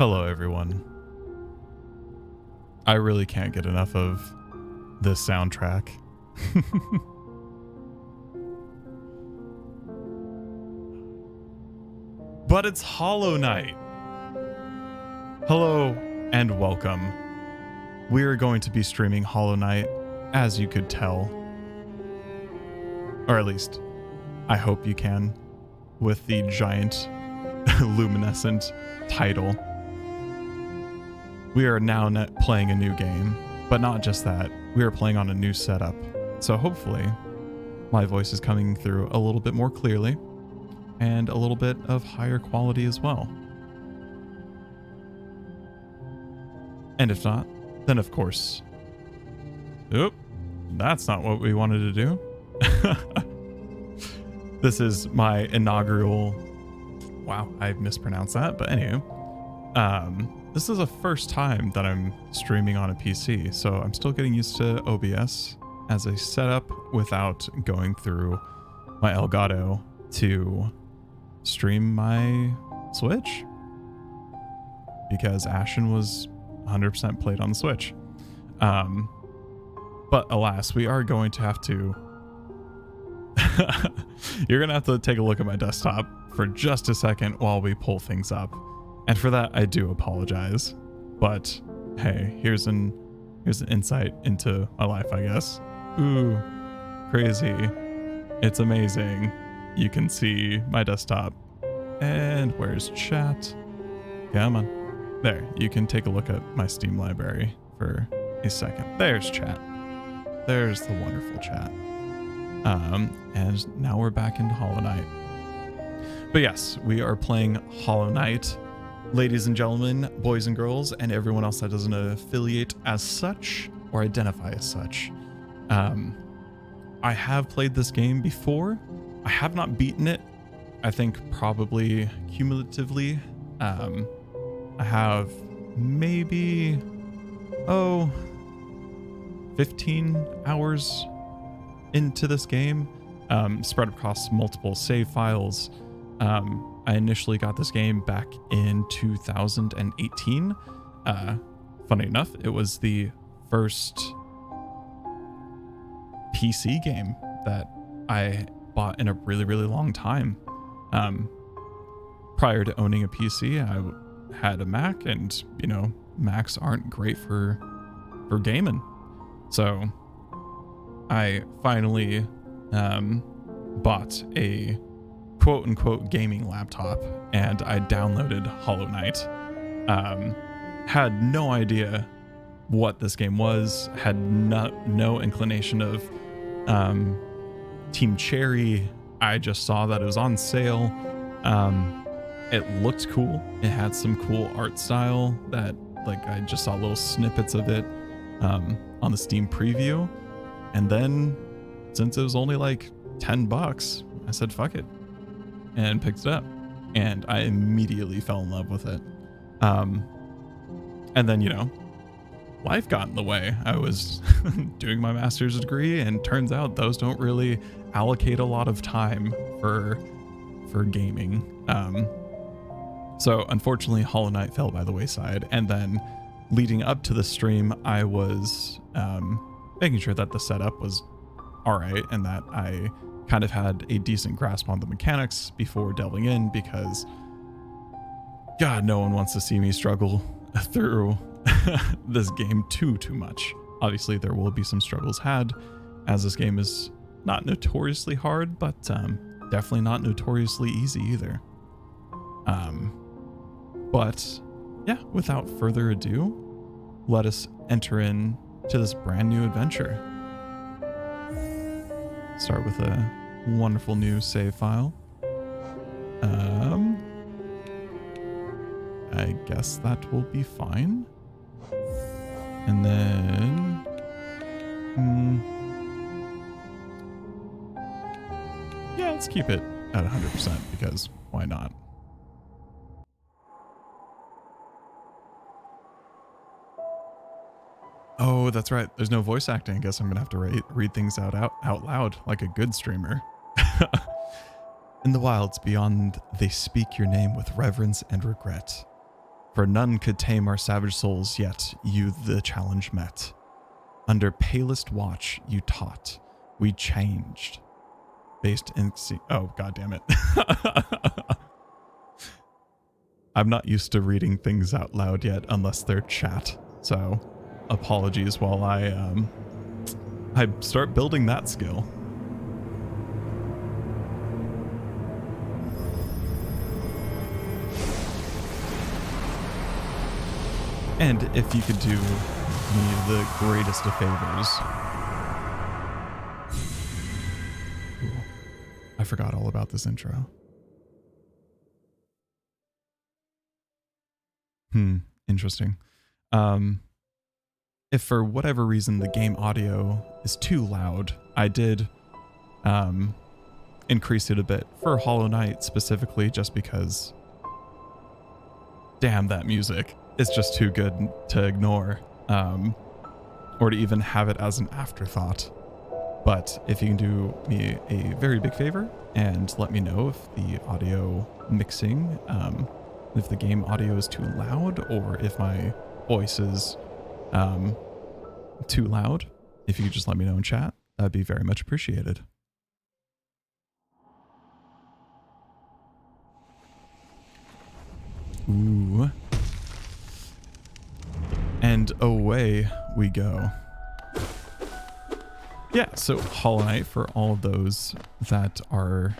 Hello, everyone. I really can't get enough of this soundtrack. But it's Hollow Knight. Hello and welcome. We are going to be streaming Hollow Knight, as you could tell. Or at least, I hope you can, with the giant luminescent title. We are now playing a new game, but not just that, we are playing on a new setup. So hopefully, my voice is coming through a little bit more clearly, and a little bit of higher quality as well. And if not, then of course... Oop, that's not what we wanted to do. This is my inaugural... Wow, I mispronounced that, but anyway. This is the first time that I'm streaming on a PC, so I'm still getting used to OBS as a setup without going through my Elgato to stream my Switch, because Ashen was 100% played on the Switch. But alas, we are going to have to... You're going to have to take a look at my desktop for just a second while we pull things up. And for that, I do apologize. But hey, here's an insight into my life, I guess. Ooh, crazy. It's amazing. You can see my desktop. And where's chat? Come on. There, you can take a look at my Steam library for a second. There's chat. There's the wonderful chat. And now we're back into Hollow Knight. But yes, we are playing Hollow Knight. Ladies and gentlemen, boys and girls, and everyone else that doesn't affiliate as such or identify as such. I have played this game before. I have not beaten it. I think probably cumulatively. I have maybe, 15 hours into this game, spread across multiple save files. I initially got this game back in 2018. Funny enough, it was the first PC game that I bought in a really, really long time. Prior to owning a PC, I had a Mac, and you know, Macs aren't great for gaming. So I finally bought a quote-unquote gaming laptop, and I downloaded Hollow Knight. Had no idea what this game was, had no inclination of Team Cherry. I just saw that it was on sale. It looked cool. It had some cool art style that, like, I just saw little snippets of it on the Steam preview. And then, since it was only like $10, I said, fuck it, and picked it up, and I immediately fell in love with it. And then, you know, life got in the way. I was doing my master's degree, and turns out those don't really allocate a lot of time for gaming. So unfortunately, Hollow Knight fell by the wayside. And then leading up to the stream, I was making sure that the setup was all right, and that I kind of had a decent grasp on the mechanics before delving in, because God, no one wants to see me struggle through this game too much. Obviously, there will be some struggles had, as this game is not notoriously hard, but definitely not notoriously easy either. But yeah, without further ado, let us enter in to this brand new adventure. Start with a wonderful new save file. I guess that will be fine. And then... yeah, let's keep it at 100%, because why not? Oh, that's right. There's no voice acting. I guess I'm going to have to read things out loud like a good streamer. In the wilds beyond, they speak your name with reverence and regret. For none could tame our savage souls, yet you the challenge met. Under palest watch you taught, we changed. Based in... Oh, god damn it. I'm not used to reading things out loud yet unless they're chat. So, apologies while I start building that skill. And if you could do me the greatest of favors. Ooh, I forgot all about this intro. Interesting. If for whatever reason the game audio is too loud, I did increase it a bit for Hollow Knight specifically, just because damn, that music is just too good to ignore, or to even have it as an afterthought. But if you can do me a very big favor and let me know if the audio mixing, if the game audio is too loud or if my voice is too loud, if you could just let me know in chat, that'd be very much appreciated. Ooh. And away we go. Yeah, so Hollow Knight, for all of those that are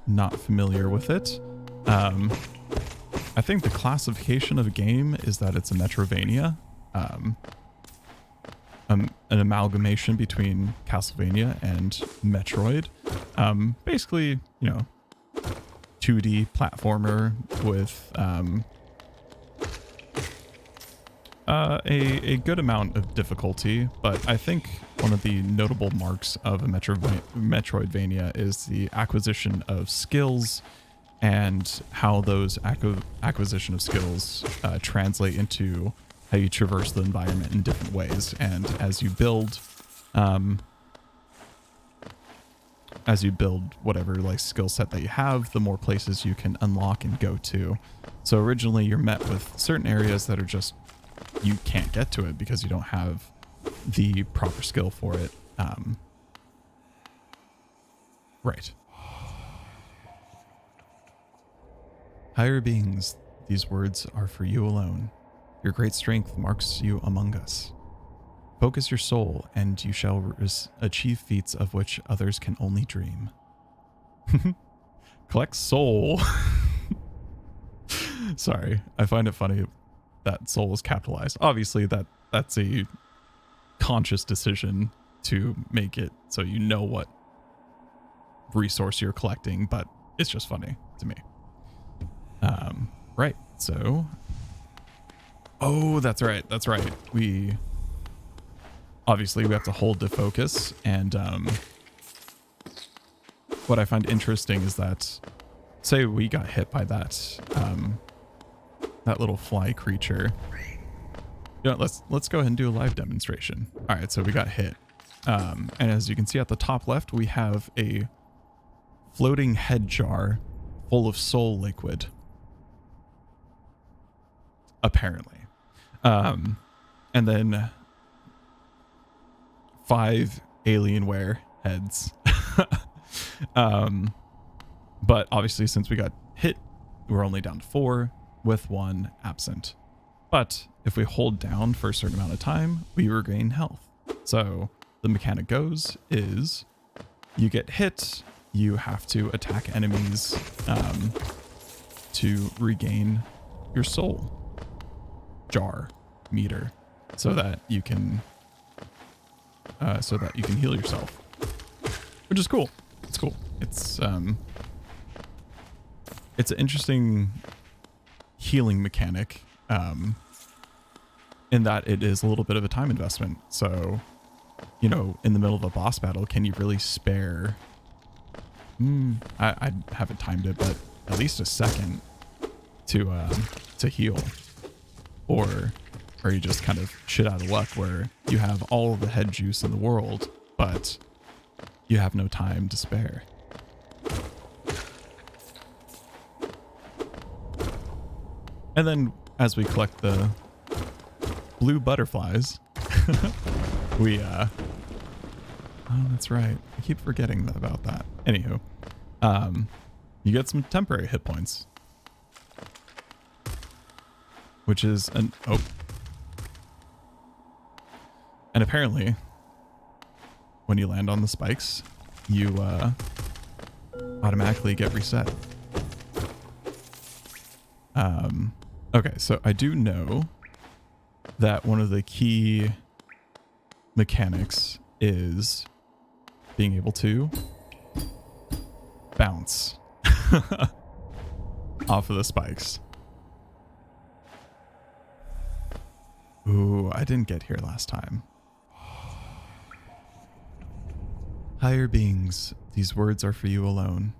not familiar with it, I think the classification of a game is that it's a Metrovania, an amalgamation between Castlevania and Metroid. Basically, you know, 2D platformer with a good amount of difficulty, but I think one of the notable marks of a Metroidvania is the acquisition of skills and how those acquisition of skills translate into how you traverse the environment in different ways. And as you build whatever like skill set that you have, the more places you can unlock and go to. So originally you're met with certain areas that are just, you can't get to it because you don't have the proper skill for it. Right. Higher beings, these words are for you alone. Your great strength marks you among us. Focus your soul, and you shall achieve feats of which others can only dream. Collect soul. Sorry, I find it funny that soul is capitalized. Obviously, that's a conscious decision to make it so you know what resource you're collecting, but it's just funny to me. Right, so... Oh, that's right. We have to hold to focus, and what I find interesting is that, say we got hit by that that little fly creature. You know, let's go ahead and do a live demonstration. All right, so we got hit, and as you can see at the top left, we have a floating head jar full of soul liquid, apparently. And then 5 Alienware heads. But obviously, since we got hit, we're only down to 4 with 1 absent. But if we hold down for a certain amount of time, we regain health. So the mechanic goes is you get hit, you have to attack enemies to regain your soul jar meter, so that you can heal yourself, which is cool. It's cool. It's an interesting healing mechanic, in that it is a little bit of a time investment. So, you know, in the middle of a boss battle, can you really spare? I haven't timed it, but at least a second to heal, or you just kind of shit out of luck where you have all of the head juice in the world, but you have no time to spare. And then as we collect the blue butterflies, oh, that's right. I keep forgetting about that. Anywho, you get some temporary hit points, which is and apparently when you land on the spikes, you automatically get reset. Okay, so I do know that one of the key mechanics is being able to bounce off of the spikes. Ooh, I didn't get here last time. Higher beings, these words are for you alone.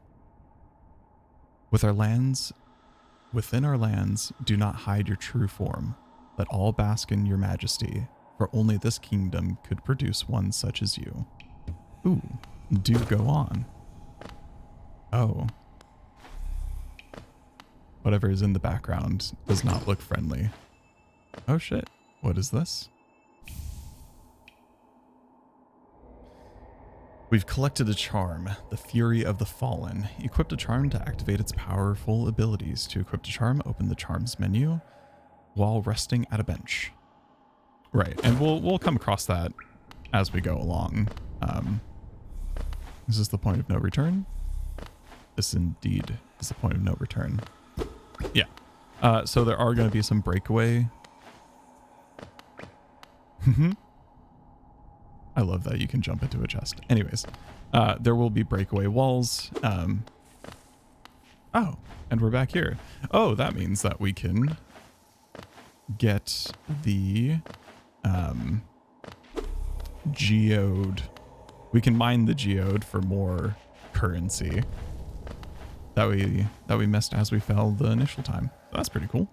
Within our lands, do not hide your true form. Let all bask in your majesty, for only this kingdom could produce one such as you. Ooh, do go on. Oh. Whatever is in the background does not look friendly. Oh shit, what is this? We've collected a charm, the Fury of the Fallen. Equipped a charm to activate its powerful abilities. To equip the charm, open the charms menu while resting at a bench. Right, and we'll come across that as we go along. Is this the point of no return? This indeed is the point of no return. Yeah. So there are going to be some breakaway. I love that you can jump into a chest. Anyways, there will be breakaway walls. Oh, and we're back here. Oh, that means that we can get the geode. We can mine the geode for more currency that we missed as we fell the initial time. So that's pretty cool.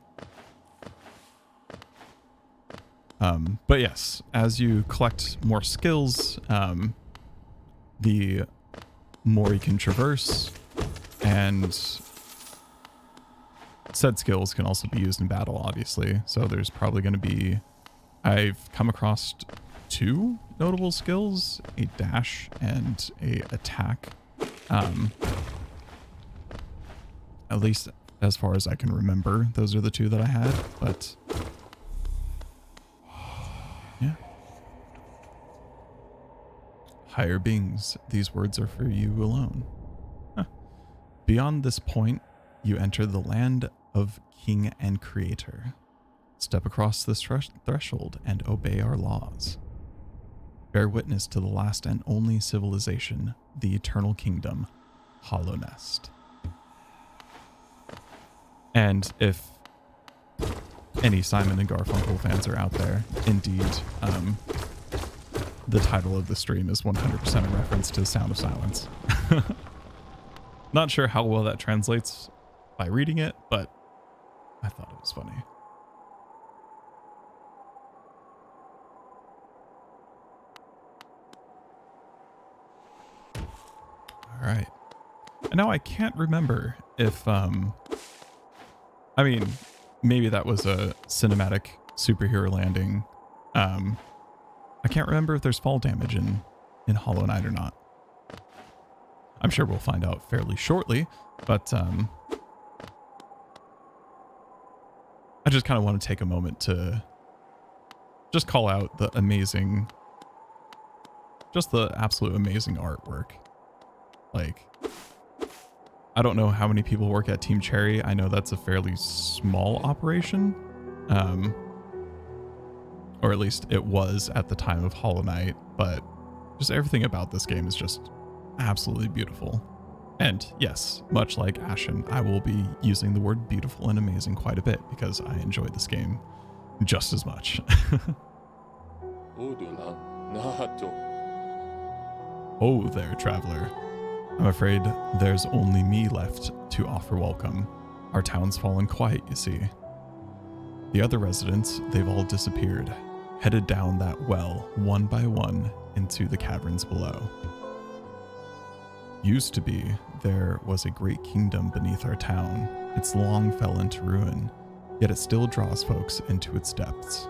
But yes, as you collect more skills, the more you can traverse, and said skills can also be used in battle, obviously. So there's probably going to be, I've come across 2 notable skills, a dash and a attack. At least as far as I can remember, those are the 2 that I had, but yeah. Higher beings, these words are for you alone. Huh. Beyond this point, you enter the land of King and Creator. Step across this threshold and obey our laws. Bear witness to the last and only civilization, the eternal kingdom, Hallownest. And if any Simon and Garfunkel fans are out there, indeed, the title of the stream is 100% a reference to Sound of Silence. Not sure how well that translates by reading it, but I thought it was funny. All right. And now I can't remember if, I mean, maybe that was a cinematic superhero landing. I can't remember if there's fall damage in Hollow Knight or not. I'm sure we'll find out fairly shortly, but I just kind of want to take a moment to just call out the amazing, just the absolute amazing artwork. Like, I don't know how many people work at Team Cherry. I know that's a fairly small operation. Or at least it was at the time of Hollow Knight, but just everything about this game is just absolutely beautiful. And yes, much like Ashen, I will be using the word beautiful and amazing quite a bit because I enjoy this game just as much. Oh there, traveler. I'm afraid there's only me left to offer welcome. Our town's fallen quiet, you see. The other residents, they've all disappeared, headed down that well, one by one, into the caverns below. Used to be, there was a great kingdom beneath our town. It's long fell into ruin. yet it still draws folks into its depths.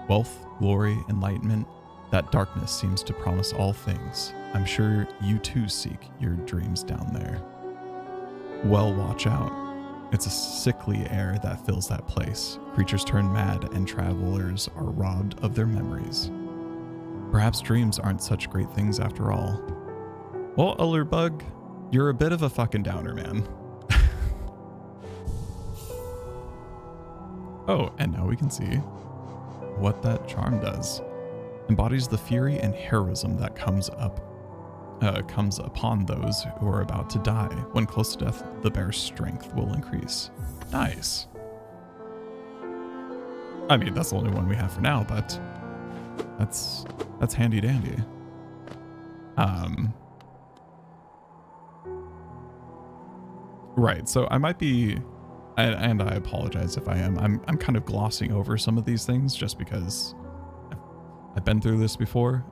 Wealth, glory, enlightenment, that darkness seems to promise all things. I'm sure you too seek your dreams down there. Well, watch out. It's a sickly air that fills that place. Creatures turn mad and travelers are robbed of their memories. Perhaps dreams aren't such great things after all. Well, Ullerbug, you're a bit of a fucking downer, man. Oh, and now we can see what that charm does. Embodies the fury and heroism that comes upon those who are about to die. When close to death, the bear's strength will increase. Nice. I mean, that's the only one we have for now, but that's handy dandy. Right, so I might be, and I apologize if I am, I'm kind of glossing over some of these things just because I've been through this before.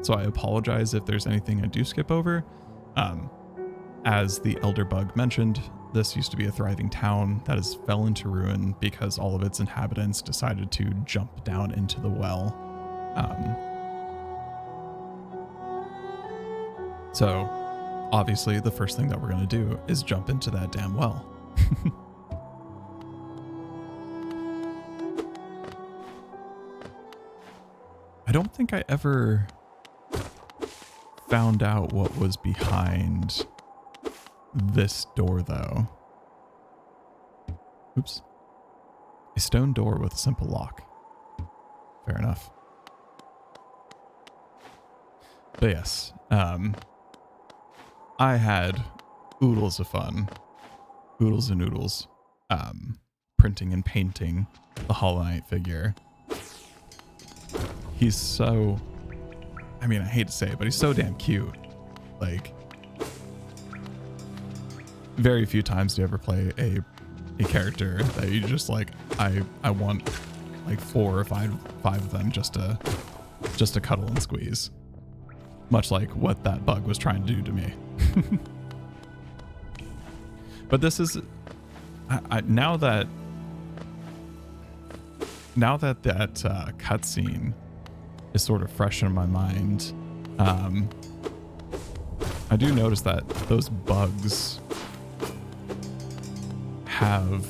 So I apologize if there's anything I do skip over. As the Elder Bug mentioned, this used to be a thriving town that has fell into ruin because all of its inhabitants decided to jump down into the well. So obviously the first thing that we're going to do is jump into that damn well. I don't think I ever found out what was behind this door though. Oops. A stone door with a simple lock. Fair enough. But yes, I had oodles of fun. Oodles and oodles. Printing and painting the Hollow Knight figure. He's so, I mean, I hate to say it, but he's so damn cute. Like, very few times do you ever play a character that you just like, I want like 4 or 5 of them just to cuddle and squeeze. Much like what that bug was trying to do to me. But this is, now that cutscene is sort of fresh in my mind, I do notice that those bugs have,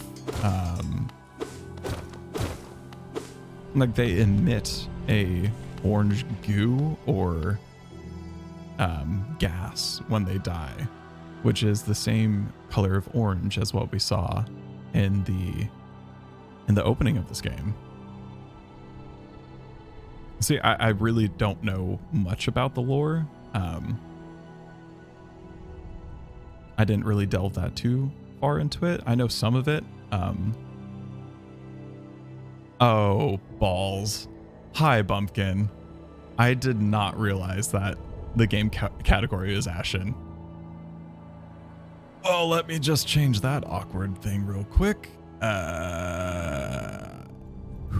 like they emit a orange goo or gas when they die, which is the same color of orange as what we saw in the opening of this game. See, I really don't know much about the lore. I didn't really delve that too far into it. I know some of it. Oh, balls. Hi, Bumpkin. I did not realize that the game category is Ashen. Oh, let me just change that awkward thing real quick.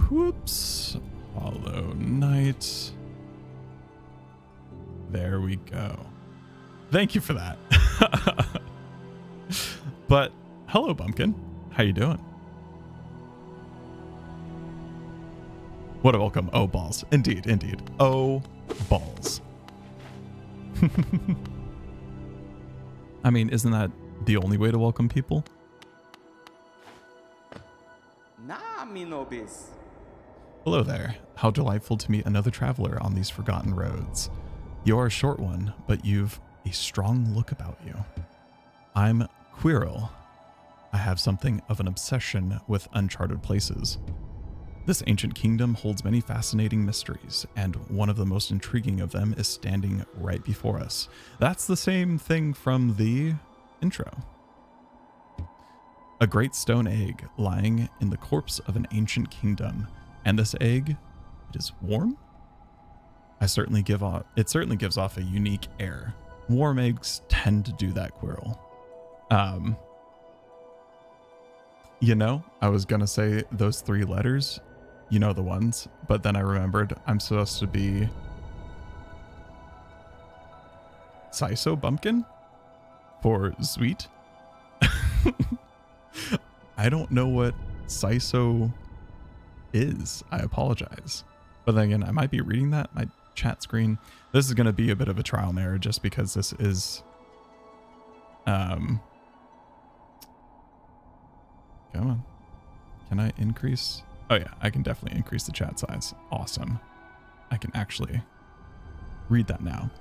Whoops. Hollow Knight. There we go. Thank you for that. But hello, Bumpkin. How you doing? What a welcome. Oh, balls. Indeed, indeed. Oh, balls. I mean, isn't that the only way to welcome people? Nah, me no biz. Hello there. How delightful to meet another traveler on these forgotten roads. You're a short one, but you've a strong look about you. I'm Quirrell. I have something of an obsession with uncharted places. This ancient kingdom holds many fascinating mysteries, and one of the most intriguing of them is standing right before us. That's the same thing from the intro. A great stone egg lying in the corpse of an ancient kingdom. And this egg, it is warm? It certainly gives off a unique air. Warm eggs tend to do that, Quirrell. You know, I was gonna say those 3 letters, you know the ones, but then I remembered I'm supposed to be Siso Bumpkin for sweet. I don't know what Saiso is. I apologize. But then again, I might be reading that, my chat screen. This is going to be a bit of a trial and error just because this is... Come on. Can I increase? Oh yeah, I can definitely increase the chat size. Awesome. I can actually read that now.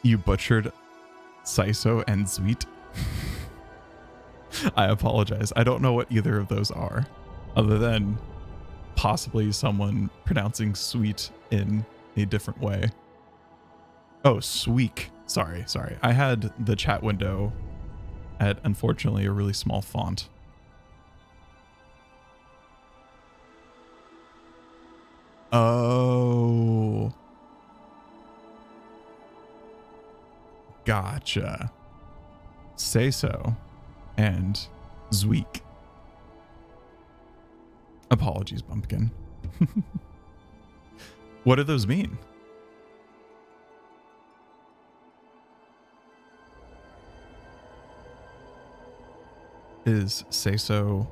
You butchered Saiso and Zweet. I apologize. I don't know what either of those are, other than possibly someone pronouncing sweet in a different way. Oh, sweek. Sorry. I had the chat window at, unfortunately, a really small font. Oh. Gotcha. Say so. And Zweek. Apologies, Bumpkin. What do those mean? Is say so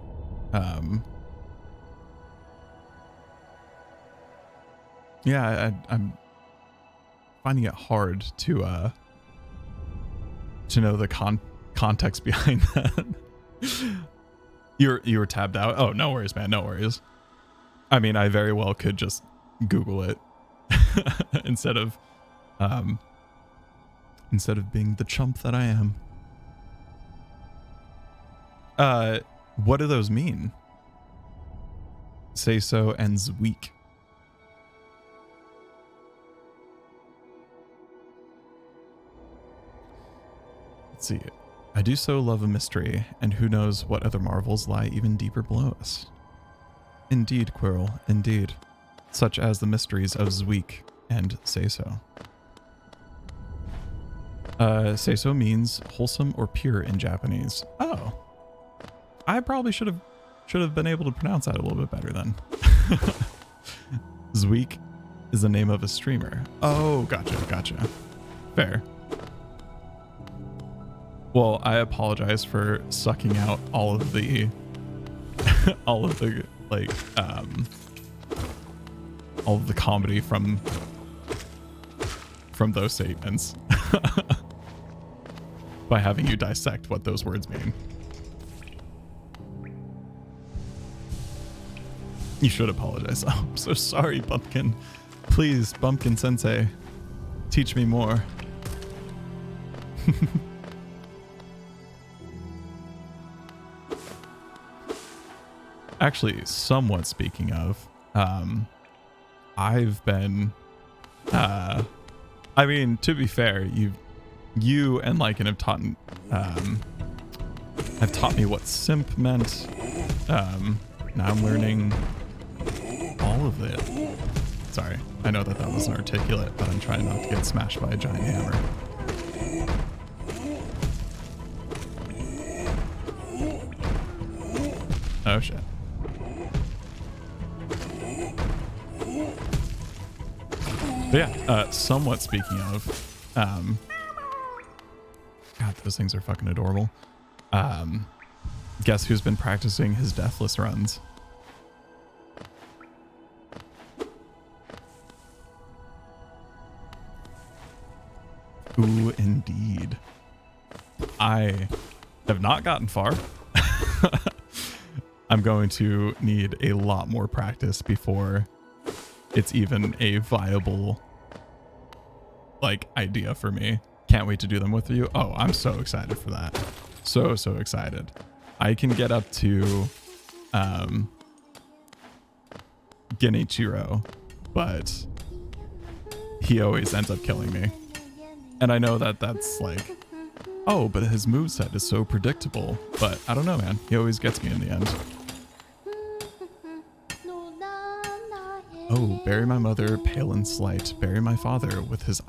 yeah, I'm finding it hard to know the context behind that. You were tabbed out. Oh, no worries, man. No worries. I mean, I very well could just Google it instead of being the chump that I am. What do those mean? Say so and Zweek. Let's see. I do so love a mystery, and who knows what other marvels lie even deeper below us. Indeed, Quirrell, indeed. Such as the mysteries of Zweek and Say so. Say so means wholesome or pure in Japanese. Oh. I probably should have been able to pronounce that a little bit better then. Zweek is the name of a streamer. Oh, gotcha. Fair. Well, I apologize for sucking out all of the like all of the comedy from those statements by having you dissect what those words mean. You should apologize. Oh, I'm so sorry, Bumpkin. Please, Bumpkin Sensei, teach me more. Actually, somewhat speaking of, I've been, I mean, to be fair, you and Lycan have taught me what simp meant. Now I'm learning all of it. Sorry, I know that wasn't articulate, but I'm trying not to get smashed by a giant hammer. Oh shit. But yeah, somewhat speaking of, God, those things are fucking adorable. Guess who's been practicing his deathless runs? Ooh, indeed. I have not gotten far. I'm going to need a lot more practice before it's even a viable like idea for me. Can't wait to do them with you. Oh, I'm so excited for that. So excited. I can get up to Genichiro, but he always ends up killing me. And I know that that's like, oh, but his moveset is so predictable. But I don't know, man. He always gets me in the end. Oh, bury my mother, pale and slight. Bury my father with his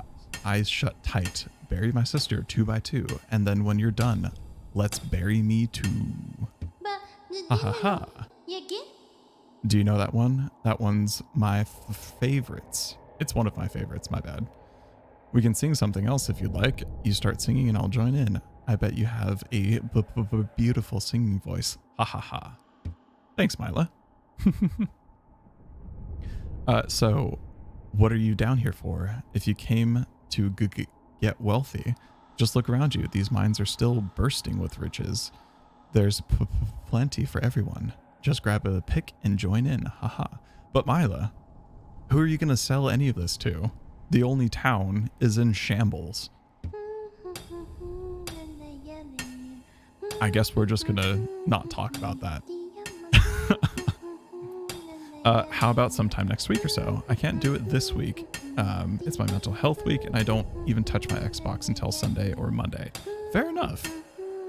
eyes shut tight. Bury my sister 2 by 2. And then when you're done, let's bury me too. Ha ha ha. Do you know that one? That one's my favorites. It's one of my favorites, my bad. We can sing something else if you'd like. You start singing and I'll join in. I bet you have a beautiful singing voice. Ha ha ha. Thanks, Mila. So what are you down here for? If you came to get wealthy, just look around you. These mines are still bursting with riches. There's plenty for everyone. Just grab a pick and join in. Haha. But Mila, who are you going to sell any of this to? The only town is in shambles. I guess we're just going to not talk about that. How about sometime next week or so? I can't do it this week. It's my mental health week, and I don't even touch my Xbox until Sunday or Monday. Fair enough.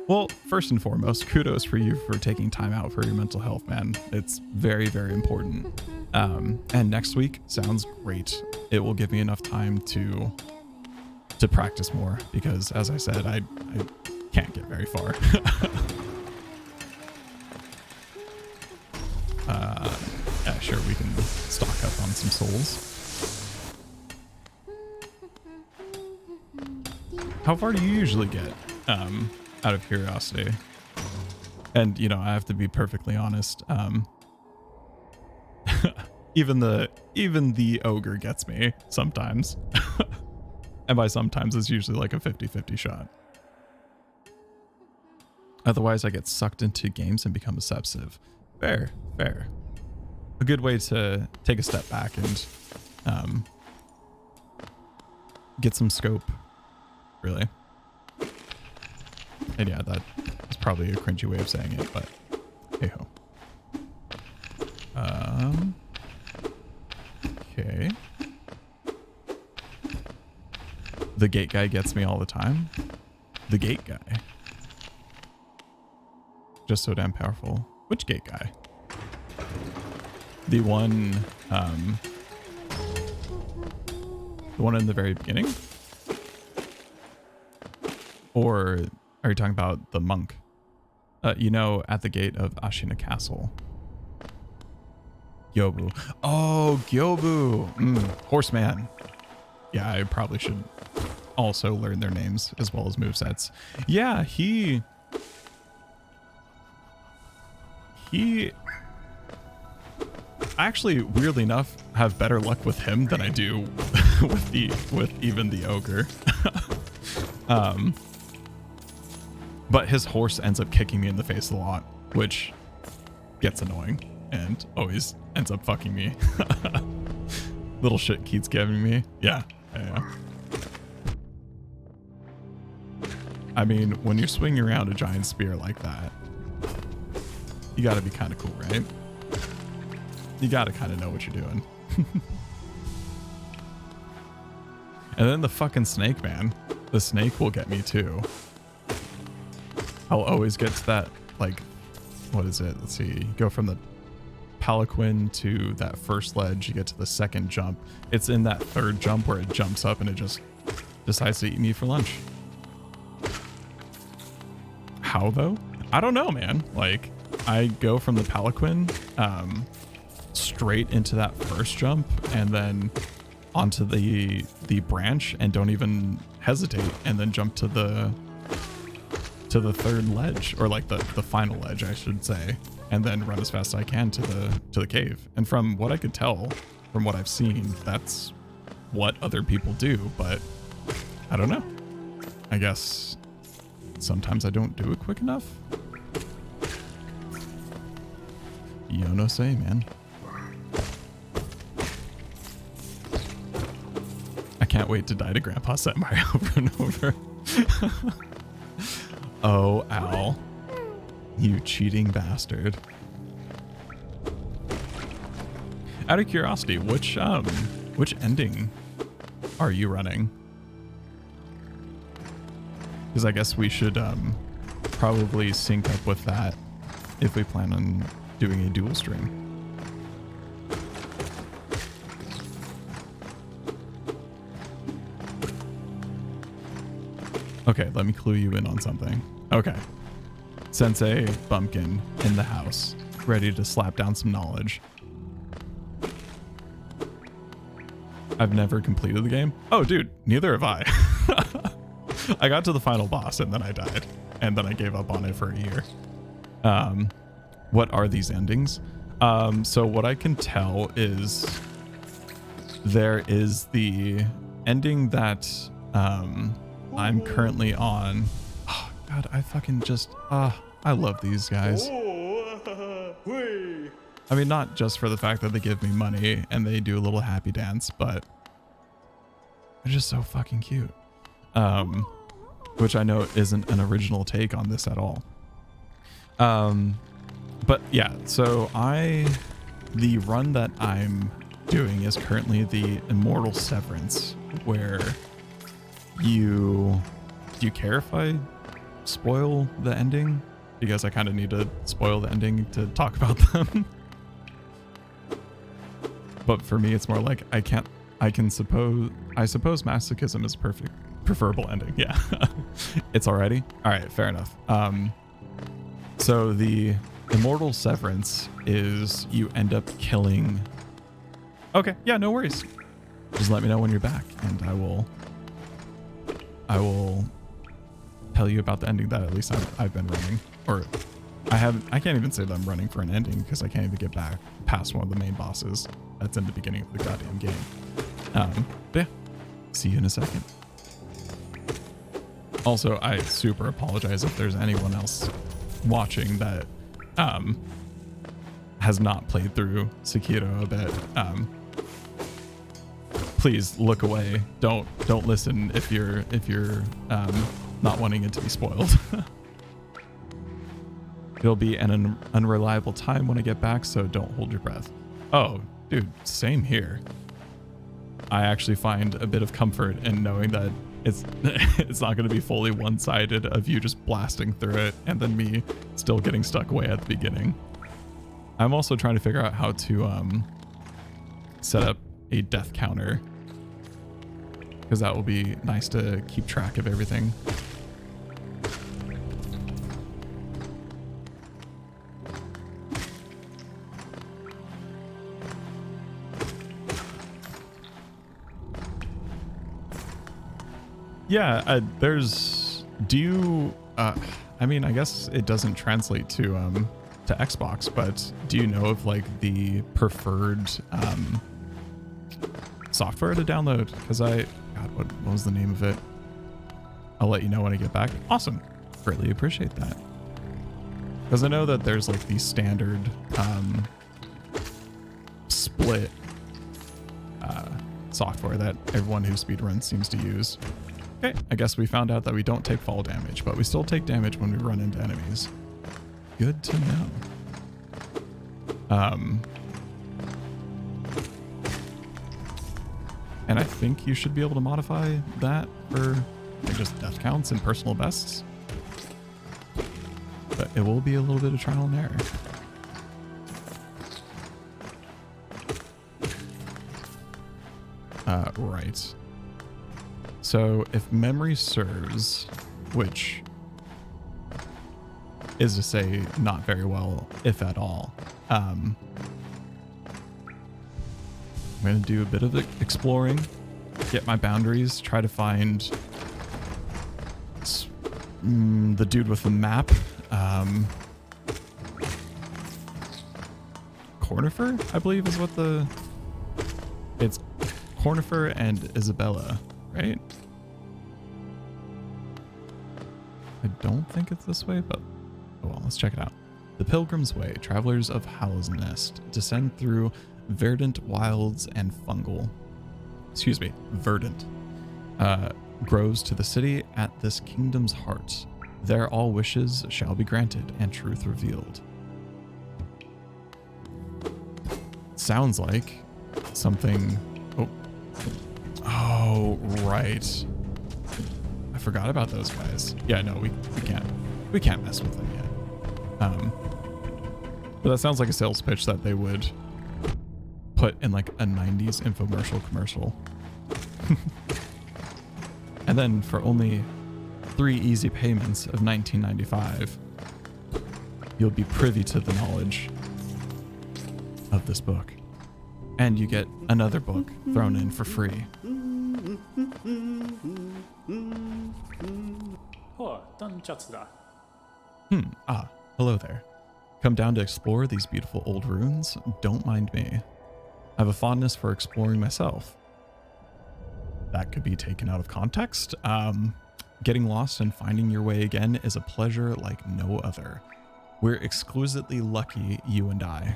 Well, first and foremost, kudos for you for taking time out for your mental health, man. It's very, very important. And next week sounds great. It will give me enough time to practice more because, as I said, I can't get very far. Yeah, sure, we can stock up on some souls. How far do you usually get, out of curiosity? And, you know, I have to be perfectly honest. Even the ogre gets me sometimes. And by sometimes, it's usually like a 50-50 shot. Otherwise, I get sucked into games and become obsessive. Fair, fair. A good way to take a step back and get some scope, really. And yeah, that is probably a cringy way of saying it, but hey ho. Okay. The gate guy gets me all the time. The gate guy. Just so damn powerful. Which gate guy? The one in the very beginning? Or are you talking about the monk? You know, at the gate of Ashina Castle. Gyobu. Oh, Gyobu. Horseman. Yeah, I probably should also learn their names as well as movesets. Yeah, he actually, weirdly enough, have better luck with him than I do with even the ogre. But his horse ends up kicking me in the face a lot, which gets annoying and always ends up fucking me. Little shit keeps giving me. Yeah. I mean, when you're swinging around a giant spear like that, you gotta be kind of cool, right? You gotta kind of know what you're doing. And then the fucking snake, man. The snake will get me too. I'll always get to that, like, what is it? Let's see. You go from the palanquin to that first ledge. You get to the second jump. It's in that third jump where it jumps up and it just decides to eat me for lunch. How though? I don't know, man. Like, I go from the palanquin straight into that first jump and then onto the branch and don't even hesitate and then jump to the third ledge, or like the final ledge, I should say, and then run as fast as I can to the cave. And from what I could tell, from what I've seen, that's what other people do, but I don't know. I guess sometimes I don't do it quick enough. Yo no say, man. I can't wait to die to Grandpa Set Mario over and over. Oh, Al. You cheating bastard. Out of curiosity, which ending are you running? Because I guess we should probably sync up with that if we plan on doing a dual stream. Okay, let me clue you in on something. Okay. Sensei Bumpkin in the house, ready to slap down some knowledge. I've never completed the game. Oh, dude, neither have I. I got to the final boss and then I died, and then I gave up on it for a year. What are these endings? So what I can tell is there is the ending that I'm currently on. Oh, God, I fucking just, I love these guys. I mean, not just for the fact that they give me money and they do a little happy dance, but they're just so fucking cute. Which I know isn't an original take on this at all. But yeah, so the run that I'm doing is currently the Immortal Severance, where do you care if I spoil the ending? Because I kind of need to spoil the ending to talk about them. But for me, it's more like I suppose masochism is perfect, preferable ending. Yeah, it's already. All right, fair enough. So the Immortal Severance is you end up killing. Okay, yeah, no worries. Just let me know when you're back, and I will tell you about the ending that at least I've been running, or I can't even say that I'm running for an ending because I can't even get back past one of the main bosses that's in the beginning of the goddamn game. But yeah, see you in a second. Also, I super apologize if there's anyone else watching that has not played through Sekiro a bit. Please look away. Don't listen if you're not wanting it to be spoiled. It'll be an unreliable time when I get back, so don't hold your breath. Oh, dude, same here. I actually find a bit of comfort in knowing that it's not going to be fully one-sided of you just blasting through it and then me still getting stuck way at the beginning. I'm also trying to figure out how to set up a death counter, because that will be nice to keep track of everything. Yeah, I mean, I guess it doesn't translate to Xbox, but do you know of like the preferred software to download? Because God, what was the name of it? I'll let you know when I get back. Awesome. Greatly appreciate that. Because I know that there's like the standard split software that everyone who speedruns seems to use. Okay, I guess we found out that we don't take fall damage, but we still take damage when we run into enemies. Good to know. And I think you should be able to modify that for just death counts and personal bests. But it will be a little bit of trial and error. Right. So if memory serves, which is to say not very well, if at all, I'm going to do a bit of exploring, get my boundaries, try to find the dude with the map. Cornifer, I believe is what it's Cornifer and Isabella, right? I don't think it's this way, but oh well, let's check it out. The Pilgrims Way, travelers of Hallownest, descend through verdant wilds and verdant grows to the city at this kingdom's heart. There all wishes shall be granted and truth revealed. Sounds like something. Oh, right. I forgot about those guys. Yeah, no, we can't mess with them yet. But that sounds like a sales pitch that they would put in like a 90s infomercial commercial. And then for only 3 easy payments of $19.95, you'll be privy to the knowledge of this book. And you get another book thrown in for free. Oh, 短シャツだ。 Hello there. Come down to explore these beautiful old ruins? Don't mind me. I have a fondness for exploring myself. That could be taken out of context. Getting lost and finding your way again is a pleasure like no other. We're exquisitely lucky, you and I.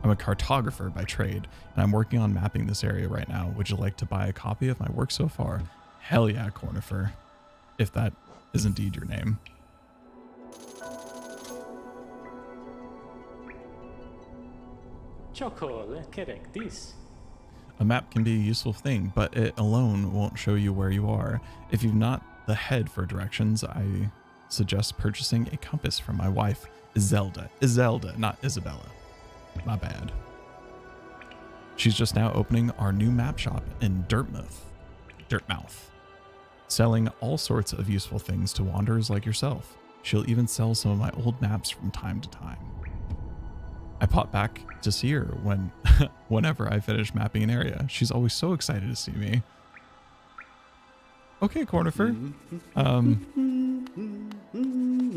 I'm a cartographer by trade, and I'm working on mapping this area right now. Would you like to buy a copy of my work so far? Hell yeah, Cornifer. If that is indeed your name. Correct this. A map can be a useful thing, but it alone won't show you where you are. If you've not the head for directions, I suggest purchasing a compass from my wife, Iselda. Iselda, not Isabella. My bad. She's just now opening our new map shop in Dirtmouth, selling all sorts of useful things to wanderers like yourself. She'll even sell some of my old maps from time to time. I pop back to see her whenever I finish mapping an area. She's always so excited to see me. Okay, Cornifer.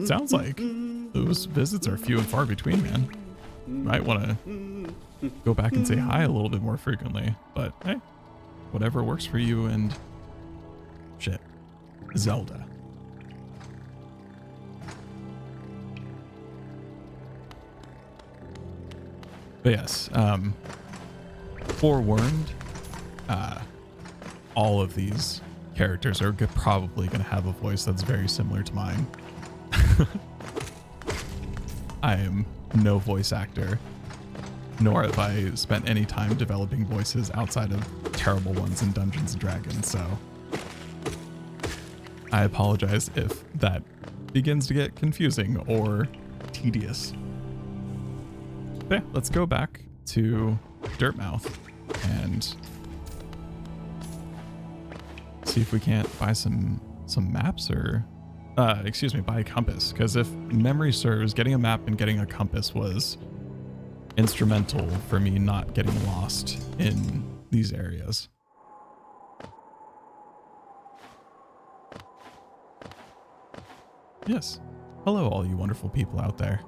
Sounds like those visits are few and far between, man. Might want to go back and say hi a little bit more frequently. But hey, whatever works for you and shit. Zelda. But yes, forewarned, all of these characters are probably going to have a voice that's very similar to mine. I am no voice actor, nor have I spent any time developing voices outside of terrible ones in Dungeons and Dragons, so I apologize if that begins to get confusing or tedious. But yeah, let's go back to Dirtmouth and see if we can't buy some maps or buy a compass, because if memory serves, getting a map and getting a compass was instrumental for me not getting lost in these areas. Yes. Hello, all you wonderful people out there.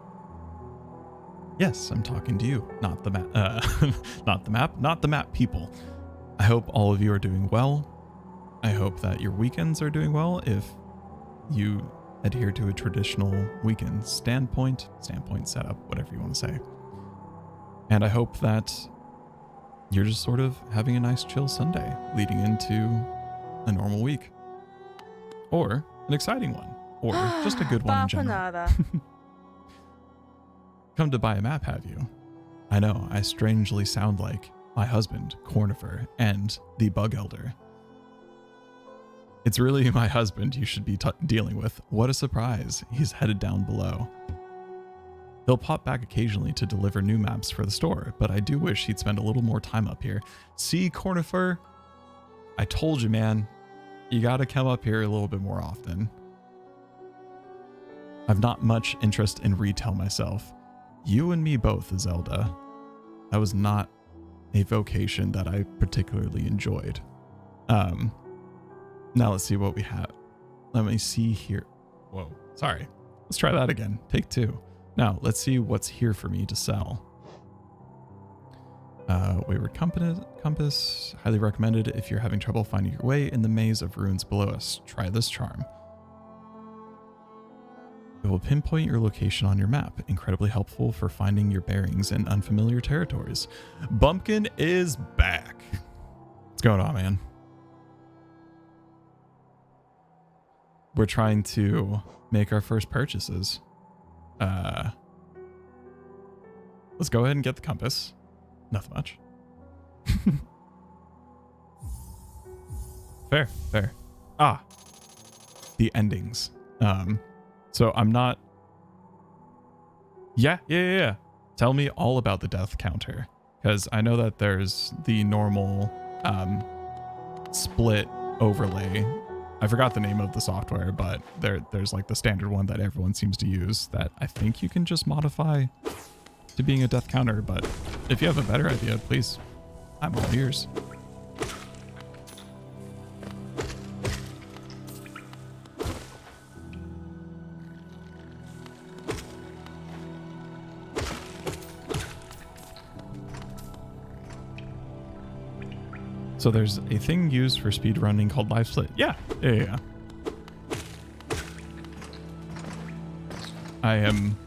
Yes, I'm talking to you, not the map, not the map people. I hope all of you are doing well. I hope that your weekends are doing well if you adhere to a traditional weekend standpoint setup, whatever you want to say. And I hope that you're just sort of having a nice chill Sunday leading into a normal week. Or an exciting one. Or just a good one in general. Come to buy a map, have you? I know, I strangely sound like my husband, Cornifer, and the Bug Elder. It's really my husband you should be dealing with. What a surprise. He's headed down below. He'll pop back occasionally to deliver new maps for the store, but I do wish he'd spend a little more time up here. See, Cornifer? I told you, man. You gotta come up here a little bit more often. I've not much interest in retail myself. You and me both, Zelda. That was not a vocation that I particularly enjoyed. Now let's see what we have. Let me see here. Whoa, sorry. Let's try that again. Take two. Now let's see what's here for me to sell. Wayward compass, highly recommended if you're having trouble finding your way in the maze of ruins below us. Try this charm. It will pinpoint your location on your map, incredibly helpful for finding your bearings in unfamiliar territories. Bumpkin is back. What's going on, man? We're trying to make our first purchases. Let's go ahead and get the compass. Nothing much. Fair. The endings. So I'm not... Yeah. Tell me all about the death counter. Because I know that there's the normal split overlay. I forgot the name of the software, but there's like the standard one that everyone seems to use that I think you can just modify to being a death counter. But if you have a better idea, please, I'm all ears. So there's a thing used for speed running called live split. Yeah. I am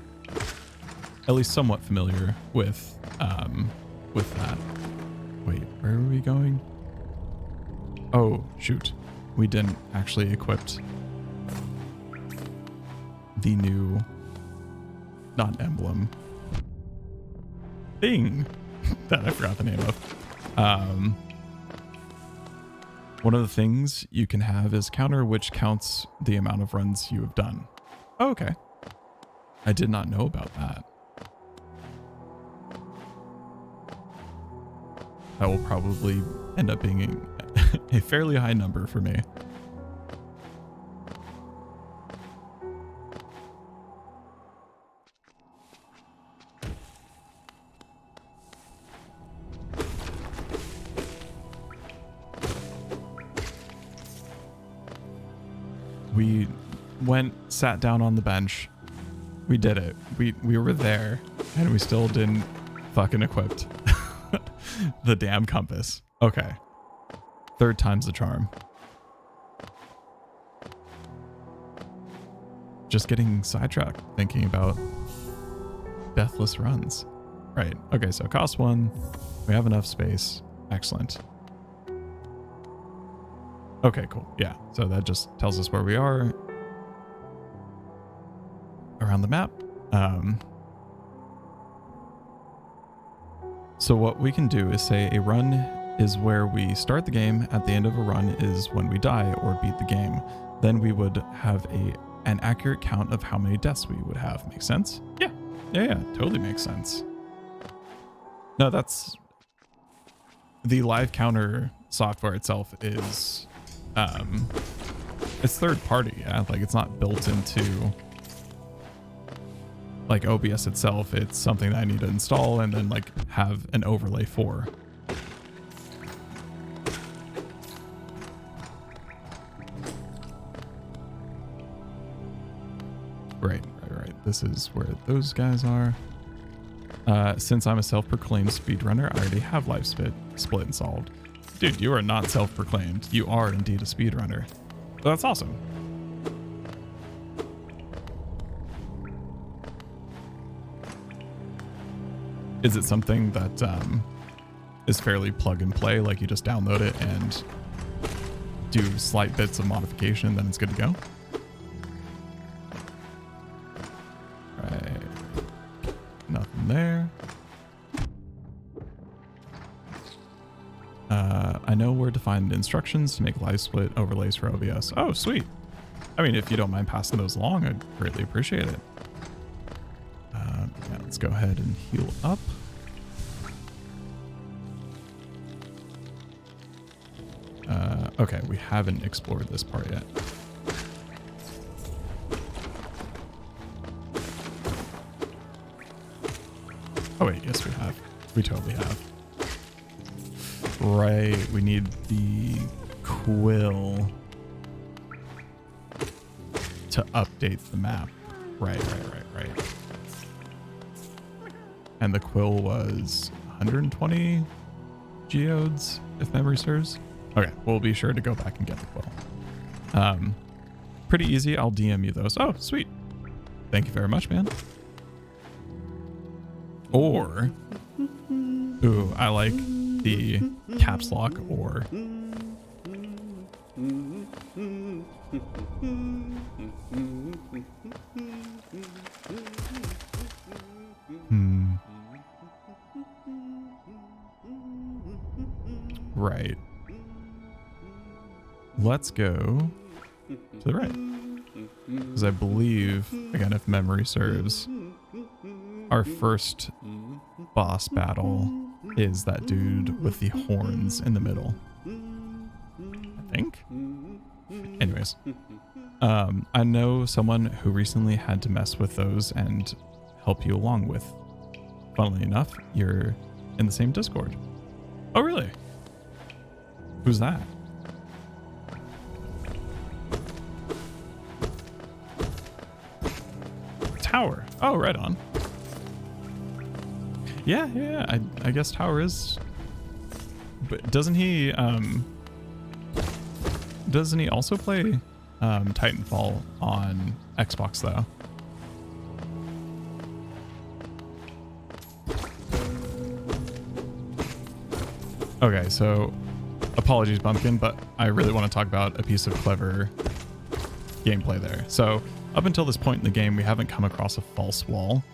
at least somewhat familiar with that. Wait, where are we going? Oh, shoot. We didn't actually equip the new, not emblem, thing that I forgot the name of. One of the things you can have is counter, which counts the amount of runs you have done. Oh, okay. I did not know about that. That will probably end up being a fairly high number for me. We went, sat down on the bench. We did it. We were there, and we still didn't fucking equip the damn compass. Okay. Third time's the charm. Just getting sidetracked thinking about deathless runs. Right. Okay, so cost 1. We have enough space. Excellent. Okay, cool. Yeah, so that just tells us where we are around the map. So what we can do is say a run is where we start the game. At the end of a run is when we die or beat the game. Then we would have an accurate count of how many deaths we would have. Makes sense? Yeah. Totally makes sense. No, that's the live counter software itself is it's third party. Yeah, like it's not built into like OBS itself. It's something that I need to install and then like have an overlay for. Right. This is where those guys are. Since I'm a self-proclaimed speedrunner, I already have live split installed. Dude, you are not self-proclaimed. You are indeed a speedrunner. So that's awesome. Is it something that is fairly plug and play, like you just download it and do slight bits of modification, then it's good to go? Right. Nothing there. I know where to find instructions to make live split overlays for OBS. Oh, sweet. I mean, if you don't mind passing those along, I'd greatly appreciate it. Yeah, let's go ahead and heal up. Okay, we haven't explored this part yet. Oh wait, yes we have. We totally have. Right, we need the quill to update the map. Right. And the quill was 120 geodes, if memory serves. Okay, we'll be sure to go back and get the quill. Pretty easy. I'll DM you those. Oh, sweet. Thank you very much, man. Or, ooh, I like the caps lock or. Right. Let's go to the right. Because I believe, again, if memory serves, our first boss battle is that dude with the horns in the middle. I think? Anyways. I know someone who recently had to mess with those and help you along with. Funnily enough, you're in the same Discord. Oh, really? Who's that? Tower. Oh, right on. Yeah. I guess Tower is But doesn't he also play Titanfall on Xbox though? Okay, so apologies, Bumpkin, but I really want to talk about a piece of clever gameplay there. So up until this point in the game, we haven't come across a false wall.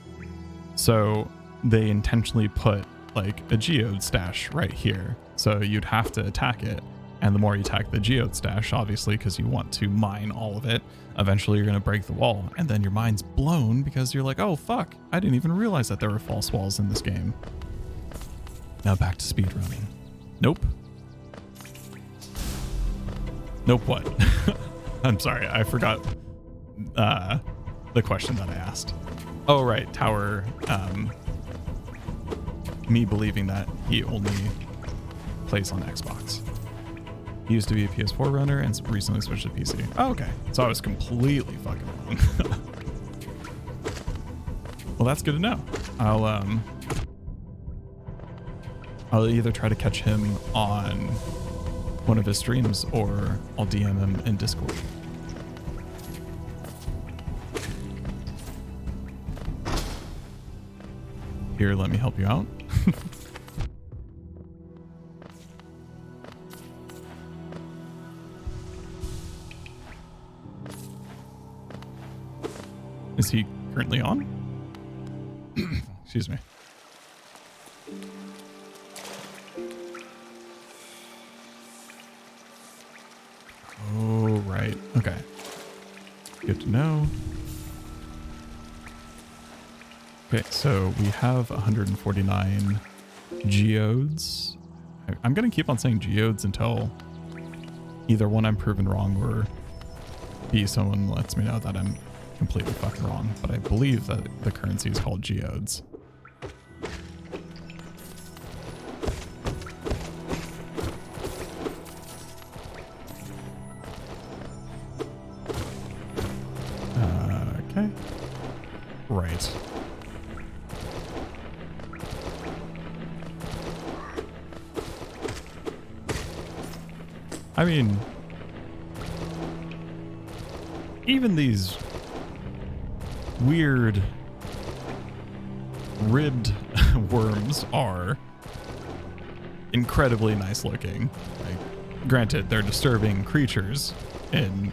So they intentionally put like a geode stash right here. So you'd have to attack it. And the more you attack the geode stash, obviously, because you want to mine all of it, eventually you're going to break the wall. And then your mind's blown because you're like, oh, fuck, I didn't even realize that there were false walls in this game. Now back to speedrunning. Nope. Nope what? I'm sorry, I forgot the question that I asked. Oh, right, Tower. Me believing that he only plays on Xbox. He used to be a PS4 runner and recently switched to PC. Oh, okay. So I was completely fucking wrong. Well, that's good to know. I'll either try to catch him on one of his streams or I'll DM him in Discord. Here, let me help you out. Is he currently on? Excuse me. Oh, right. Okay. Good to know. Okay, so we have 149 geodes. I'm going to keep on saying geodes until either one, I'm proven wrong, or B, someone lets me know that I'm completely fucking wrong. But I believe that the currency is called geodes. Okay. Right. I mean, even these weird ribbed worms are incredibly nice looking. Like, granted, they're disturbing creatures in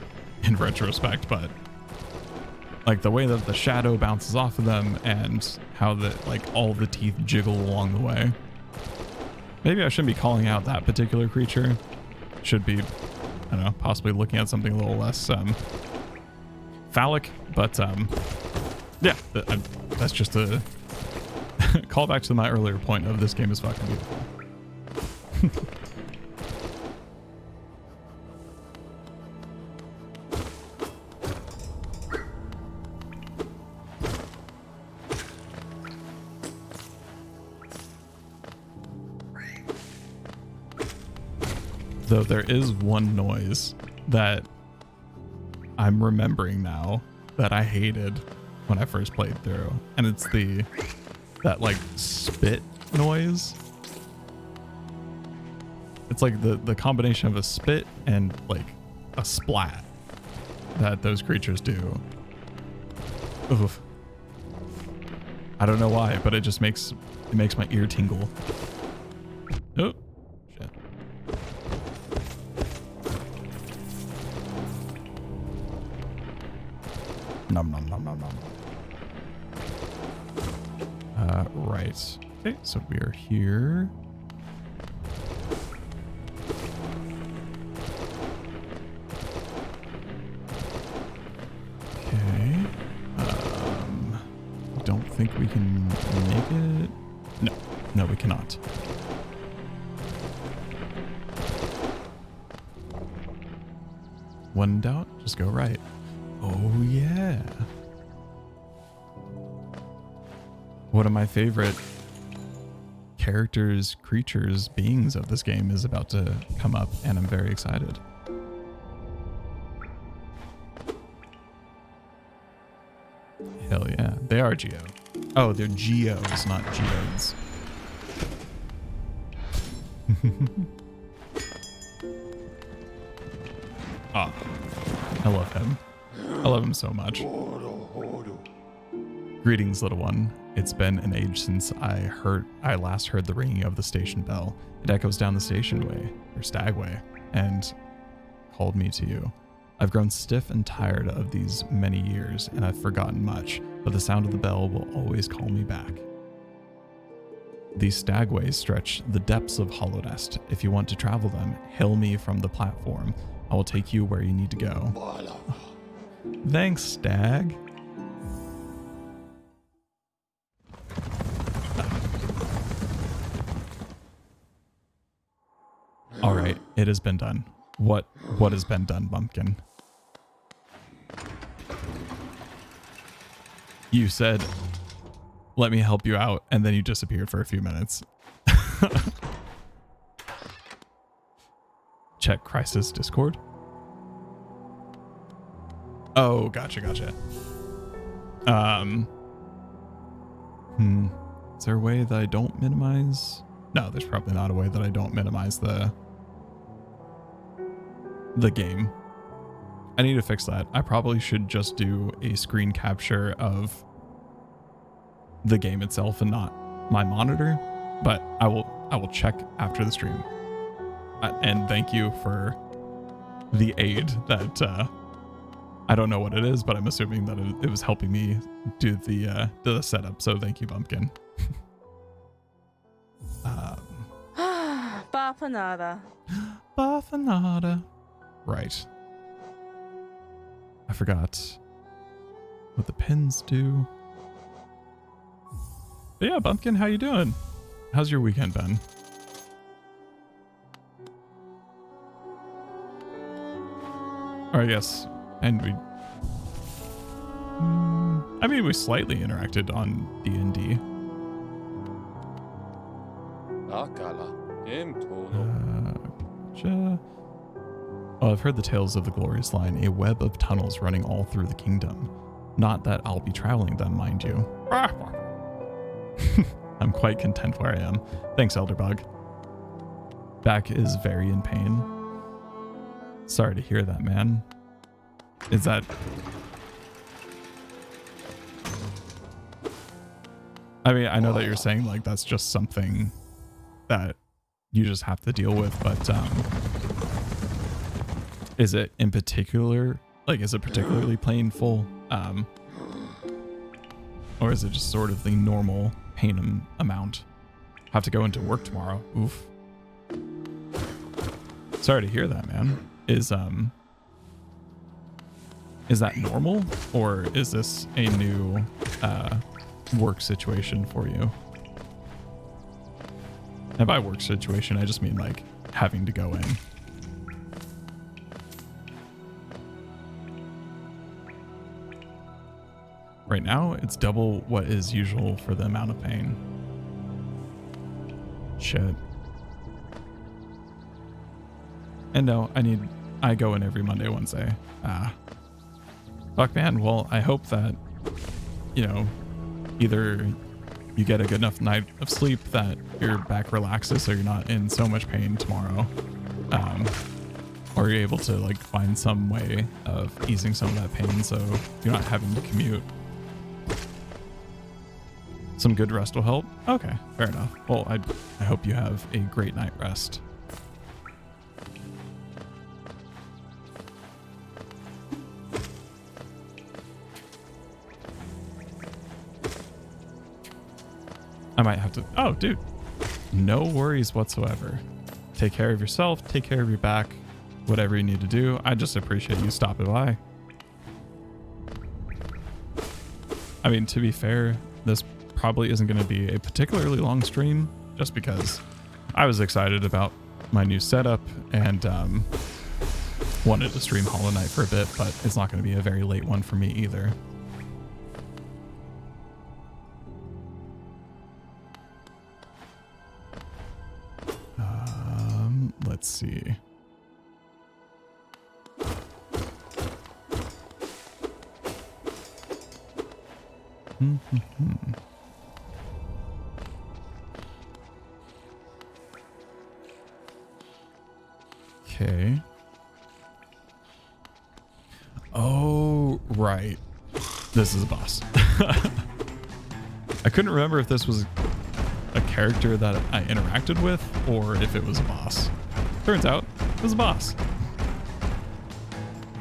retrospect, but like the way that the shadow bounces off of them and how the like all the teeth jiggle along the way. Maybe I shouldn't be calling out that particular creature. Should be, I don't know, possibly looking at something a little less phallic, but yeah, that's just a callback to my earlier point of this game is fucking beautiful. Though there is one noise that I'm remembering now that I hated when I first played through, and it's that like spit noise. It's like the combination of a spit and like a splat that those creatures do. Oof. I don't know why, but it makes my ear tingle. Oh. Nom nom nom nom nom. Right. Okay, so we are here. Okay. Don't think we can make it. No, we cannot. When in doubt, just go right. Oh, yeah. One of my favorite characters, creatures, beings of this game is about to come up, and I'm very excited. Hell yeah. They are Geo. Oh, they're Geos, not Geodes. Ah, I love him. I love him so much. Greetings, little one. It's been an age since I last heard the ringing of the station bell. It echoes down the station way, or stagway, and called me to you. I've grown stiff and tired of these many years, and I've forgotten much, but the sound of the bell will always call me back. These stagways stretch the depths of Hallownest. If you want to travel them, hail me from the platform. I will take you where you need to go. Thanks, Stag. All right, it has been done. What has been done, Bumpkin? You said, let me help you out, and then you disappeared for a few minutes. Check Crisis Discord. Oh, gotcha. Is there a way that I don't minimize? No, there's probably not a way that I don't minimize the game. I need to fix that. I probably should just do a screen capture of the game itself and not my monitor, but I will check after the stream. And thank you for the aid that I don't know what it is, but I'm assuming that it was helping me do the setup. So thank you, Bumpkin. Bafanada. Right. I forgot what the pins do. But yeah, Bumpkin, how you doing? How's your weekend been? Or I guess, and we... I mean, we slightly interacted on D&D. Gotcha. Well, I've heard the tales of the glorious line, a web of tunnels running all through the kingdom. Not that I'll be traveling them, mind you. I'm quite content where I am. Thanks, Elderbug. Back is very in pain. Sorry to hear that, man. Is that... I mean, I know that you're saying, like, that's just something that you just have to deal with, but, is it in particular, like, is it particularly painful? Or is it just sort of the normal pain amount? Have to go into work tomorrow. Oof. Sorry to hear that, man. Is that normal, or is this a new work situation for you? And by work situation, I just mean like having to go in. Right now, it's double what is usual for the amount of pain. Shit. And no, I go in every Monday, Wednesday. Fuck, man. Well, I hope that, you know, either you get a good enough night of sleep that your back relaxes so you're not in so much pain tomorrow. Or you're able to like find some way of easing some of that pain so you're not having to commute. Some good rest will help? Okay, fair enough. Well, I hope you have a great night rest. I might have to... Oh, dude. No worries whatsoever. Take care of yourself. Take care of your back. Whatever you need to do. I just appreciate you stopping by. I mean, to be fair, this probably isn't going to be a particularly long stream, just because I was excited about my new setup and wanted to stream Hollow Knight for a bit, but it's not going to be a very late one for me either. Let's see. Okay. Oh, right. This is a boss. I couldn't remember if this was a character that I interacted with or if it was a boss. Turns out it was a boss.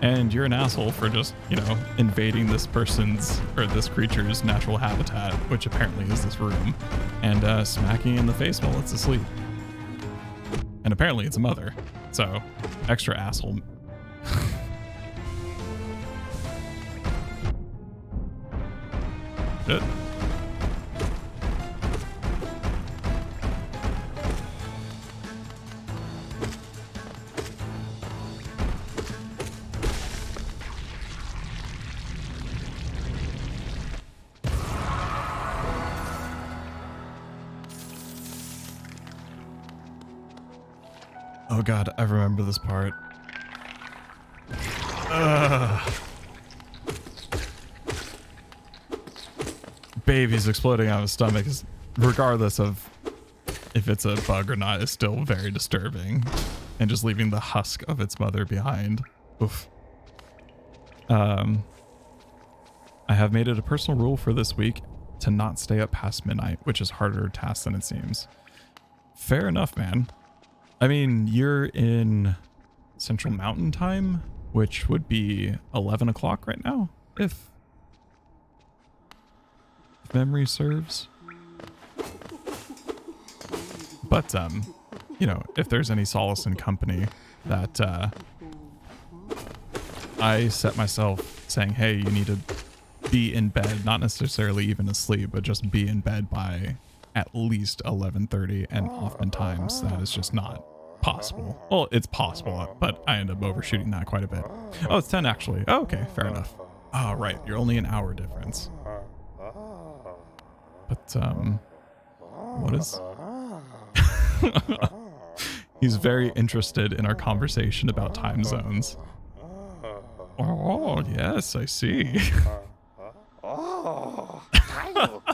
And you're an asshole for just, you know, invading this person's or this creature's natural habitat, which apparently is this room, and smacking in the face while it's asleep. And apparently it's a mother. So, extra asshole. Shit. Oh god, I remember this part. Babies exploding out of his stomach is, regardless of if it's a bug or not, is still very disturbing. And just leaving the husk of its mother behind. Oof. I have made it a personal rule for this week to not stay up past midnight, which is harder task than it seems. Fair enough, man. I mean, you're in Central Mountain Time, which would be 11 o'clock right now, if memory serves. But, you know, if there's any solace in company that I set myself saying, hey, you need to be in bed, not necessarily even asleep, but just be in bed by at least 11:30, and oftentimes that is just not possible. Well, it's possible, but I end up overshooting that quite a bit. Oh, it's 10 actually. Oh, okay, fair enough. Oh, right, you're only an hour difference. But, what is... He's very interested in our conversation about time zones. Oh, yes, I see. Oh, title.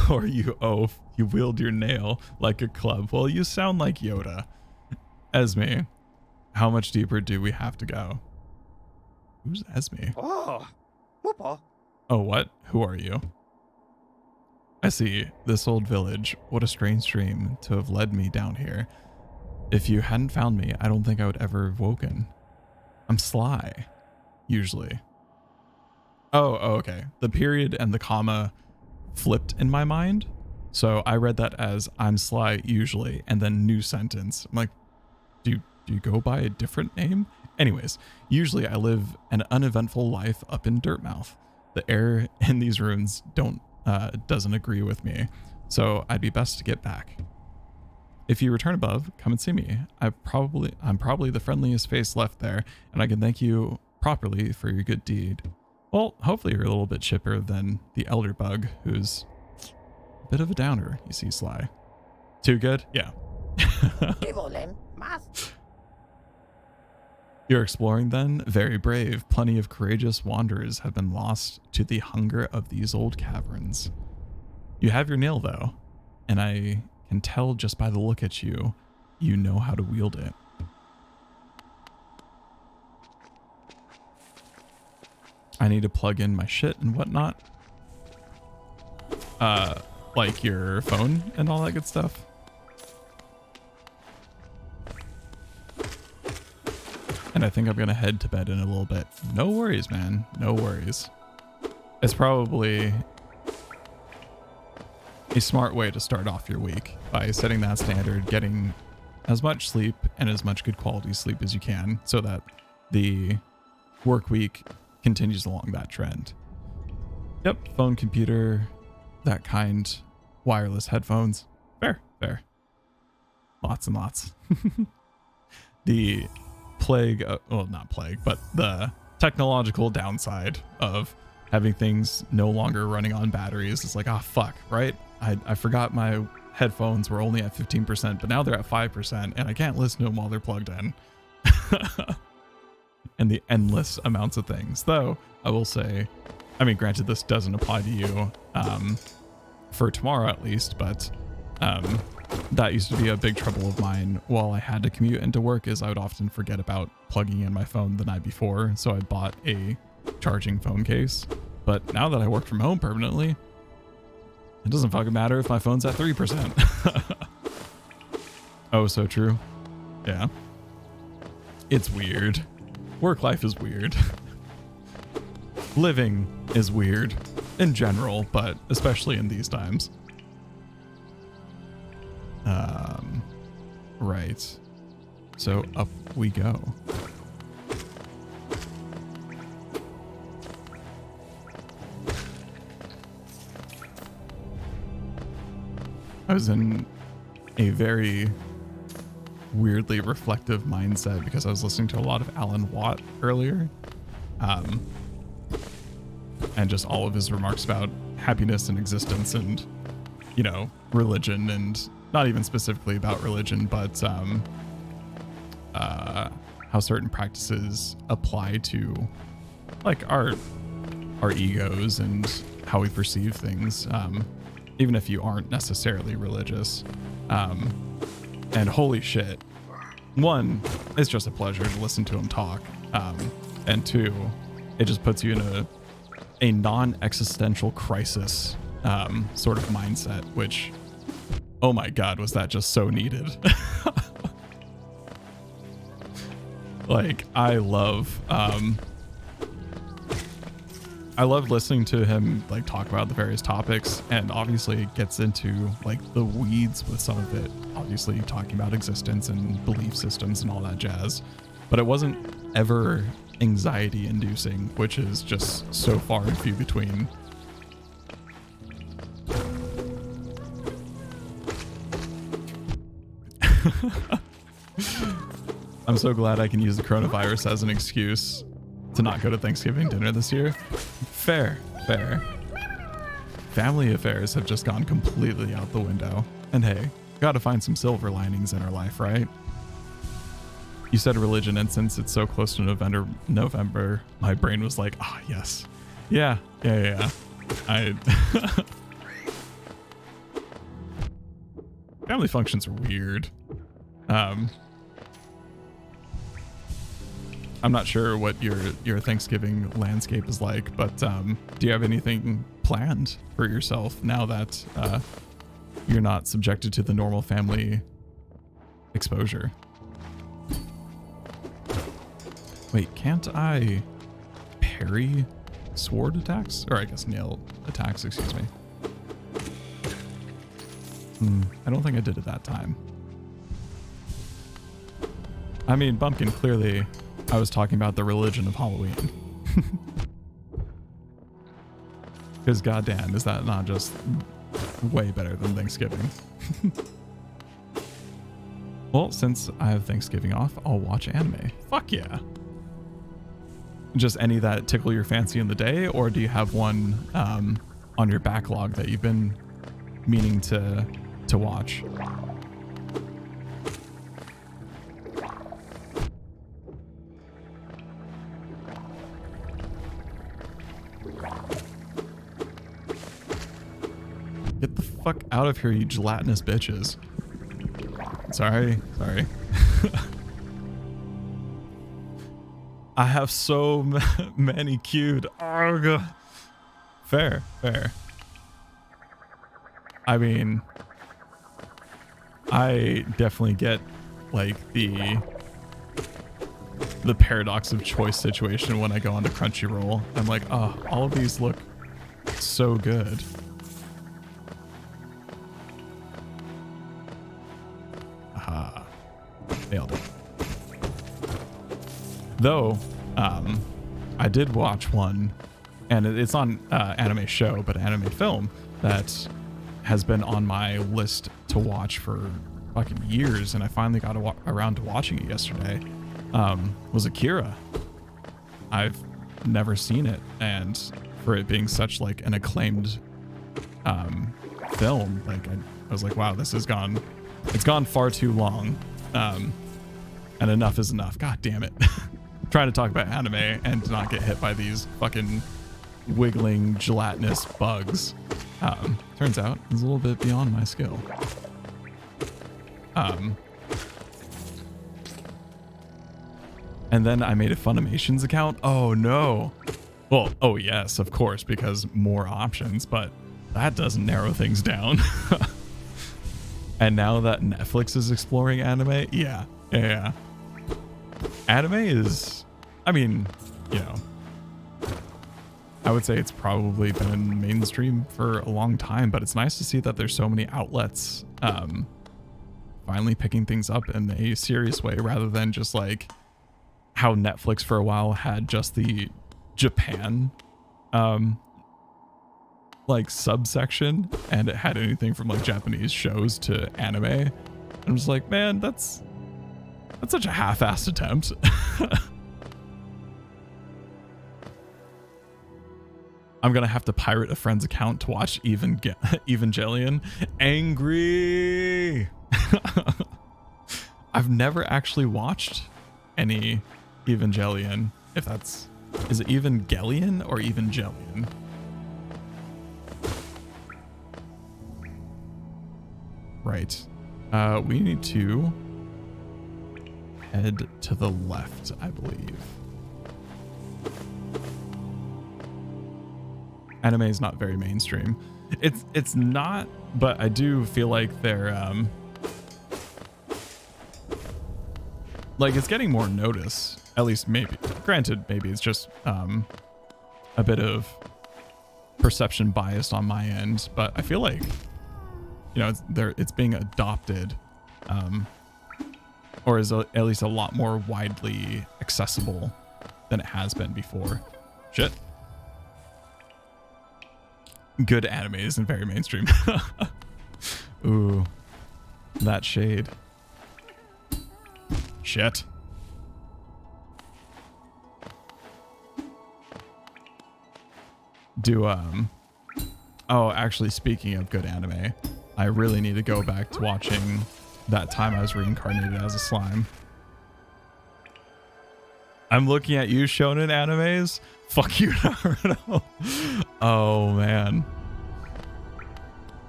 Or you oaf, you wield your nail like a club. Well, you sound like Yoda. Esme, how much deeper do we have to go? Who's Esme? Oh, whoopa. Oh, what? Who are you? I see. This old village. What a strange dream to have led me down here. If you hadn't found me, I don't think I would ever have woken. I'm Sly. Usually. Oh, okay. The period and the comma flipped in my mind. So I read that as I'm Sly usually, and then new sentence. I'm like, do you go by a different name? Anyways, usually I live an uneventful life up in Dirtmouth. The air in these ruins doesn't agree with me, so I'd be best to get back. If you return above, come and see me. I'm probably the friendliest face left there, and I can thank you properly for your good deed. Well, hopefully you're a little bit chipper than the elder bug, who's a bit of a downer, you see, Sly. Too good? Yeah. You're exploring then? Very brave. Plenty of courageous wanderers have been lost to the hunger of these old caverns. You have your nail though, and I can tell just by the look at you, you know how to wield it. I need to plug in my shit and whatnot. Like your phone and all that good stuff. And I think I'm gonna head to bed in a little bit. No worries, man. No worries. It's probably a smart way to start off your week by setting that standard, getting as much sleep and as much good quality sleep as you can so that the work week continues along that trend. Yep, phone, computer, that kind, wireless headphones. Fair. Lots and lots. The plague, well, not plague, but the technological downside of having things no longer running on batteries is like, ah, fuck, right? I forgot my headphones were only at 15%, but now they're at 5%, and I can't listen to them while they're plugged in. And the endless amounts of things. Though, I will say, I mean, granted, this doesn't apply to you. for tomorrow at least, but that used to be a big trouble of mine while I had to commute into work, is I would often forget about plugging in my phone the night before, so I bought a charging phone case. But now that I work from home permanently, it doesn't fucking matter if my phone's at 3%. Oh, so true. Yeah. It's weird. Work life is weird. Living is weird in general, but especially in these times. Right. So up we go. I was in a very weirdly reflective mindset because I was listening to a lot of Alan Watt earlier. And just all of his remarks about happiness and existence and, you know, religion, and not even specifically about religion, but how certain practices apply to like our egos and how we perceive things, even if you aren't necessarily religious. And holy shit, one, it's just a pleasure to listen to him talk, and two, it just puts you in a non-existential crisis sort of mindset, which, oh my god, was that just so needed. Like, I love listening to him like talk about the various topics, and obviously it gets into like the weeds with some of it, obviously talking about existence and belief systems and all that jazz, but it wasn't ever anxiety inducing, which is just so far and few between. I'm so glad I can use the coronavirus as an excuse to not go to Thanksgiving dinner this year. Fair. Family affairs have just gone completely out the window. And hey, gotta find some silver linings in our life, right? You said religion, and since it's so close to November, my brain was like, ah, yes. Yeah. Family functions are weird. I'm not sure what your Thanksgiving landscape is like, but do you have anything planned for yourself now that you're not subjected to the normal family exposure? Wait, can't I parry sword attacks? Or I guess nail attacks, excuse me. I don't think I did it that time. I mean, Bumpkin, clearly I was talking about the religion of Halloween. Because goddamn, is that not just way better than Thanksgiving? Well, since I have Thanksgiving off, I'll watch anime. Fuck yeah. Just any that tickle your fancy in the day, or do you have one on your backlog that you've been meaning to watch? Get the fuck out of here, you gelatinous bitches. Sorry. I have so many queued. Arg. Fair. I mean, I definitely get like the paradox of choice situation when I go onto Crunchyroll. I'm like, oh, all of these look so good. Aha. Nailed it. Though, I did watch one, and it's on anime show, but anime film that has been on my list to watch for fucking years, and I finally got around to watching it yesterday. Was Akira. I've never seen it, and for it being such like an acclaimed film, like I was like, wow, it's gone far too long, and enough is enough. God damn it. Trying to talk about anime and not get hit by these fucking wiggling gelatinous bugs. Turns out it's a little bit beyond my skill. And then I made a Funimations account. Oh no. Well, oh yes, of course, because more options, but that doesn't narrow things down. And now that Netflix is exploring anime, yeah. Anime is, I mean, you know, I would say it's probably been mainstream for a long time, but it's nice to see that there's so many outlets finally picking things up in a serious way rather than just like how Netflix for a while had just the Japan like subsection, and it had anything from like Japanese shows to anime. I'm just like, man, that's such a half-assed attempt. I'm gonna have to pirate a friend's account to watch Evangelion. Angry. I've never actually watched any Evangelion. If that's, is it Evangelion or Evangelion? Right. We need to head to the left, I believe. Anime is not very mainstream. It's not, but I do feel like they're like it's getting more notice. At least maybe. Granted, maybe it's just a bit of perception biased on my end, but I feel like, you know, it's being adopted, or is at least a lot more widely accessible than it has been before. Shit. Good anime isn't very mainstream. Ooh, that shade. Shit. Oh, actually, speaking of good anime, I really need to go back to watching That Time I Was Reincarnated as a Slime. I'm looking at you, shonen animes. Fuck you, Naruto. Oh, man.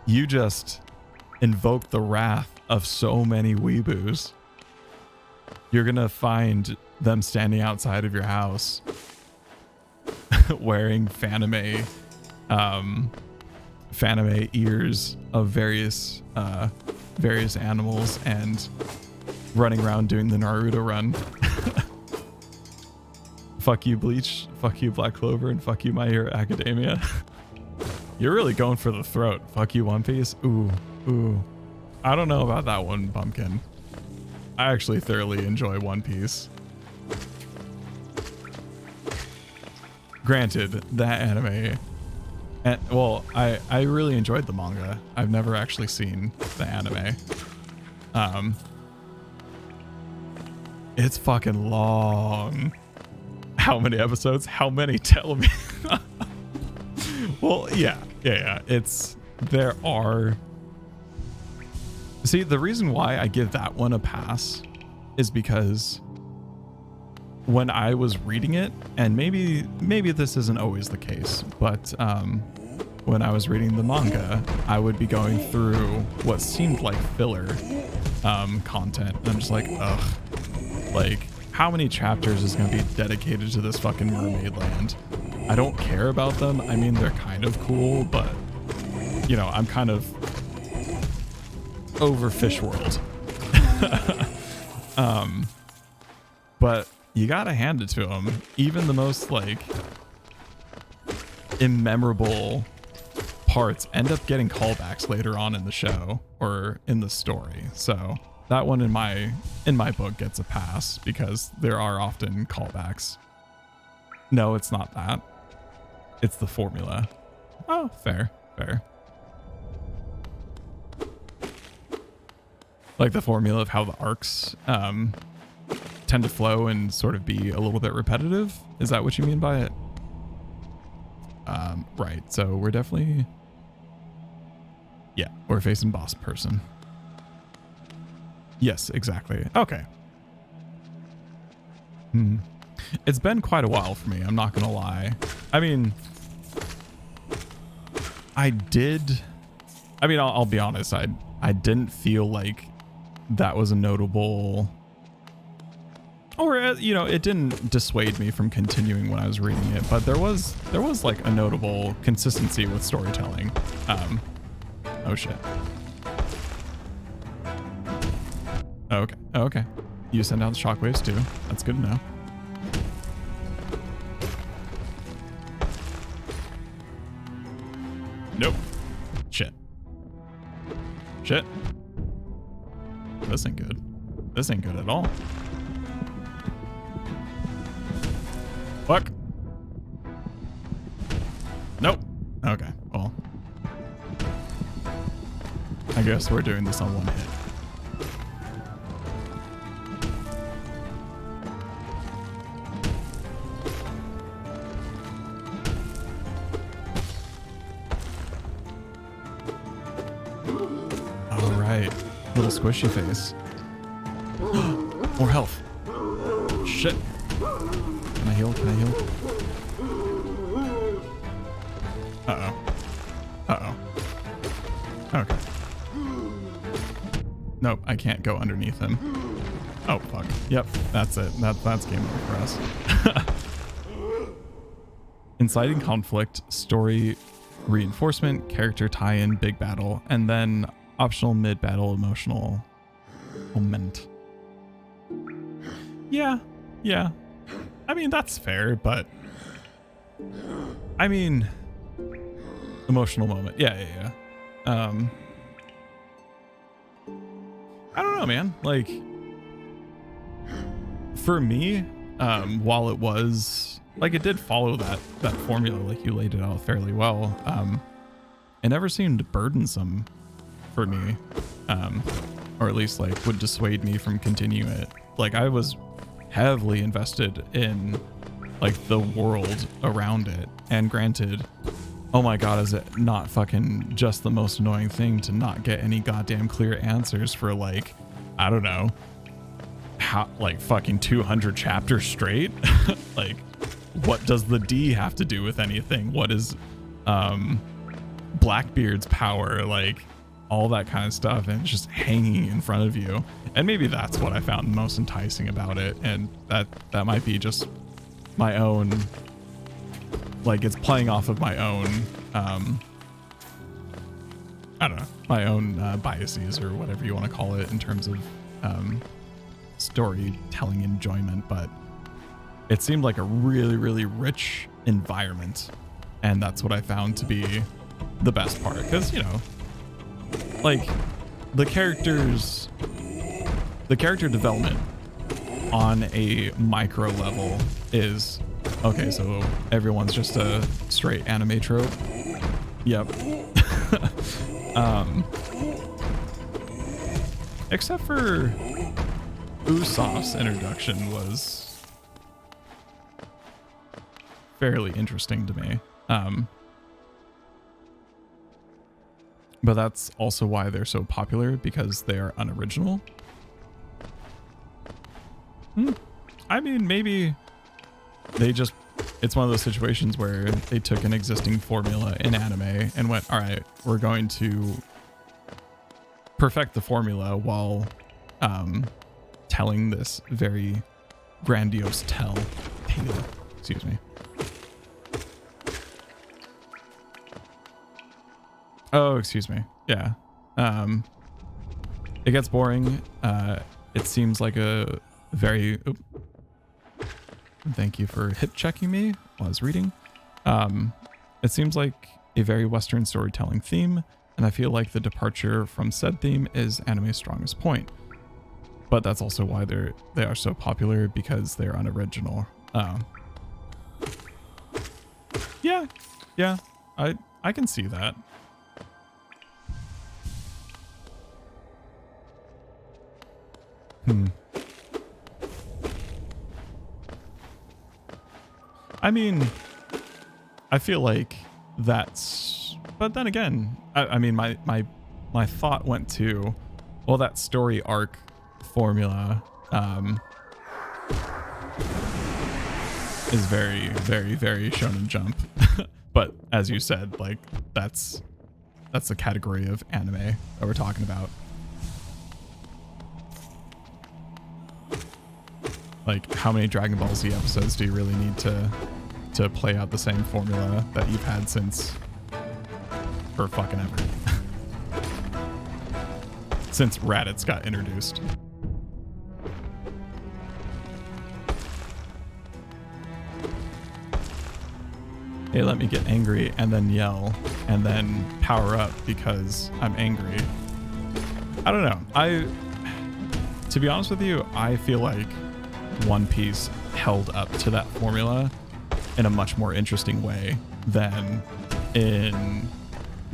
You just invoked the wrath of so many weeboos. You're gonna find them standing outside of your house wearing fanime ears of various animals and running around doing the Naruto run. Fuck you, Bleach. Fuck you, Black Clover, and fuck you, My Hero Academia. You're really going for the throat. Fuck you, One Piece. Ooh. I don't know about that one, Pumpkin. I actually thoroughly enjoy One Piece. Granted, that anime, and well, I really enjoyed the manga. I've never actually seen the anime. It's fucking long. How many episodes? How many? Tell me. Well, yeah. There are. See, the reason why I give that one a pass is because when I was reading it, and maybe this isn't always the case, but when I was reading the manga, I would be going through what seemed like filler content. And I'm just like, ugh. Like, how many chapters is going to be dedicated to this fucking mermaid land? I don't care about them. I mean, they're kind of cool, but, you know, I'm kind of over Fish World. But you gotta hand it to them. Even the most, like, immemorable parts end up getting callbacks later on in the show or in the story. So that one in my book gets a pass because there are often callbacks. No, it's not that. It's the formula. Oh, fair. Like the formula of how the arcs tend to flow and sort of be a little bit repetitive. Is that what you mean by it? Right. So we're definitely, yeah, we're facing boss person. Yes, exactly. Okay. It's been quite a while for me. I'm not going to lie. I mean, I did. I mean, I'll be honest. I didn't feel like that was a notable, or it didn't dissuade me from continuing when I was reading it. But there was like a notable consistency with storytelling. Oh shit. Okay. Okay. You send out shockwaves too. That's good to know. Nope. Shit. Shit. This ain't good. This ain't good at all. Fuck. Nope. Okay. Well, I guess we're doing this on one hit. Little squishy face. More health. Shit. Can I heal? Can I heal? Uh-oh. Uh-oh. Okay. Nope, I can't go underneath him. Oh, fuck. Yep, that's it. That's game over for us. Inciting conflict, story reinforcement, character tie-in, big battle, and then optional mid-battle emotional moment. Yeah. I mean, that's fair, but I mean, emotional moment. Yeah. I don't know, man. Like, for me, while it was like, it did follow that formula, like you laid it out fairly well. It never seemed burdensome for me, or at least like would dissuade me from continuing it. Like, I was heavily invested in like the world around it, and granted, oh my god, is it not fucking just the most annoying thing to not get any goddamn clear answers for, like, I don't know, how, like, fucking 200 chapters straight? Like, what does the D have to do with anything? What is Blackbeard's power? Like, all that kind of stuff, and it's just hanging in front of you. And maybe that's what I found most enticing about it, and that might be just my own, like, it's playing off of my own I don't know, my own biases, or whatever you want to call it, in terms of storytelling enjoyment. But it seemed like a really, really rich environment, and that's what I found to be the best part, because, you know, like, the character development on a micro level is okay. So everyone's just a straight anime trope. Yep. Except for Usopp's introduction was fairly interesting to me. But that's also why they're so popular, because they are unoriginal. I mean, maybe they just, it's one of those situations where they took an existing formula in anime and went, all right, we're going to perfect the formula while telling this very grandiose tale. Excuse me. Oh, excuse me. Yeah. It gets boring. It seems like a very... Thank you for hip checking me while I was reading. It seems like a very Western storytelling theme, and I feel like the departure from said theme is anime's strongest point. But that's also why they are so popular, because they're unoriginal. Yeah, I can see that. I mean, I feel like that's, but then again, I mean, my thought went to, well, that story arc formula is very, very, very Shonen Jump. But as you said, like, that's That's the category of anime that we're talking about. Like, how many Dragon Ball Z episodes do you really need to play out the same formula that you've had since for fucking ever? Since Raditz got introduced. Hey, let me get angry and then yell and then power up because I'm angry. I don't know. To be honest with you, I feel like One Piece held up to that formula in a much more interesting way than in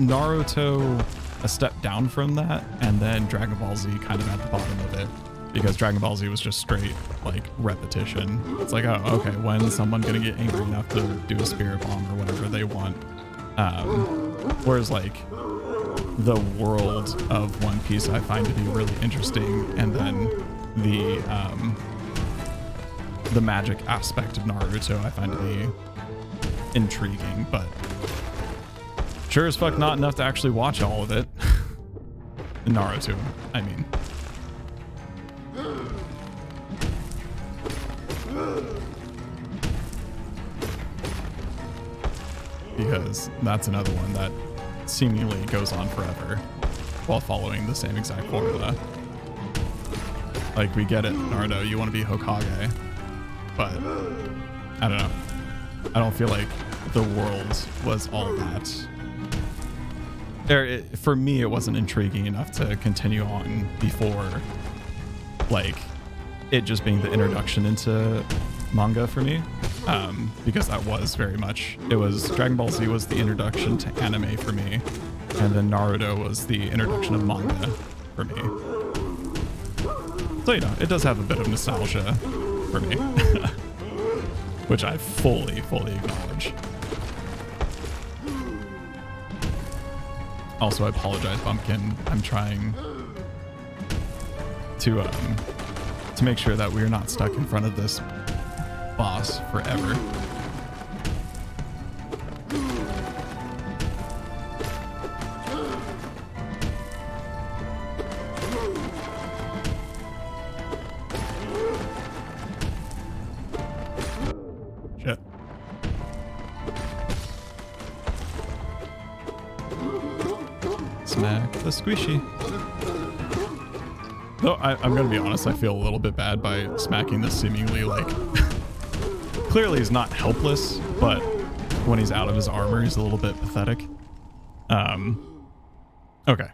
Naruto, a step down from that, and then Dragon Ball Z kind of at the bottom of it, because Dragon Ball Z was just straight like repetition. It's like, oh, okay, when's someone gonna get angry enough to do a spirit bomb or whatever they want? Whereas like the world of One Piece I find to be really interesting, and then the magic aspect of Naruto I find to be intriguing, but sure as fuck not enough to actually watch all of it. Naruto, I mean. Because that's another one that seemingly goes on forever while following the same exact formula. Like, we get it, Naruto, you want to be Hokage, but I don't know. I don't feel like the world was all that. For me, it wasn't intriguing enough to continue on before, like, it just being the introduction into manga for me, because that was very much, it was Dragon Ball Z was the introduction to anime for me, and then Naruto was the introduction of manga for me. So, you know, it does have a bit of nostalgia for me, which I fully acknowledge. Also, I apologize, Bumpkin. I'm trying to make sure that we're not stuck in front of this boss forever. Shit. Smack the squishy. Though I'm gonna be honest, I feel a little bit bad by smacking this seemingly like clearly he's not helpless, but when he's out of his armor, he's a little bit pathetic. Okay.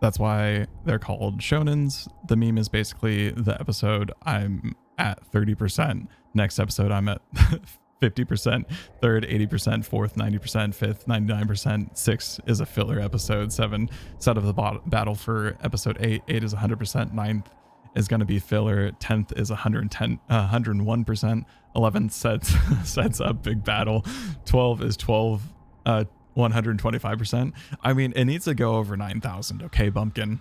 That's why they're called shonens. The meme is basically the episode I'm at 30%. Next episode I'm at 50%. Third, 80%. Fourth, 90%. Fifth, 99%. 6 is a filler episode. 7, set of the battle for episode 8. 8 is 100%. 9th is going to be filler. 10th is 101%. 11 sets up big battle. 12 is 125%. I mean, it needs to go over 9,000. Okay, Bumpkin.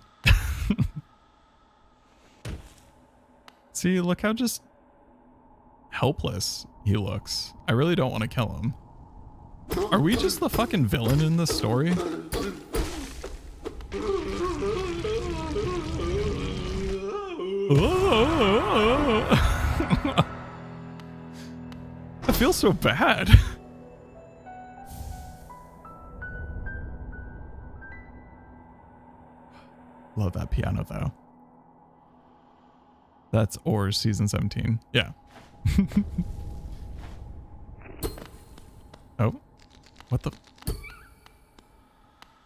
See, look how just helpless he looks. I really don't want to kill him. Are we just the fucking villain in this story? I feel so bad. Love that piano though. That's Oars season 17. Yeah. Oh, what the?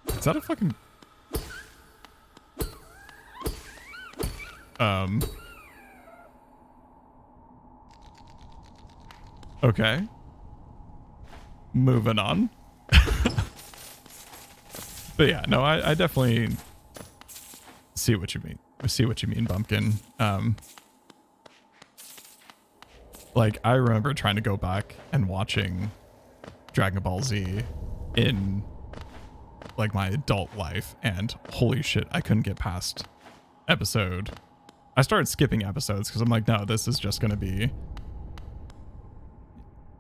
Is that a fucking? Okay. Moving on. But yeah, no, I definitely see what you mean. I see what you mean, Bumpkin. Like, I remember trying to go back and watching Dragon Ball Z in like my adult life, and holy shit, I couldn't get past episode. I started skipping episodes because I'm like, no, this is just gonna be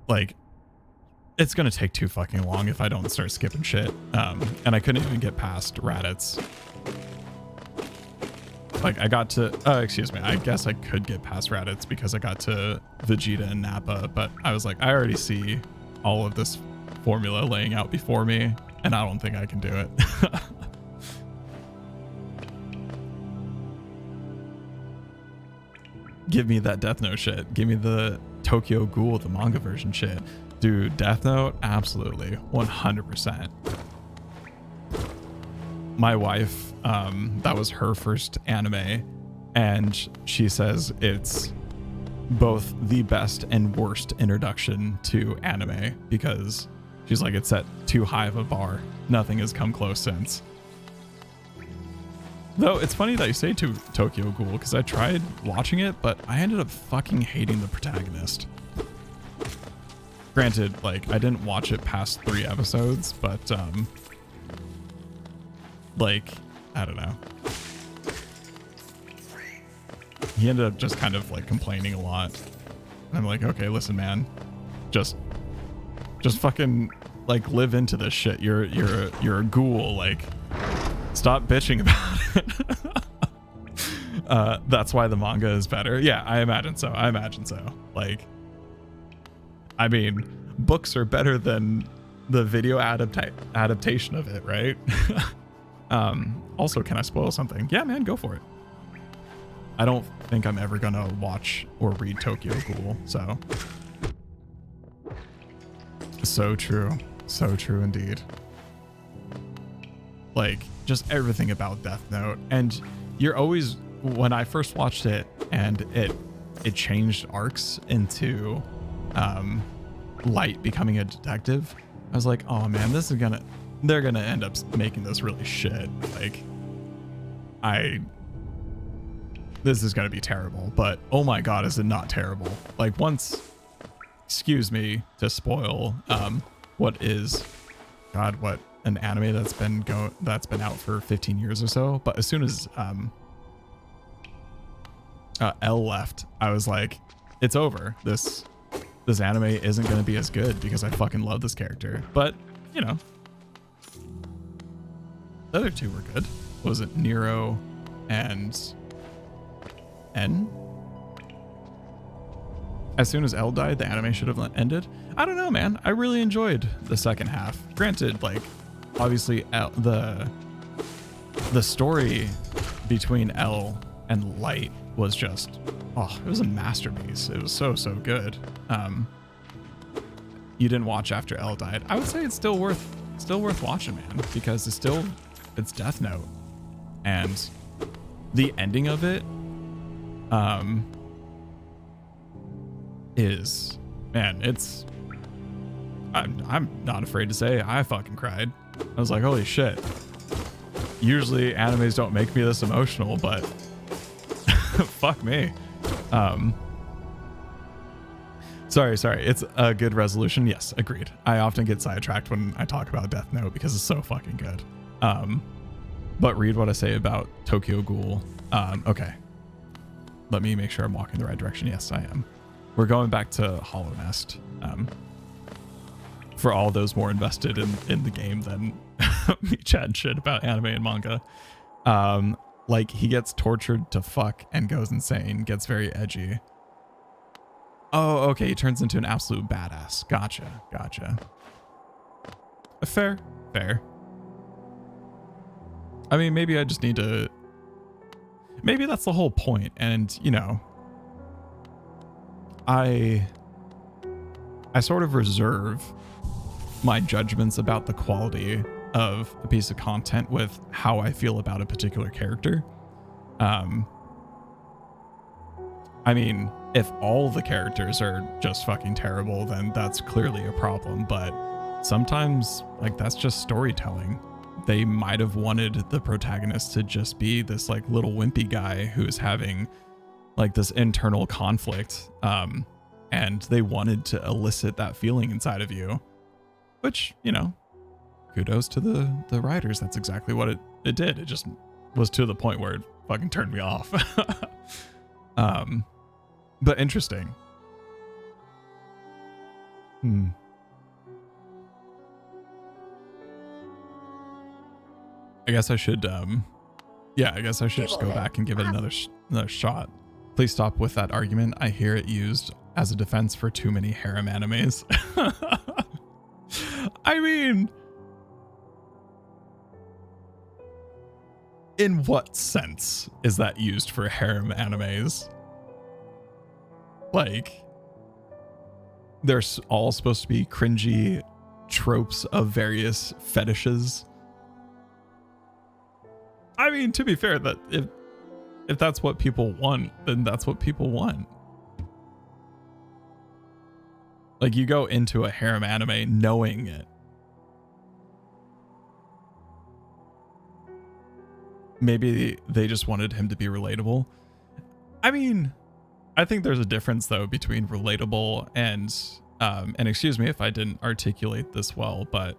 like it's gonna take too fucking long if I don't start skipping shit. And I couldn't even get past Raditz. Like I got to, excuse me, I guess I could get past Raditz because I got to Vegeta and Nappa, but I was like, I already see all of this formula laying out before me, and I don't think I can do it. Give me that Death Note shit. Give me the Tokyo Ghoul, the manga version shit. Dude, Death Note, absolutely, 100%. My wife, that was her first anime, and she says it's both the best and worst introduction to anime because she's like, it's set too high of a bar. Nothing has come close since. Though it's funny that you say to Tokyo Ghoul because I tried watching it, but I ended up fucking hating the protagonist. Granted, like I didn't watch it past 3 episodes, but like, I don't know. He ended up just kind of like complaining a lot. And I'm like, okay, listen, man, just fucking like live into this shit. You're a ghoul. Like, stop bitching about it. That's why the manga is better. Yeah, I imagine so. Like, I mean, books are better than the video adaptation of it, right? Also, can I spoil something? Yeah, man, go for it. I don't think I'm ever gonna watch or read Tokyo Ghoul, so. So true indeed. Like, just everything about Death Note. And you're always, when I first watched it and it changed arcs into Light becoming a detective, I was like, oh man, they're gonna end up making this really shit. Like, this is gonna be terrible, but oh my god, is it not terrible? Like, once, excuse me to spoil what is, god, what an anime that's been out for 15 years or so, but as soon as L left, I was like, it's over. This anime isn't going to be as good because I fucking love this character. But, you know, the other 2 were good. What was it? Nero and N? As soon as L died, the anime should have ended. I don't know, man. I really enjoyed the second half. Granted, like, obviously the story between L and Light was just, oh, it was a masterpiece. It was so good. You didn't watch after L died. I would say it's still worth watching, man, because it's Death Note, and the ending of it is, man, it's, I'm not afraid to say I fucking cried. I was like, holy shit. Usually animes don't make me this emotional, but fuck me. Sorry. It's a good resolution. Yes, agreed. I often get sidetracked when I talk about Death Note because it's so fucking good. But read what I say about Tokyo Ghoul. Okay. Let me make sure I'm walking the right direction. Yes, I am. We're going back to Hallownest. For all those more invested in the game than me chatting shit about anime and manga. Like, he gets tortured to fuck and goes insane, gets very edgy. Oh, okay, he turns into an absolute badass. Gotcha. Fair. I mean, maybe I just need to, maybe that's the whole point. And, you know, I sort of reserve my judgments about the quality of a piece of content with how I feel about a particular character. I mean, if all the characters are just fucking terrible, then that's clearly a problem. But sometimes, like, that's just storytelling. They might have wanted the protagonist to just be this like little wimpy guy who's having like this internal conflict. And they wanted to elicit that feeling inside of you, which, you know, kudos to the writers. That's exactly what it did. It just was to the point where it fucking turned me off. But interesting. I guess I should, yeah, I guess I should just go back and give it another shot. Please stop with that argument. I hear it used as a defense for too many harem animes. I mean, in what sense is that used for harem animes? Like, they're all supposed to be cringy tropes of various fetishes. I mean, to be fair, that if that's what people want, then that's what people want. Like, you go into a harem anime knowing it. Maybe they just wanted him to be relatable. I mean, I think there's a difference though between relatable and excuse me if I didn't articulate this well, but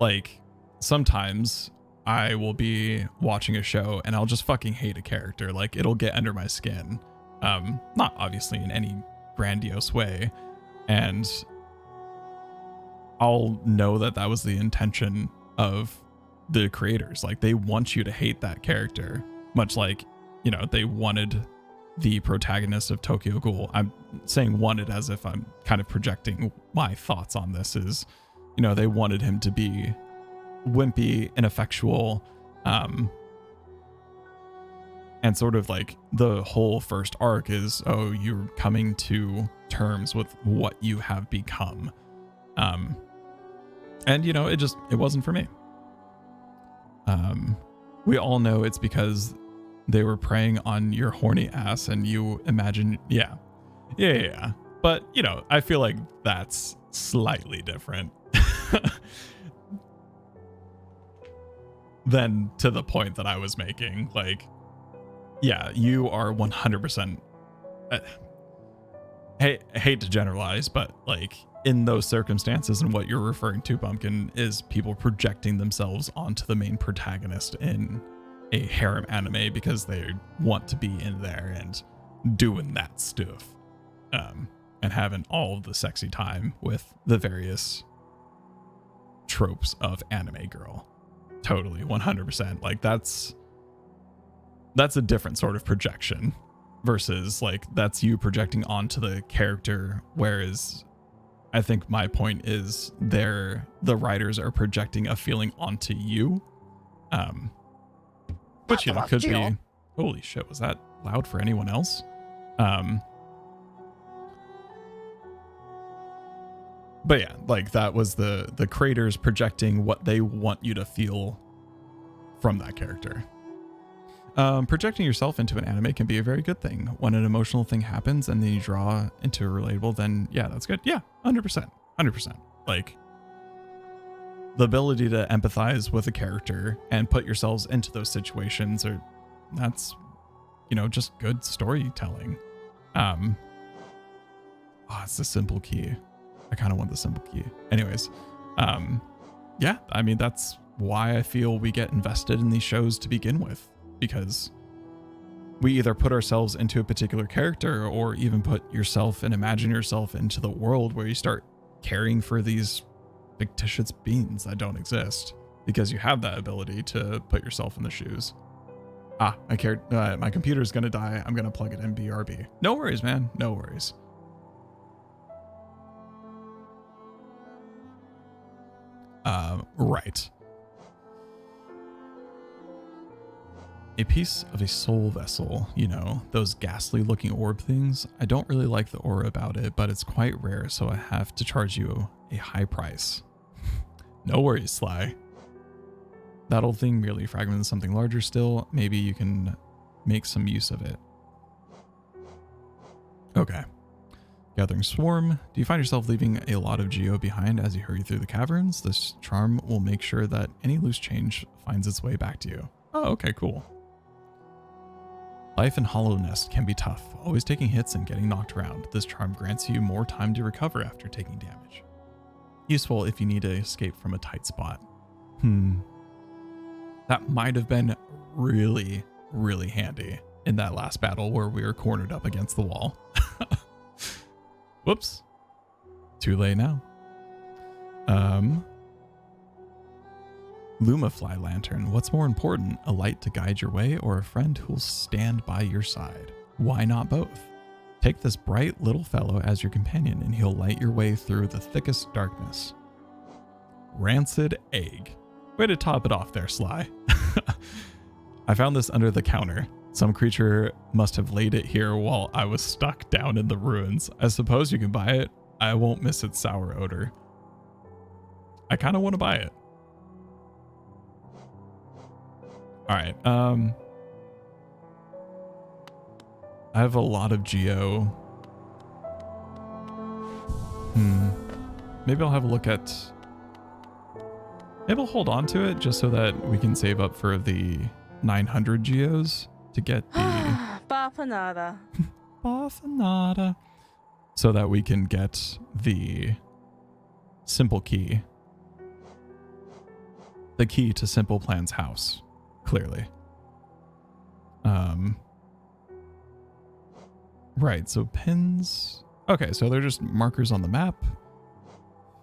like sometimes I will be watching a show and I'll just fucking hate a character. Like, it'll get under my skin. Not obviously in any grandiose way. And I'll know that that was the intention of the creators. Like, they want you to hate that character, much like, you know, they wanted the protagonist of Tokyo Ghoul. I'm saying wanted as if I'm kind of projecting my thoughts on this, is, you know, they wanted him to be wimpy, ineffectual, and sort of like the whole first arc is, oh, you're coming to terms with what you have become. And, you know, it wasn't for me. We all know it's because they were preying on your horny ass and you imagine, yeah. But, you know, I feel like that's slightly different than to the point that I was making. Like, yeah, you are 100%. I hate to generalize, but like in those circumstances and what you're referring to, Pumpkin, is people projecting themselves onto the main protagonist in a harem anime because they want to be in there and doing that stuff, and having all of the sexy time with the various tropes of anime girl. Totally, 100%. Like, that's a different sort of projection versus like that's you projecting onto the character, whereas I think my point is the writers are projecting a feeling onto you, which, you know, could be, holy shit, was that loud for anyone else? But yeah, like that was the creators projecting what they want you to feel from that character. Projecting yourself into an anime can be a very good thing. When an emotional thing happens and then you draw into a relatable, then yeah, that's good. Yeah, 100%. Like, the ability to empathize with a character and put yourselves into those situations, that's, you know, just good storytelling. It's the simple key. I kind of want the simple key. Anyways, yeah, I mean, that's why I feel we get invested in these shows to begin with, because we either put ourselves into a particular character or even put yourself and imagine yourself into the world where you start caring for these fictitious beings that don't exist because you have that ability to put yourself in the shoes. My computer's gonna die. I'm gonna plug it in BRB. No worries, man. No worries. Right. A piece of a soul vessel, you know, those ghastly looking orb things. I don't really like the aura about it, but it's quite rare, so I have to charge you a high price. No worries, Sly. That old thing merely fragments something larger still. Maybe you can make some use of it. Okay. Gathering Swarm. Do you find yourself leaving a lot of geo behind as you hurry through the caverns? This charm will make sure that any loose change finds its way back to you. Oh, okay, cool. Life in Hallownest can be tough, always taking hits and getting knocked around. This charm grants you more time to recover after taking damage. Useful if you need to escape from a tight spot. That might have been really, really handy in that last battle where we were cornered up against the wall. Whoops. Too late now. Lumafly Lantern. What's more important, a light to guide your way or a friend who'll stand by your side? Why not both? Take this bright little fellow as your companion and he'll light your way through the thickest darkness. Rancid egg. Way to top it off there, Sly. I found this under the counter. Some creature must have laid it here while I was stuck down in the ruins. I suppose you can buy it. I won't miss its sour odor. I kind of want to buy it. All right. I have a lot of geo. Maybe I'll have a look at... Maybe I'll hold on to it just so that we can save up for the 900 geos to get the... Bafanada. Bafanada. So that we can get the simple key. The key to Simple Plan's house, clearly. Right, so pins... Okay, so they're just markers on the map.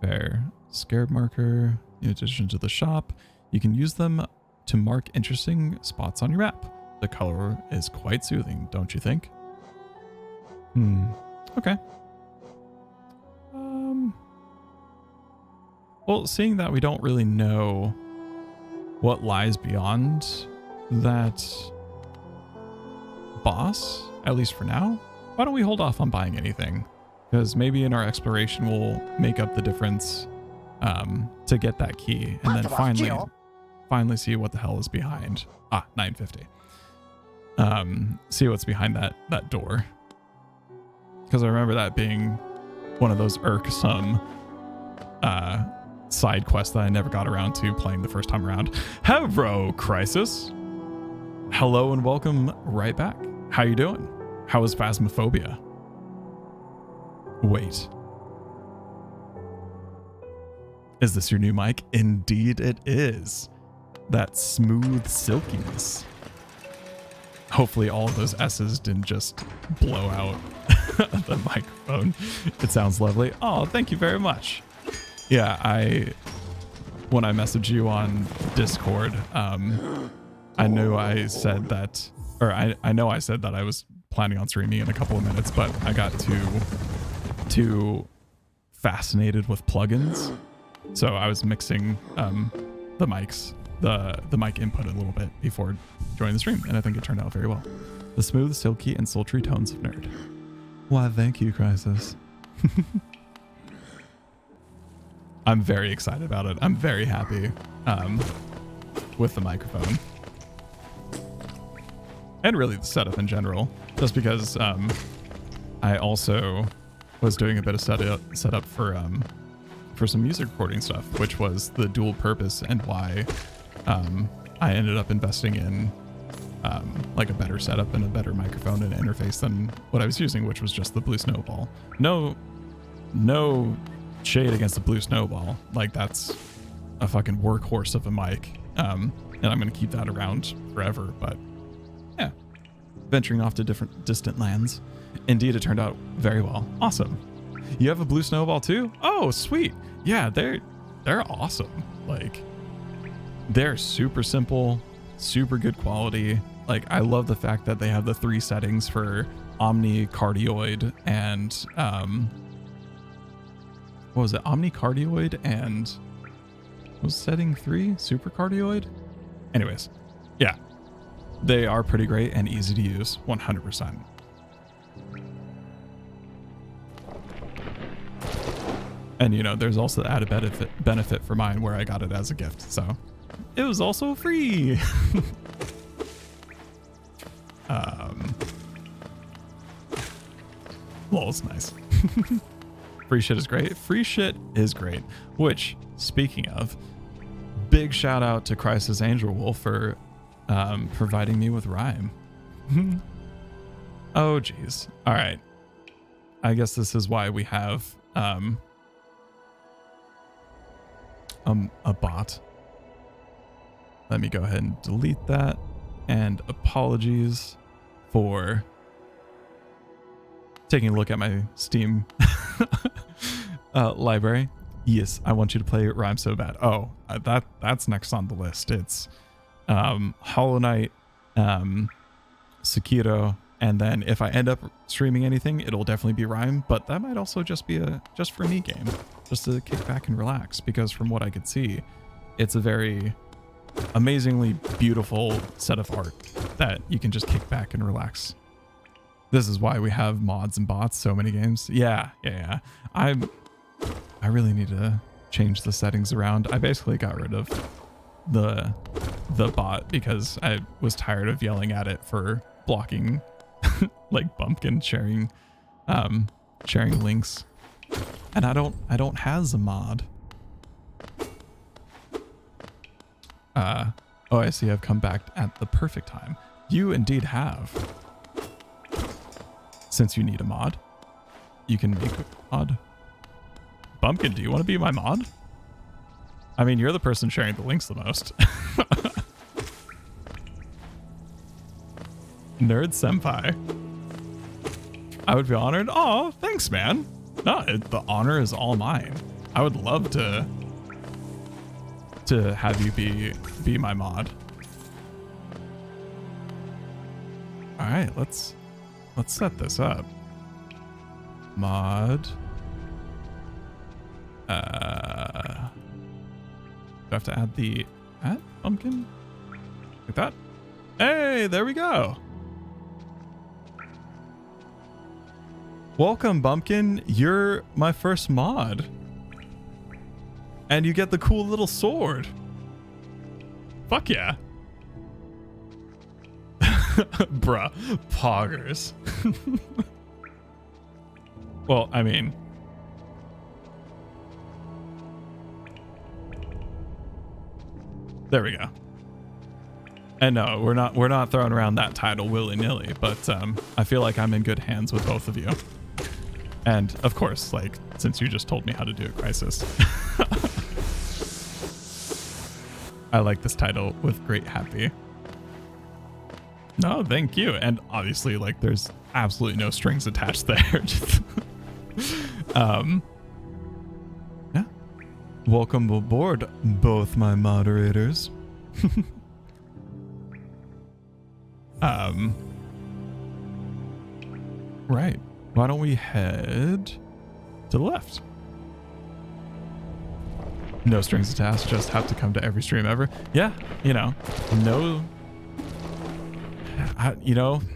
Fair. Scared marker. In addition to the shop, you can use them to mark interesting spots on your map. The color is quite soothing, don't you think? Okay. Well, seeing that we don't really know what lies beyond that boss, at least for now, why don't we hold off on buying anything? Because maybe in our exploration we'll make up the difference to get that key, and then finally see what the hell is behind. 950. See what's behind that door. Because I remember that being one of those irksome side quests that I never got around to playing the first time around. Hello, Crisis. Hello and welcome right back. How you doing? How is Phasmophobia? Wait. Is this your new mic? Indeed it is. That smooth silkiness. Hopefully all of those S's didn't just blow out the microphone. It sounds lovely. Oh, thank you very much. Yeah, when I messaged you on Discord, I know I said that I was planning on streaming in a couple of minutes, but I got too fascinated with plugins. So I was mixing the mics, the mic input a little bit before joining the stream, and I think it turned out very well. The smooth, silky, and sultry tones of nerd. Why, thank you, Crisis. I'm very excited about it. I'm very happy with the microphone. And really the setup in general, just because I also was doing a bit of setup for some music recording stuff, which was the dual purpose and why I ended up investing in like a better setup and a better microphone and interface than what I was using, which was just the Blue Snowball. No shade against the Blue Snowball. Like, that's a fucking workhorse of a mic, and I'm gonna keep that around forever. But yeah, venturing off to distant lands. Indeed, it turned out very well. Awesome. You have a Blue Snowball too? Oh, sweet. Yeah, they're awesome. Like, they're super simple, super good quality. Like, I love the fact that they have the 3 settings for omnicardioid and what was it? Omnicardioid and what was setting 3? Supercardioid? Anyways, yeah. They are pretty great and easy to use, 100%. And, you know, there's also the added benefit for mine where I got it as a gift. So it was also free. Well, it's nice. Free shit is great. Free shit is great. Which, speaking of, big shout out to Crisis Angel Wolf for providing me with rhyme. Oh, geez. All right. I guess this is why we have a bot. Let me go ahead and delete that. And apologies for taking a look at my Steam library. Yes, I want you to play Rhyme So Bad. Oh, that's next on the list. It's Hollow Knight, Sekiro, and then if I end up streaming anything, it'll definitely be Rhyme, but that might also just be a just for me game, just to kick back and relax, because from what I could see, it's a very amazingly beautiful set of art that you can just kick back and relax. This is why we have mods and bots so many games. Yeah. I really need to change the settings around. I basically got rid of the bot because I was tired of yelling at it for blocking like Bumpkin sharing links. And I don't has a mod. Oh, I see I've come back at the perfect time. You indeed have. Since you need a mod, you can make a mod. Bumpkin, do you want to be my mod? I mean, you're the person sharing the links the most. Nerd Senpai. I would be honored. Oh, thanks, man. No, the honor is all mine. I would love to have you be my mod. All right, let's set this up. Mod. Do I have to add the Bumpkin? Like that? Hey, there we go. Welcome, Bumpkin. You're my first mod. And you get the cool little sword. Fuck yeah. Bruh, poggers. Well, I mean, there we go. And no, we're not throwing around that title willy-nilly, but I feel like I'm in good hands with both of you. And of course, like, since you just told me how to do a Crisis. I like this title with great happy. No, thank you. And obviously, like, there's absolutely no strings attached there. Yeah. Welcome aboard, both my moderators. Right. Why don't we head to the left? No strings attached, just have to come to every stream ever. Yeah, you know, no.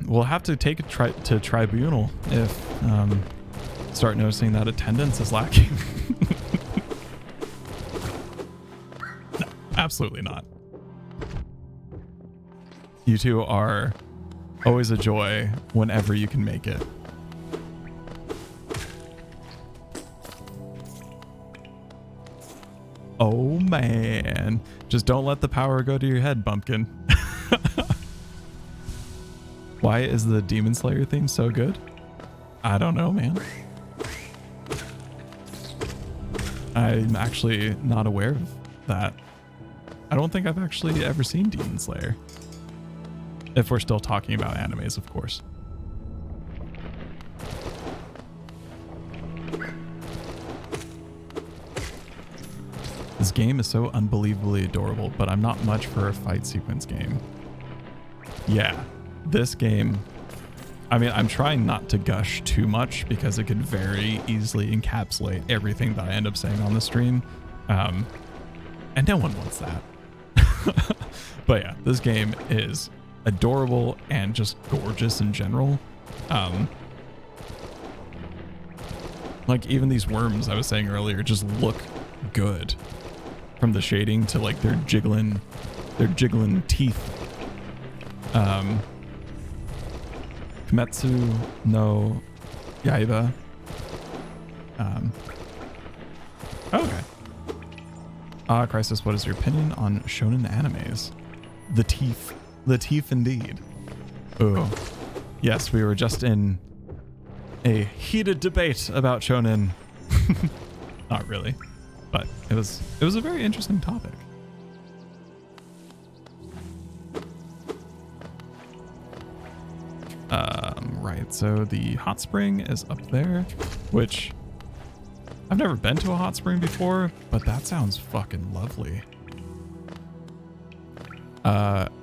We'll have to take it to tribunal if start noticing that attendance is lacking. No, absolutely not. You two are always a joy whenever you can make it. Oh man, just don't let the power go to your head, Bumpkin. Why is the Demon Slayer theme so good? I don't know, man. I'm actually not aware of that. I don't think I've actually ever seen Demon Slayer. If we're still talking about animes, of course. This game is so unbelievably adorable, but I'm not much for a fight sequence game. Yeah, this game, I mean, I'm trying not to gush too much because it could very easily encapsulate everything that I end up saying on the stream. And no one wants that. But yeah, this game is adorable and just gorgeous in general. Like even these worms I was saying earlier just look good. From the shading to like their jiggling teeth. Kimetsu no Yaiba. Okay. Crisis, what is your opinion on shonen animes? The teeth indeed. Oh, yes, we were just in a heated debate about shonen. Not really. But it was a very interesting topic. Right, so the hot spring is up there, which I've never been to a hot spring before, but that sounds fucking lovely.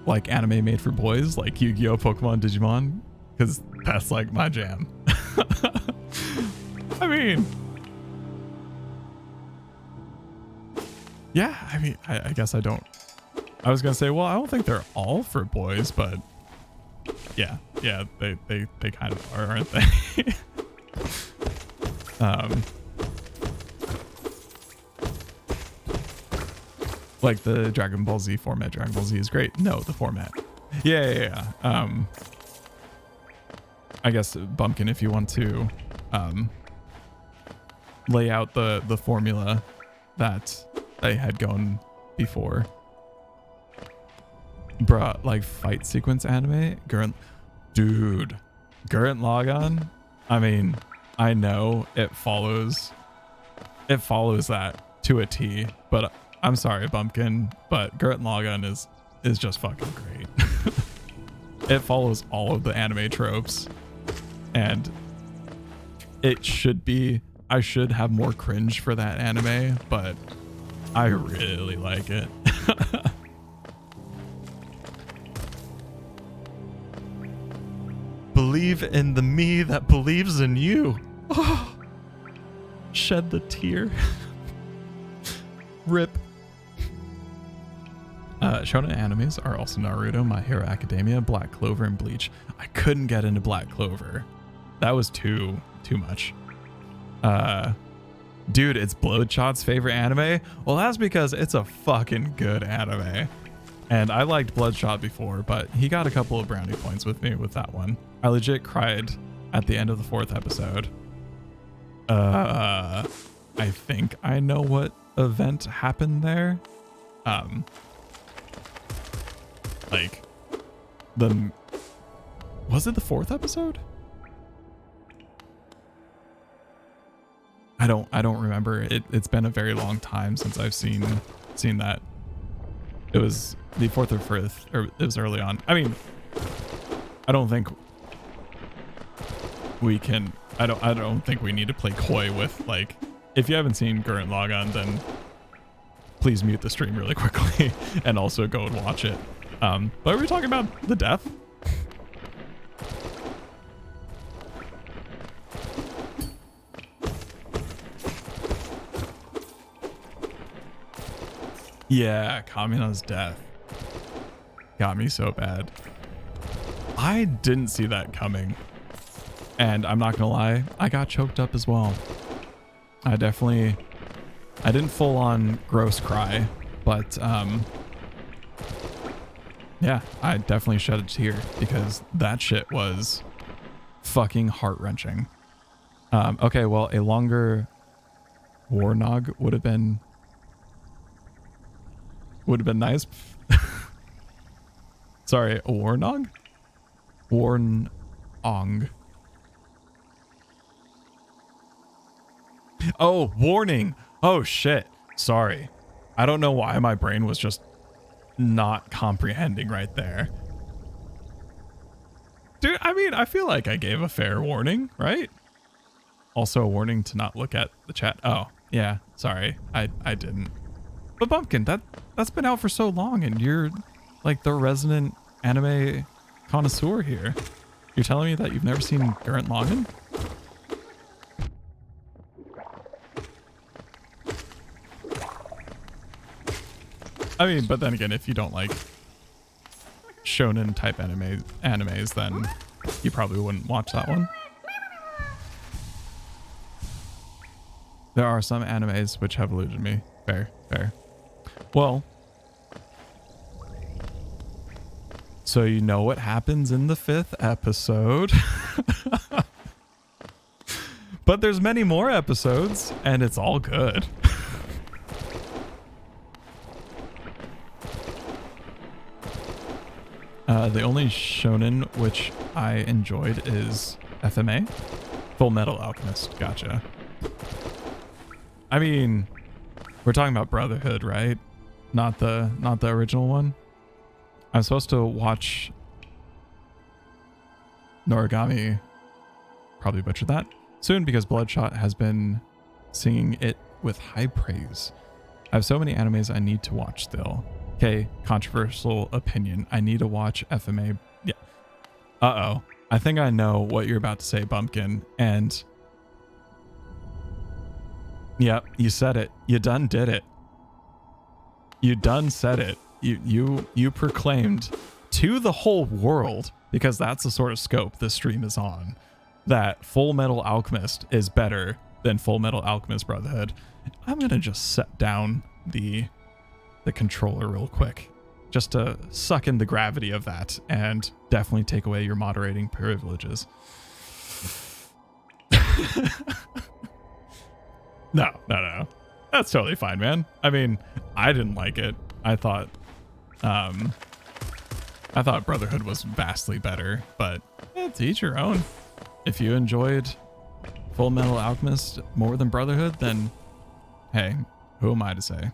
Like anime made for boys, like Yu-Gi-Oh, Pokemon, Digimon, because that's like my jam. I mean, yeah, I guess I don't. I was gonna say, well, I don't think they're all for boys, but yeah, they kind of are, aren't they? Like the Dragon Ball Z format. Dragon Ball Z is great. No, the format. Yeah. I guess Bumpkin, if you want to lay out the formula that they had going before. Bruh, like fight sequence anime? Dude, Gurren Lagann? I mean, I know it follows that to a T, but I'm sorry, Bumpkin, but Gurren Lagann is just fucking great. It follows all of the anime tropes, and it should be, I should have more cringe for that anime, but I really like it. Believe in the me that believes in you. Oh, shed the tear. Rip. Shonen animes are also Naruto, My Hero Academia, Black Clover, and Bleach. I couldn't get into Black Clover. That was too much. Dude, it's Bloodshot's favorite anime? Well, that's because it's a fucking good anime. And I liked Bloodshot before, but he got a couple of brownie points with me with that one. I legit cried at the end of the 4th episode. I think I know what event happened there. Like was it the 4th episode? I don't remember. It's been a very long time since I've seen that. It was the 4th or 5th, or it was early on. I mean, I don't think we can. I don't think we need to play coy with, like, if you haven't seen Gurren Lagann, then please mute the stream really quickly and also go and watch it. But are we talking about the death? Yeah, Kamina's death got me so bad. I didn't see that coming. And I'm not gonna lie, I got choked up as well. I didn't full on gross cry, but yeah, I definitely shed a tear because that shit was fucking heart-wrenching. Okay, well, a longer Warnog would have been nice. Sorry, a Warnog? Warnong. Oh, warning. Oh shit. Sorry. I don't know why my brain was just not comprehending right there. Dude, I mean, I feel like I gave a fair warning, right? Also a warning to not look at the chat. Oh, yeah. Sorry. I didn't. But Bumpkin, that's been out for so long, and you're like the resident anime connoisseur here. You're telling me that you've never seen Gurren Lagann? I mean, but then again, if you don't like shonen type animes, then you probably wouldn't watch that one. There are some animes which have eluded me. Fair. Well, so you know what happens in the 5th episode. But there's many more episodes, and it's all good. The only shonen which I enjoyed is FMA, Full Metal Alchemist. Gotcha. I mean, we're talking about Brotherhood, right? Not the original one. I'm supposed to watch Noragami, probably butchered that, soon because Bloodshot has been singing it with high praise. I have so many animes I need to watch still. Okay, controversial opinion. I need to watch FMA. Yeah. Uh-oh. I think I know what you're about to say, Bumpkin. And yep, you said it. You done did it. You done said it. You proclaimed to the whole world, because that's the sort of scope this stream is on, that Full Metal Alchemist is better than Full Metal Alchemist Brotherhood. I'm gonna just set down the controller real quick, just to suck in the gravity of that and definitely take away your moderating privileges. No. That's totally fine, man. I mean, I didn't like it. I thought Brotherhood was vastly better, but to each your own. If you enjoyed Full Metal Alchemist more than Brotherhood, then hey, who am I to say?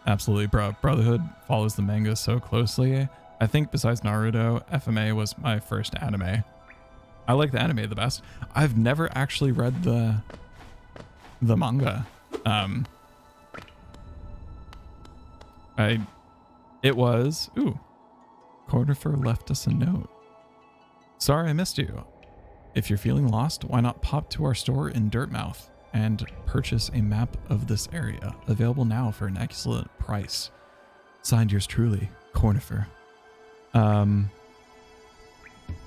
Absolutely, bro. Brotherhood follows the manga so closely. I think besides Naruto, FMA was my first anime. I like the anime the best. I've never actually read the manga. Cornifer left us a note. Sorry I missed you. If you're feeling lost, why not pop to our store in Dirtmouth and purchase a map of this area, available now for an excellent price. Signed, yours truly, Cornifer. I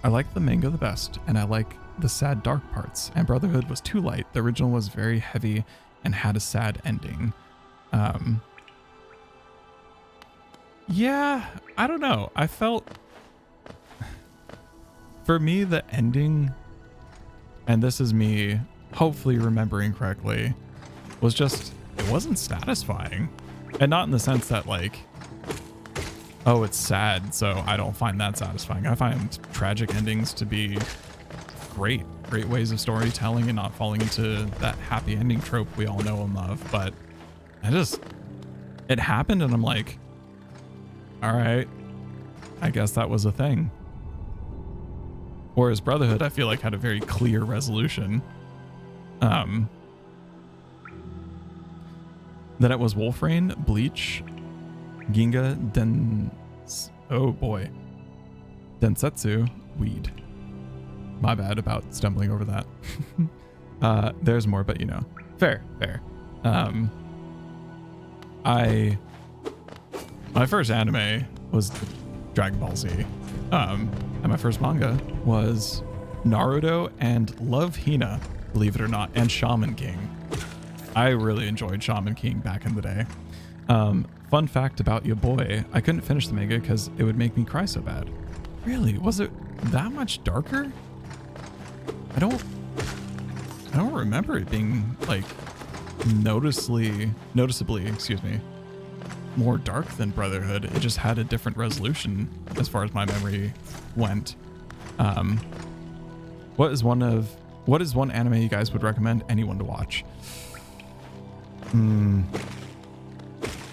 like the manga the best, and I like the sad dark parts, and Brotherhood was too light. The original was very heavy and had a sad ending. Yeah, I don't know. I felt, for me, the ending, and this is me hopefully remembering correctly, was just, it wasn't satisfying. And not in the sense that like, oh, it's sad, so I don't find that satisfying. I find tragic endings to be great ways of storytelling and not falling into that happy ending trope we all know and love. But it happened and I'm like, all right, I guess that was a thing. Whereas Brotherhood, I feel like, had a very clear resolution. Then it was Wolfrain, Bleach, Ginga, Densetsu, Weed. My bad about stumbling over that. There's more, but you know. Fair. My first anime was Dragon Ball Z. And my first manga was Naruto and Love Hina, believe it or not, and Shaman King. I really enjoyed Shaman King back in the day. Fun fact about your boy, I couldn't finish the manga because it would make me cry so bad. Really? Was it that much darker? I don't remember it being like noticeably, more dark than Brotherhood. It just had a different resolution as far as my memory went. What is one anime you guys would recommend anyone to watch?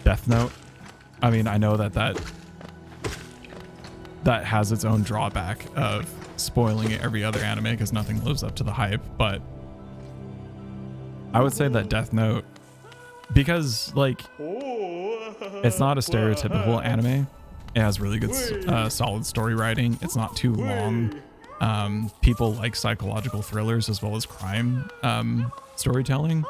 Death Note. I mean, I know that has its own drawback of spoiling every other anime because nothing lives up to the hype, but I would say that Death Note, because like it's not a stereotypical anime, it has really good solid story writing. It's not too long. People like psychological thrillers as well as crime storytelling.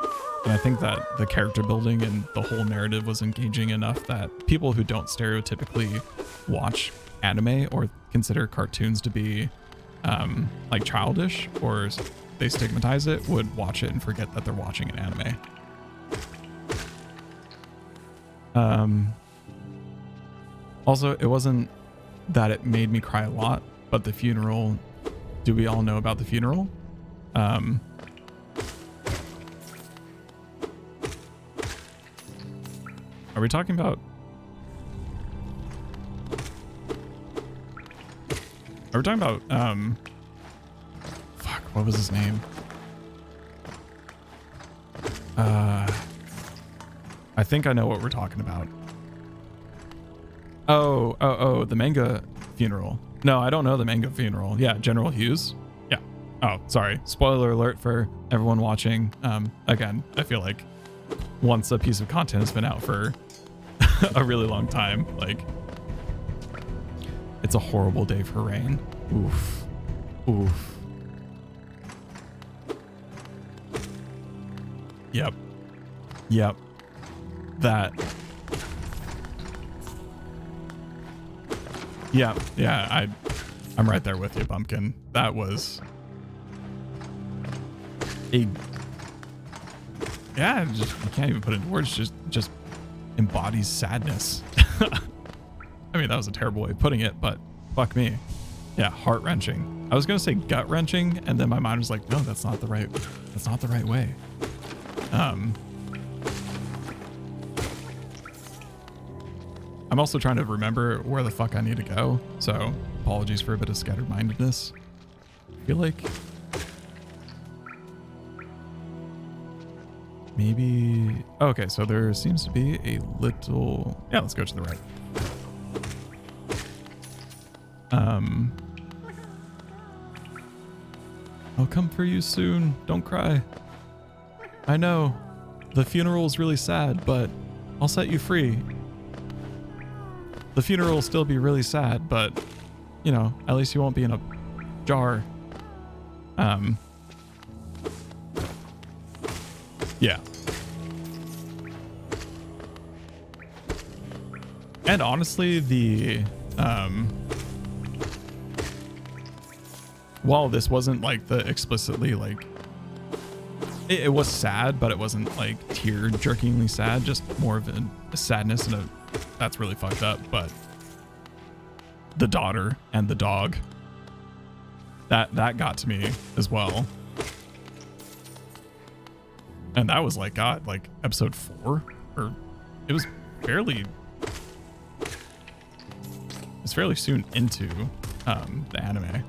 And I think that the character building and the whole narrative was engaging enough that people who don't stereotypically watch anime or consider cartoons to be like childish, or they stigmatize it, would watch it and forget that they're watching an anime. Also, it wasn't that it made me cry a lot, but the funeral, do we all know about the funeral? Are we talking about... fuck, what was his name? I think I know what we're talking about. Oh, the manga funeral. No, I don't know the manga funeral. Yeah, General Hughes. Yeah. Oh, sorry. Spoiler alert for everyone watching. Again, I feel like once a piece of content has been out for a really long time, like, it's a horrible day for rain. Oof. Oof. Yep. Yep. That. Yeah, I'm right there with you, Pumpkin. That was yeah, just, you can't even put it in words, just embodies sadness. I mean, that was a terrible way of putting it, but fuck me. Yeah, heart-wrenching. I was gonna say gut-wrenching, and then my mind was like, no, that's not the right way. I'm also trying to remember where the fuck I need to go, so apologies for a bit of scattered-mindedness. I feel like maybe... Okay, so there seems to be a little... Yeah, let's go to the right. I'll come for you soon. Don't cry. I know. The funeral is really sad, but I'll set you free. The funeral will still be really sad, but, you know, at least you won't be in a jar. Yeah. And honestly, the, while this wasn't like the explicitly like, it was sad, but it wasn't like tear-jerkingly sad, just more of a sadness and that's really fucked up. But the daughter and the dog, that got to me as well. And that was like, God, like episode 4, or it was fairly soon into the anime.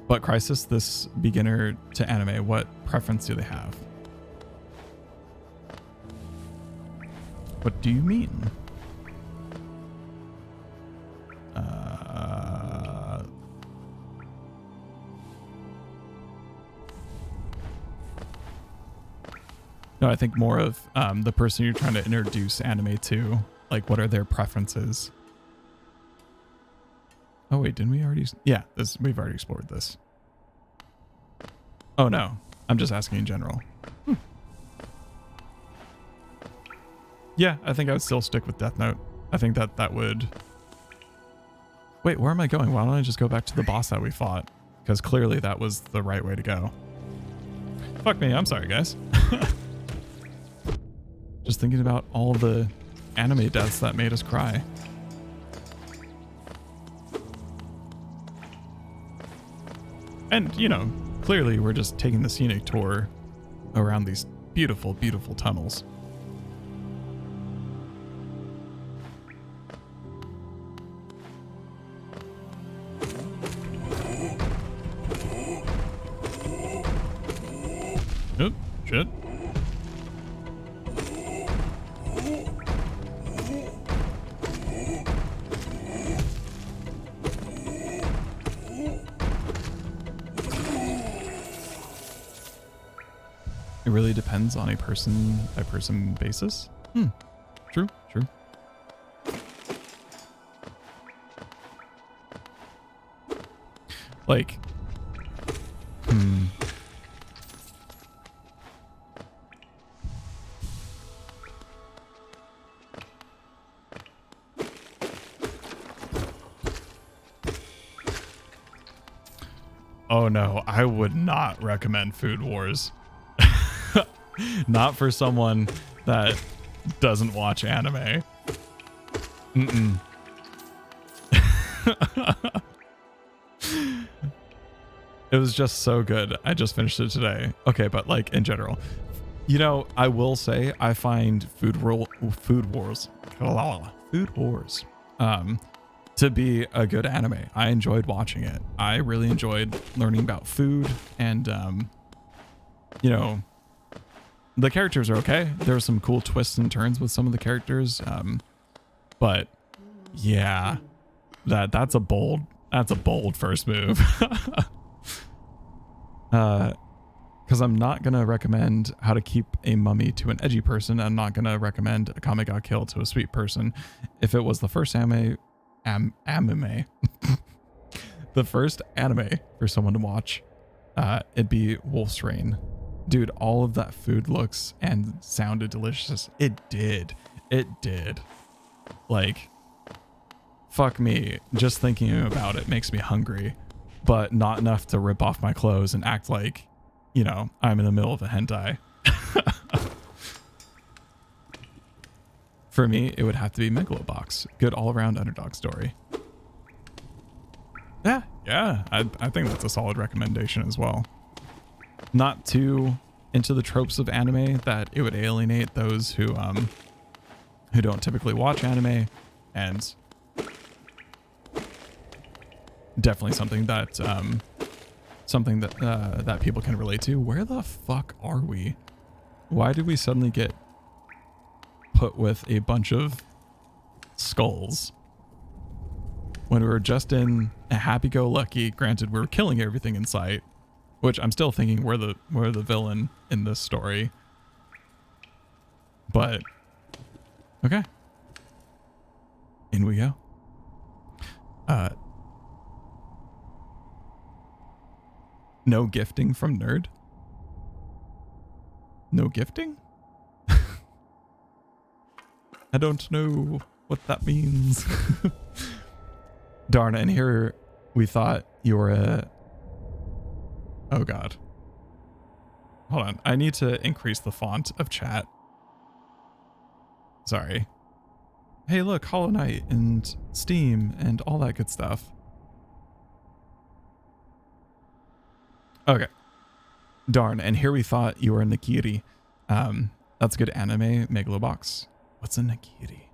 But Crisis, this beginner to anime, what preference do they have? What do you mean? No, I think more of the person you're trying to introduce anime to. Like, what are their preferences? Oh, wait, didn't we already? Yeah, we've already explored this. Oh, no. I'm just asking in general. Yeah, I think I would still stick with Death Note. I think that would... Wait, where am I going? Why don't I just go back to the boss that we fought? Because clearly that was the right way to go. Fuck me, I'm sorry, guys. Just thinking about all the anime deaths that made us cry. And, you know, clearly we're just taking the scenic tour around these beautiful, beautiful tunnels. Oh, shit. It really depends on a person by person basis. True. Like, oh no, I would not recommend Food Wars. Not for someone that doesn't watch anime. It was just so good. I just finished it today. Okay, but like in general, you know, I will say I find Food Wars to be a good anime. I enjoyed watching it. I really enjoyed learning about food and you know, the characters are okay. There's some cool twists and turns with some of the characters. But yeah, that's a bold That's a bold first move. Because I'm not going to recommend how to keep a mummy to an edgy person. I'm not going to recommend a Kame ga Kill to a sweet person. If it was the first anime, the first anime for someone to watch, it'd be Wolf's Rain. Dude, all of that food looks and sounded delicious. It did. It did. Like, fuck me. Just thinking about it makes me hungry, but not enough to rip off my clothes and act like, you know, I'm in the middle of a hentai. For me, it would have to be Megalobox. Good all-around underdog story. Yeah, I think that's a solid recommendation as well. Not too into the tropes of anime that it would alienate those who don't typically watch anime, and definitely something that that people can relate to. Where the fuck are we? Why did we suddenly get put with a bunch of skulls when we were just in a happy-go-lucky? Granted, we were killing everything in sight, which I'm still thinking we're the villain in this story. But okay, in we go. No gifting from Nerd? No gifting? I don't know what that means. Darn, and here we thought you were a... Oh god. Hold on, I need to increase the font of chat. Sorry. Hey look, Hollow Knight and Steam and all that good stuff. Okay. Darn, and here we thought you were a Nikiri. That's a good anime, Megalobox. What's a Nikiri?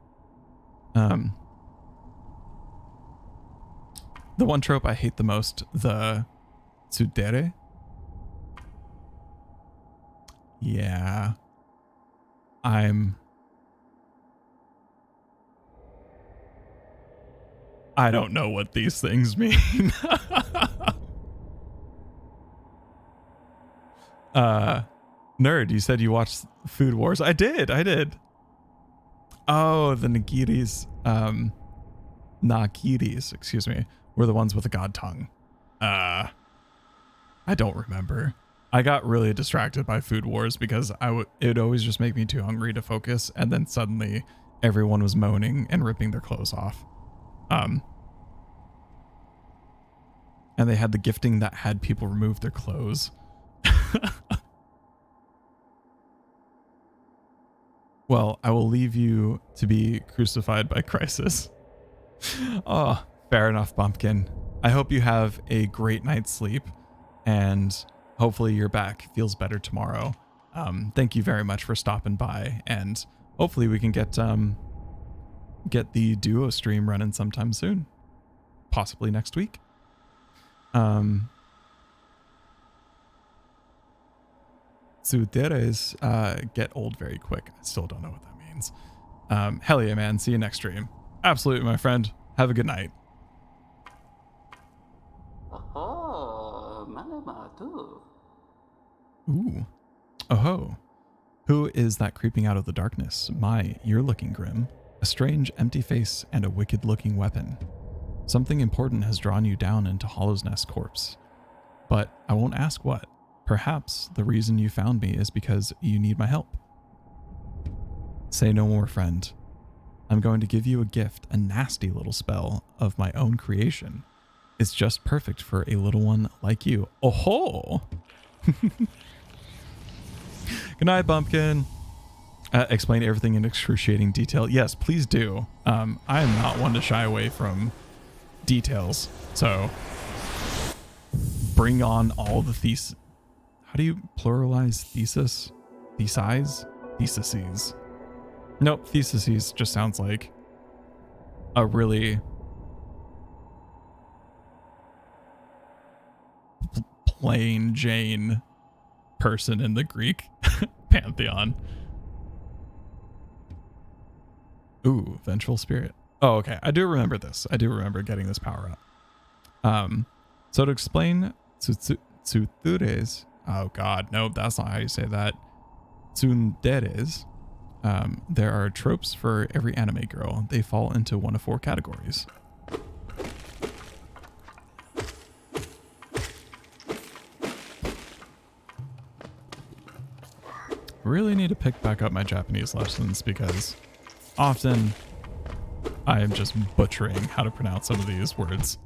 The one trope I hate the most, the tsundere. Yeah. I don't know what these things mean. Nerd, you said you watched Food Wars. I did. Oh, the Nagiris, Nakiris, excuse me, were the ones with the god tongue. I don't remember. I got really distracted by Food Wars because it would always just make me too hungry to focus, and then suddenly everyone was moaning and ripping their clothes off. And they had the gifting that had people remove their clothes. Well, I will leave you to be crucified by Crisis. Oh, fair enough, Bumpkin. I hope you have a great night's sleep, and hopefully your back feels better tomorrow. Thank you very much for stopping by, and hopefully we can get the duo stream running sometime soon, possibly next week. Tsuderes get old very quick. I still don't know what that means. Hell yeah, man. See you next stream. Absolutely, my friend. Have a good night. Ooh. Oh-ho. Who is that creeping out of the darkness? My, you're looking grim. A strange, empty face and a wicked-looking weapon. Something important has drawn you down into Hallownest corpse. But I won't ask what. Perhaps the reason you found me is because you need my help. Say no more, friend. I'm going to give you a gift, a nasty little spell of my own creation. It's just perfect for a little one like you. Oh ho! Good night, Bumpkin. Explain everything in excruciating detail. Yes, please do. I am not one to shy away from details, so bring on all the thesis. How do you pluralize thesis? Thesize? Theses. Nope, theses just sounds like a really plain Jane person in the Greek pantheon. Ooh, vengeful spirit. Oh, okay. I do remember this. I do remember getting this power up. So to explain tsutsure's, oh god, nope, that's not how you say that. Tsundere's, there are tropes for every anime girl. They fall into one of 4 categories. Really need to pick back up my Japanese lessons because often I am just butchering how to pronounce some of these words.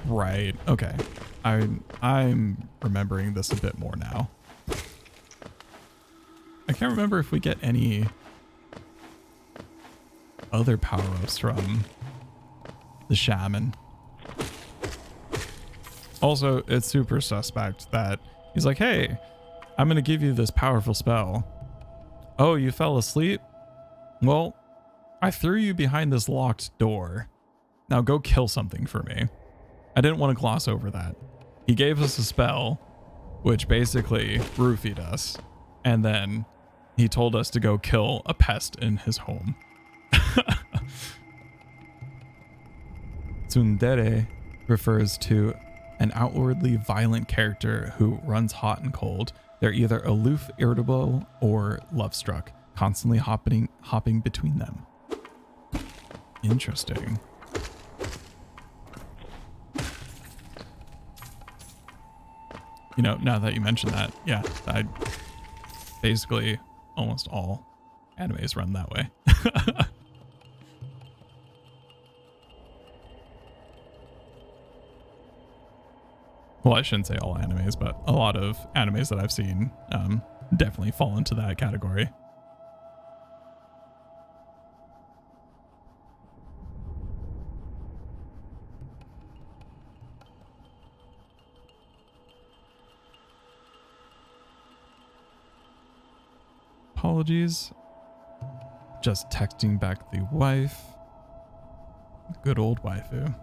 Right. Okay. I'm remembering this a bit more now. I can't remember if we get any other power-ups from the shaman. Also, it's super suspect that he's like, hey, I'm going to give you this powerful spell. Oh, you fell asleep? Well, I threw you behind this locked door. Now go kill something for me. I didn't want to gloss over that. He gave us a spell, which basically roofied us. And then he told us to go kill a pest in his home. Tsundere refers to an outwardly violent character who runs hot and cold. They're either aloof, irritable, or love-struck, constantly hopping between them. Interesting. You know, now that you mention that, yeah, basically almost all animes run that way. Well, I shouldn't say all animes, but a lot of animes that I've seen definitely fall into that category. Apologies. Just texting back the wife. Good old waifu.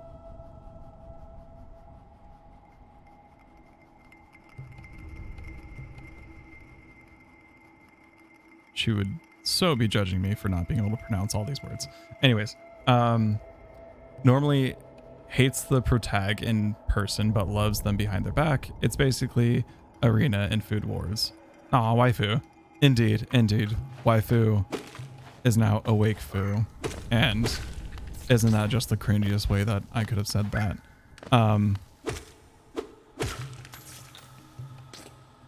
She would so be judging me for not being able to pronounce all these words. Anyways, normally hates the protag in person but loves them behind their back. It's basically Arena in Food Wars. Aw, waifu. Indeed, indeed. Waifu is now awake foo. And isn't that just the cringiest way that I could have said that?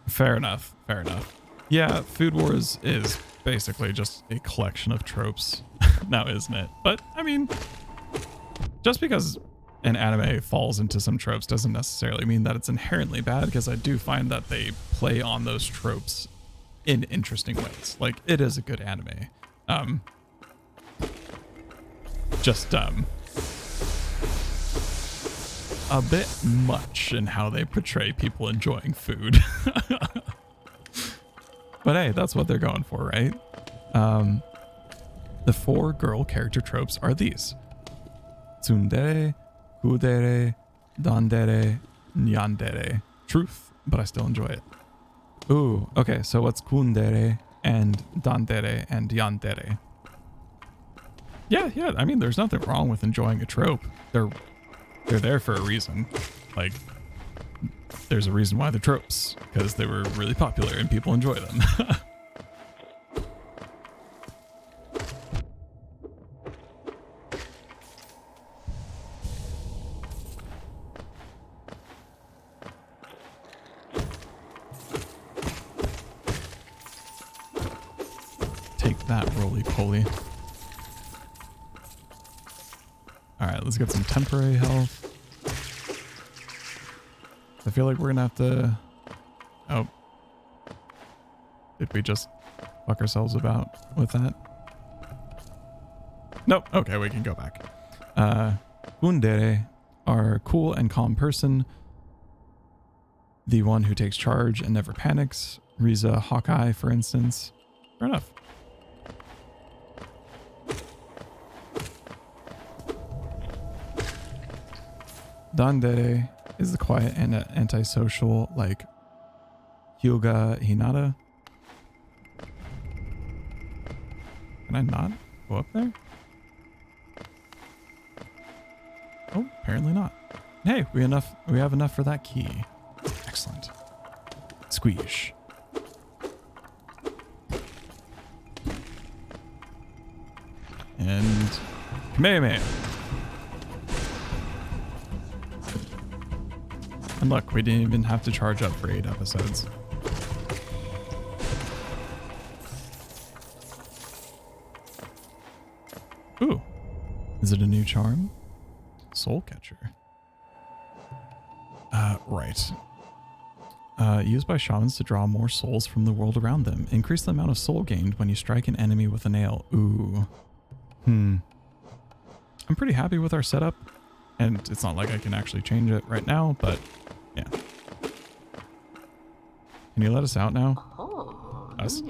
Fair enough. Fair enough. Yeah, Food Wars is basically just a collection of tropes now, isn't it? But, I mean, just because an anime falls into some tropes doesn't necessarily mean that it's inherently bad, because I do find that they play on those tropes in interesting ways. Like, it is a good anime. A bit much in how they portray people enjoying food. But hey, that's what they're going for, right? The 4 girl character tropes are these: tsundere, kudere, dandere, nyandere. Truth, but I still enjoy it. Ooh, okay, so what's kundere and dandere and yandere? Yeah, I mean, there's nothing wrong with enjoying a trope. They're there for a reason. Like, there's a reason why they're tropes, because they were really popular and people enjoy them. Take that, roly-poly. Alright, let's get some temporary health. I feel like we're gonna have to... Oh. Did we just fuck ourselves about with that? Nope. Okay, we can go back. Gundere are cool and calm person. The one who takes charge and never panics. Riza Hawkeye, for instance. Fair enough. Dandere is the quiet and antisocial, like Hyuga Hinata. Can I not go up there? Oh, apparently not. Hey, we have enough for that key. Excellent. Squeeze. And Kamehameha. And look, we didn't even have to charge up for 8 episodes. Ooh. Is it a new charm? Soul Catcher. Right. Used by shamans to draw more souls from the world around them. Increase the amount of soul gained when you strike an enemy with a nail. Ooh. I'm pretty happy with our setup. And it's not like I can actually change it right now, but yeah. Can you let us out now? Us.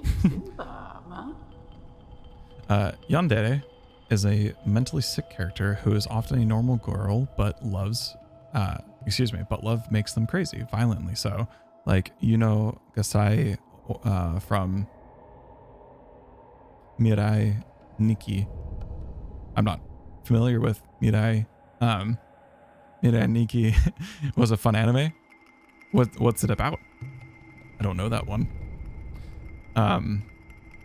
Yandere is a mentally sick character who is often a normal girl, but love makes them crazy, violently so. Like, Gasai from Mirai Nikki. I'm not familiar with Mirai. Mirai Nikki was a fun anime. What's it about? I don't know that one.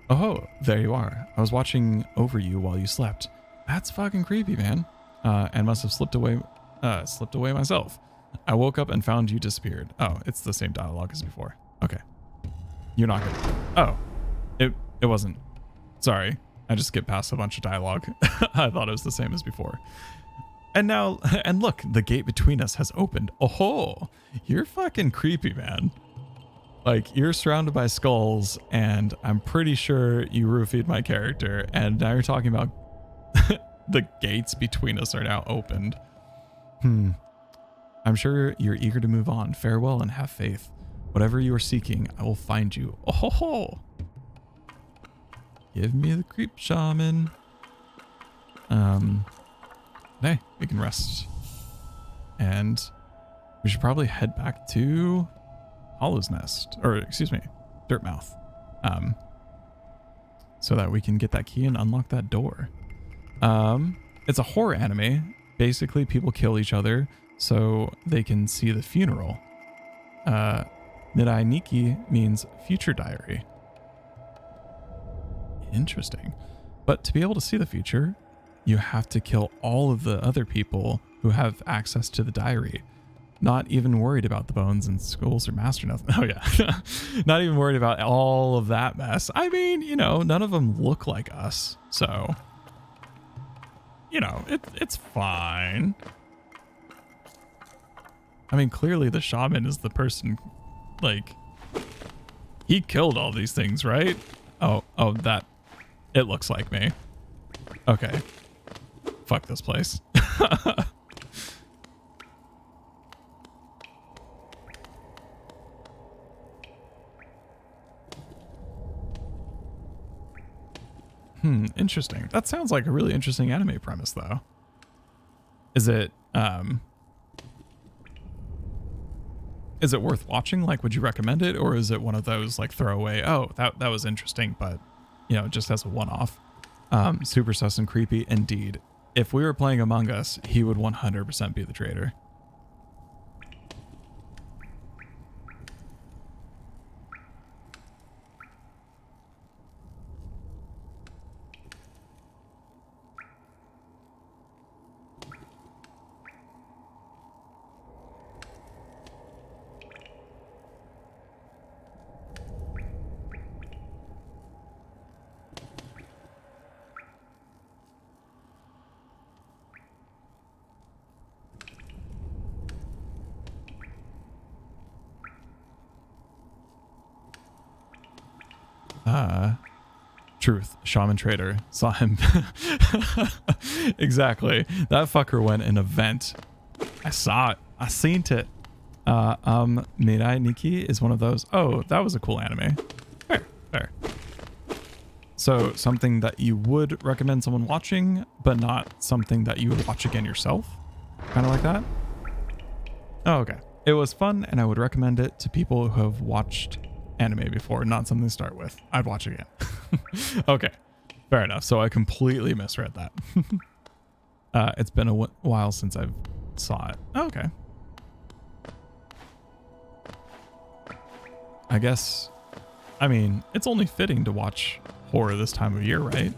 Oh, there you are. I was watching over you while you slept. That's fucking creepy, man. And must have slipped away myself. I woke up and found you disappeared. Oh, it's the same dialogue as before. Okay. You're not gonna... Oh. It wasn't. Sorry. I just skipped past a bunch of dialogue. I thought it was the same as before. And now, and look, the gate between us has opened. Oh, you're fucking creepy, man. Like, you're surrounded by skulls, and I'm pretty sure you roofied my character, and now you're talking about the gates between us are now opened. I'm sure you're eager to move on. Farewell and have faith. Whatever you are seeking, I will find you. Oh, give me the creep shaman. Hey, we can rest. And we should probably head back to Hallownest, or excuse me, Dirtmouth. So that we can get that key and unlock that door. It's a horror anime. Basically, people kill each other so they can see the funeral. Mirai Nikki means future diary. Interesting. But to be able to see the future, you have to kill all of the other people who have access to the diary. Not even worried about the bones and skulls or master nothing. Oh yeah. Not even worried about all of that mess. I mean, none of them look like us. So, it's fine. I mean, clearly the shaman is the person, like, he killed all these things, right? Oh, that, it looks like me. Okay. Fuck this place. Interesting. That sounds like a really interesting anime premise, though. Is it worth watching? Like, would you recommend it? Or is it one of those, like, throwaway, oh, that was interesting, but, just as a one-off? Super sus and creepy, indeed. If we were playing Among Us, he would 100% be the traitor. Truth. Shaman Trader. Saw him. Exactly. That fucker went an event. I saw it. I seen it. Mirai Nikki is one of those. Oh, that was a cool anime. Fair. So something that you would recommend someone watching, but not something that you would watch again yourself? Kind of like that? Oh, okay. It was fun, and I would recommend it to people who have watched anime before, not something to start with. I'd watch again. Okay, Fair enough. So I completely misread that. It's been a while since I've saw it. Oh, okay. I guess, I mean, it's only fitting to watch horror this time of year, right?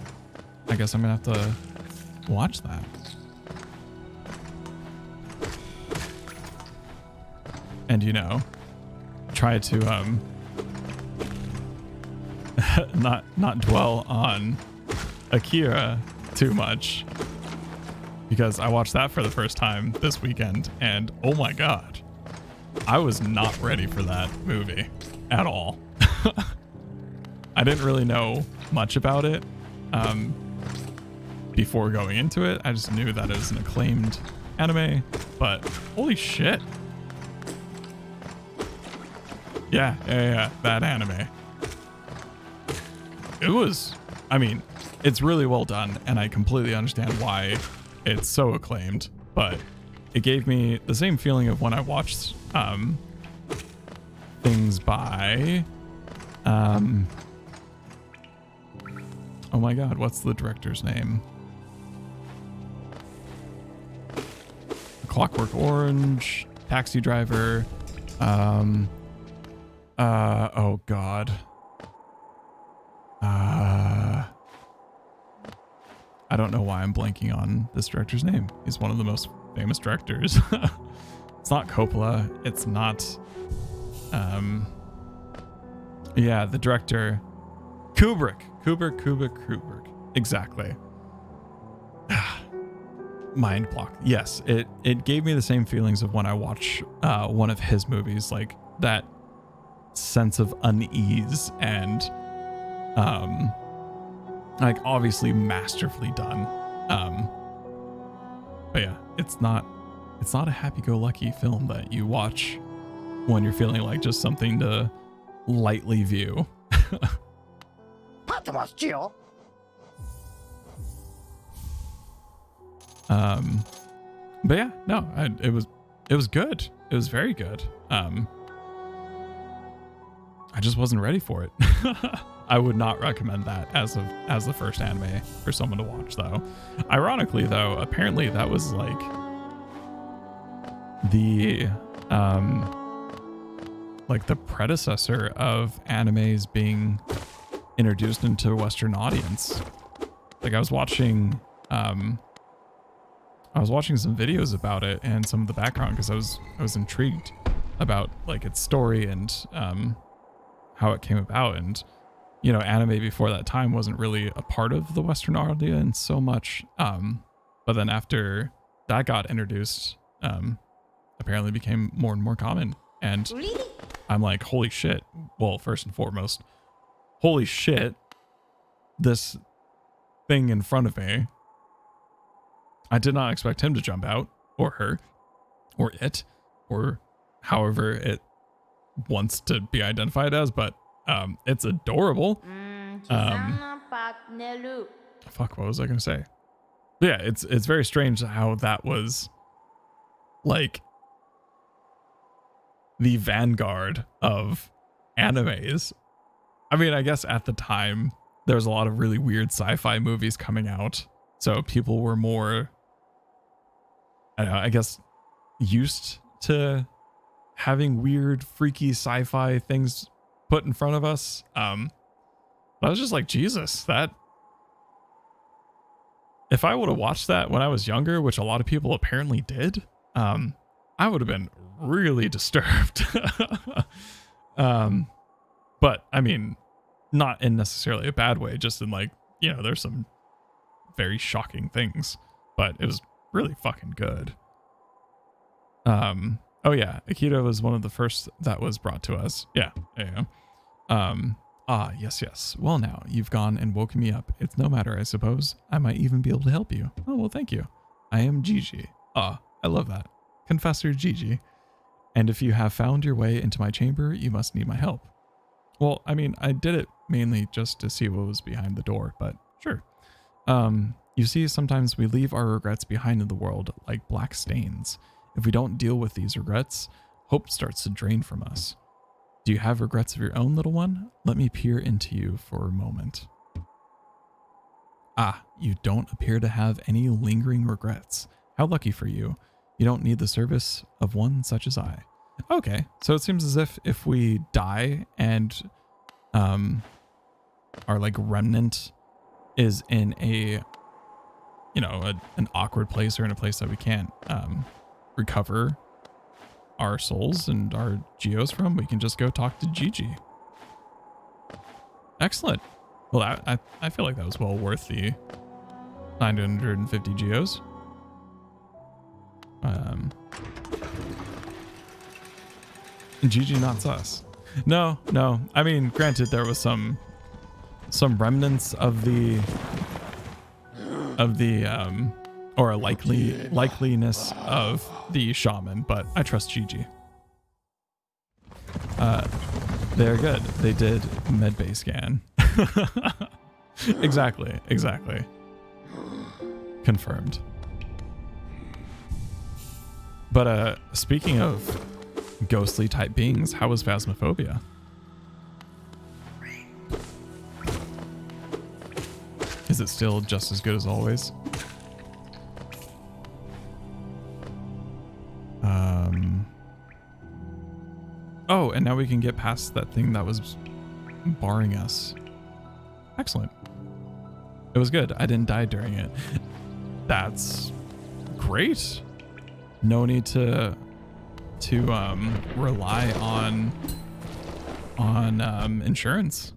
I guess I'm gonna have to watch that. And, you know, try to not dwell on Akira too much, because I watched that for the first time this weekend, and oh my god, I was not ready for that movie at all. I didn't really know much about it before going into it. I just knew that it was an acclaimed anime, but holy shit. Yeah, that anime. It was, I mean, it's really well done, and I completely understand why it's so acclaimed, but it gave me the same feeling of when I watched things by oh my god, what's the director's name? Clockwork Orange, Taxi Driver, oh god. I don't know why I'm blanking on this director's name. He's one of the most famous directors. It's not Coppola. It's not, yeah, the director, Kubrick. Exactly. Mind block. Yes, it gave me the same feelings of when I watch one of his movies, like that sense of unease and like obviously masterfully done. But yeah, it's not a happy-go-lucky film that you watch when you're feeling like just something to lightly view. But yeah, no, it was good. It was very good. I just wasn't ready for it. I would not recommend that as the first anime for someone to watch, though. Ironically, though, apparently that was like the predecessor of animes being introduced into a Western audience. Like I was watching some videos about it and some of the background because I was intrigued about like its story and how it came about. And you know, anime before that time wasn't really a part of the Western audience so much. But then after that got introduced, apparently became more and more common. And I'm like, holy shit. Well, first and foremost, holy shit, this thing in front of me. I did not expect him to jump out, or her, or it, or however it wants to be identified as, but it's adorable. Fuck, what was I gonna say? But yeah, it's very strange how that was like the vanguard of animes. I mean, I guess at the time there was a lot of really weird sci-fi movies coming out, so people were more, I don't know, I guess used to having weird, freaky sci-fi things put in front of us. But I was just like, Jesus, that if I would have watched that when I was younger, which a lot of people apparently did, I would have been really disturbed. But I mean, not in necessarily a bad way, just in like, you know, there's some very shocking things, but it was really fucking good. Oh yeah, Akira was one of the first that was brought to us. Yeah. Yes. Well, now you've gone and woken me up. It's no matter, I suppose. I might even be able to help you. Oh, well, thank you. I am Gigi. I love that. Confessor Gigi. And if you have found your way into my chamber, you must need my help. Well, I mean, I did it mainly just to see what was behind the door, but sure. You see, sometimes we leave our regrets behind in the world like black stains. If we don't deal with these regrets, hope starts to drain from us. Do you have regrets of your own, little one? Let me peer into you for a moment. Ah, you don't appear to have any lingering regrets. How lucky for you. You don't need the service of one such as I. Okay, so it seems as if we die and our like remnant is in a, you know, an awkward place or in a place that we can't recover our souls and our geos from, we can just go talk to Gigi. Excellent. Well, I feel like that was well worth the 950 geos. Gigi not sus. No. I mean, granted, there was some remnants of the or a likeliness of the shaman, but I trust Gigi. They're good. They did medbay scan. Exactly. Confirmed. But speaking of ghostly type beings, how was Phasmophobia? Is it still just as good as always? Oh, and now we can get past that thing that was barring us. Excellent. It was good. I didn't die during it. That's great. No need to rely on insurance.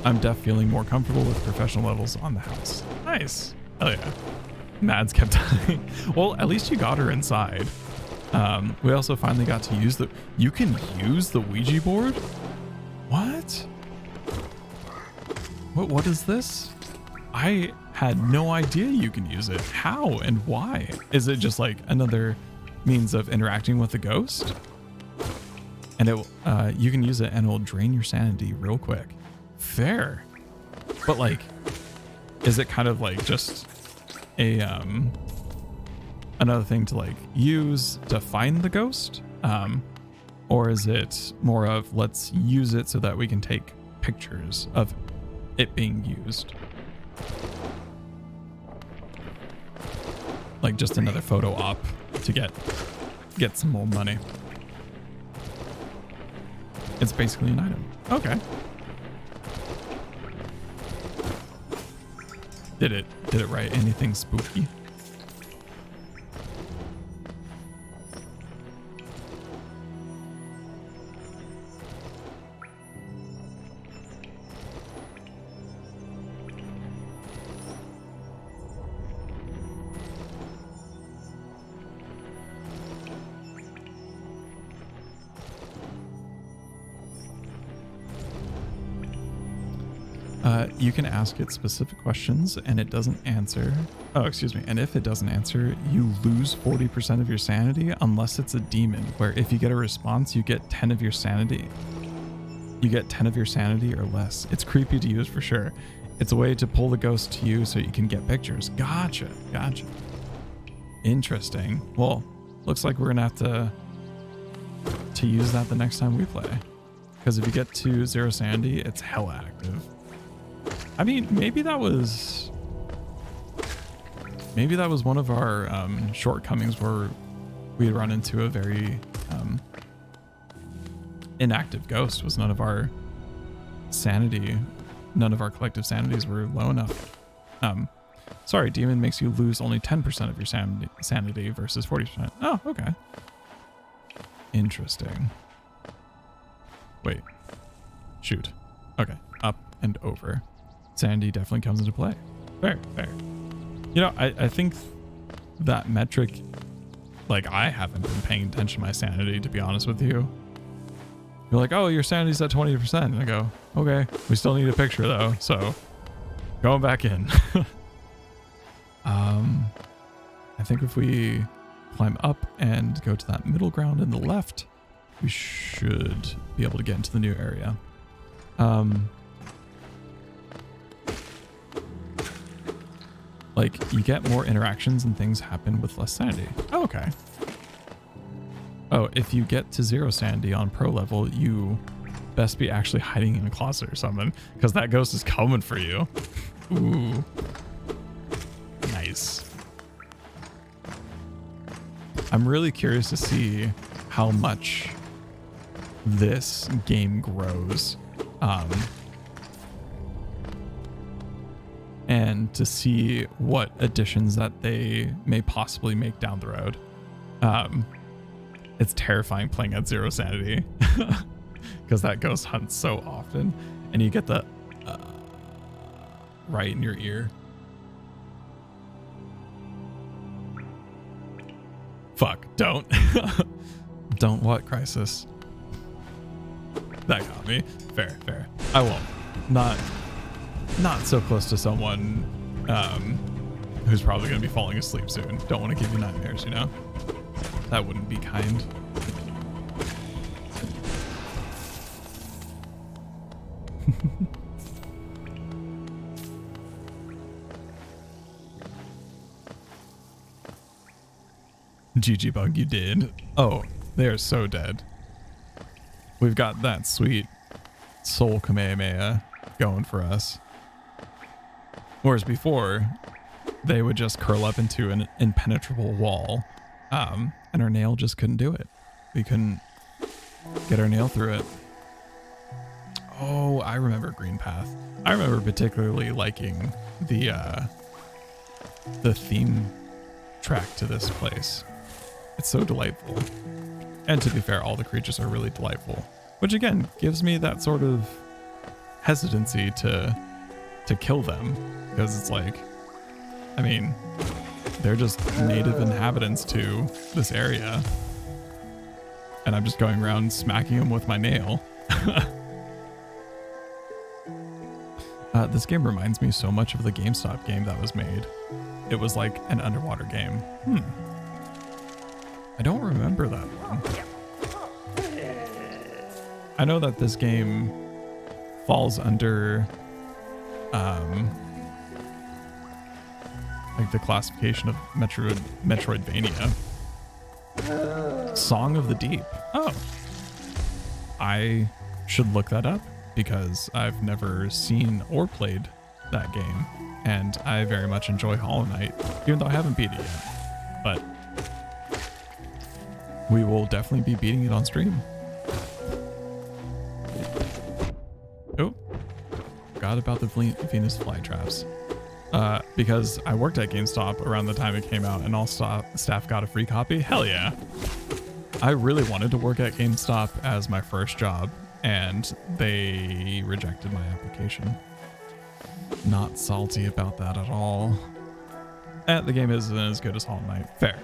I'm feeling more comfortable with professional levels on the house. Nice. Hell yeah. Mads kept dying. Well, at least you got her inside. We also finally got to use you can use the Ouija board? What? What is this? I had no idea you can use it. How and why? Is it just like another means of interacting with the ghost? And you can use it and it will drain your sanity real quick. Fair. But like, is it kind of like just a another thing to like use to find the ghost? Or is it more of let's use it so that we can take pictures of it being used? Like just another photo op to get some more money. It's basically an item. Okay. Did it write anything spooky? You can ask it specific questions and it doesn't answer. Oh, excuse me. And if it doesn't answer, you lose 40% of your sanity unless it's a demon, where if you get a response, you get 10 of your sanity. You get 10 of your sanity or less. It's creepy to use for sure. It's a way to pull the ghost to you so you can get pictures. Gotcha. Interesting. Well, looks like we're going to have to use that the next time we play. Because if you get to 0 sanity, it's hella active. I mean, maybe that was one of our shortcomings where we had run into a very inactive ghost. Was none of our collective sanities were low enough. Sorry, demon makes you lose only 10% of your sanity versus 40%. Oh, okay. Interesting. Wait. Shoot. Okay. Up and over. Sanity definitely comes into play. Fair. You know, I think that metric, like, I haven't been paying attention to my sanity, to be honest with you. You're like, oh, your sanity's at 20%. And I go, okay, we still need a picture though. So going back in. I think if we climb up and go to that middle ground in the left, we should be able to get into the new area. Like, you get more interactions and things happen with less sanity. Oh, okay. Oh, if you get to 0 sanity on pro level, you best be actually hiding in a closet or something, because that ghost is coming for you. Ooh. Nice. I'm really curious to see how much this game grows. And to see what additions that they may possibly make down the road. It's terrifying playing at 0 sanity because that ghost hunts so often, and you get the right in your ear. Fuck, don't. Don't what, Crisis? That got me. Fair. I won't. Not so close to someone who's probably going to be falling asleep soon. Don't want to give you nightmares, you know? That wouldn't be kind. GG Bug, you did. Oh, they are so dead. We've got that sweet soul Kamehameha going for us. Whereas before, they would just curl up into an impenetrable wall, and our nail just couldn't do it. We couldn't get our nail through it. Oh, I remember Green Path. I remember particularly liking the theme track to this place. It's so delightful. And to be fair, all the creatures are really delightful, which again gives me that sort of hesitancy to kill them, because it's like, I mean, they're just native inhabitants to this area, and I'm just going around smacking them with my nail. This game reminds me so much of the GameStop game that was made. It was like an underwater game. I don't remember that one. I know that this game falls under like the classification of Metroidvania. Song of the Deep. Oh, I should look that up because I've never seen or played that game, and I very much enjoy Hollow Knight, even though I haven't beat it yet. But we will definitely be beating it on stream. Oh, forgot about the Venus flytraps. Because I worked at GameStop around the time it came out, and all staff got a free copy. Hell yeah. I really wanted to work at GameStop as my first job, and they rejected my application. Not salty about that at all. And the game isn't as good as Hollow Knight. Fair.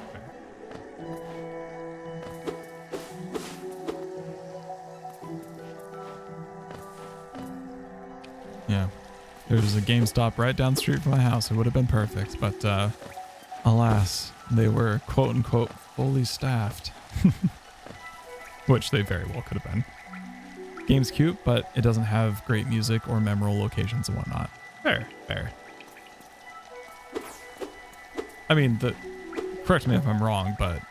Yeah. There's a GameStop right down the street from my house. It would have been perfect, but alas, they were quote unquote fully staffed. Which they very well could have been. Game's cute, but it doesn't have great music or memorable locations and whatnot. Fair. I mean, correct me if I'm wrong, but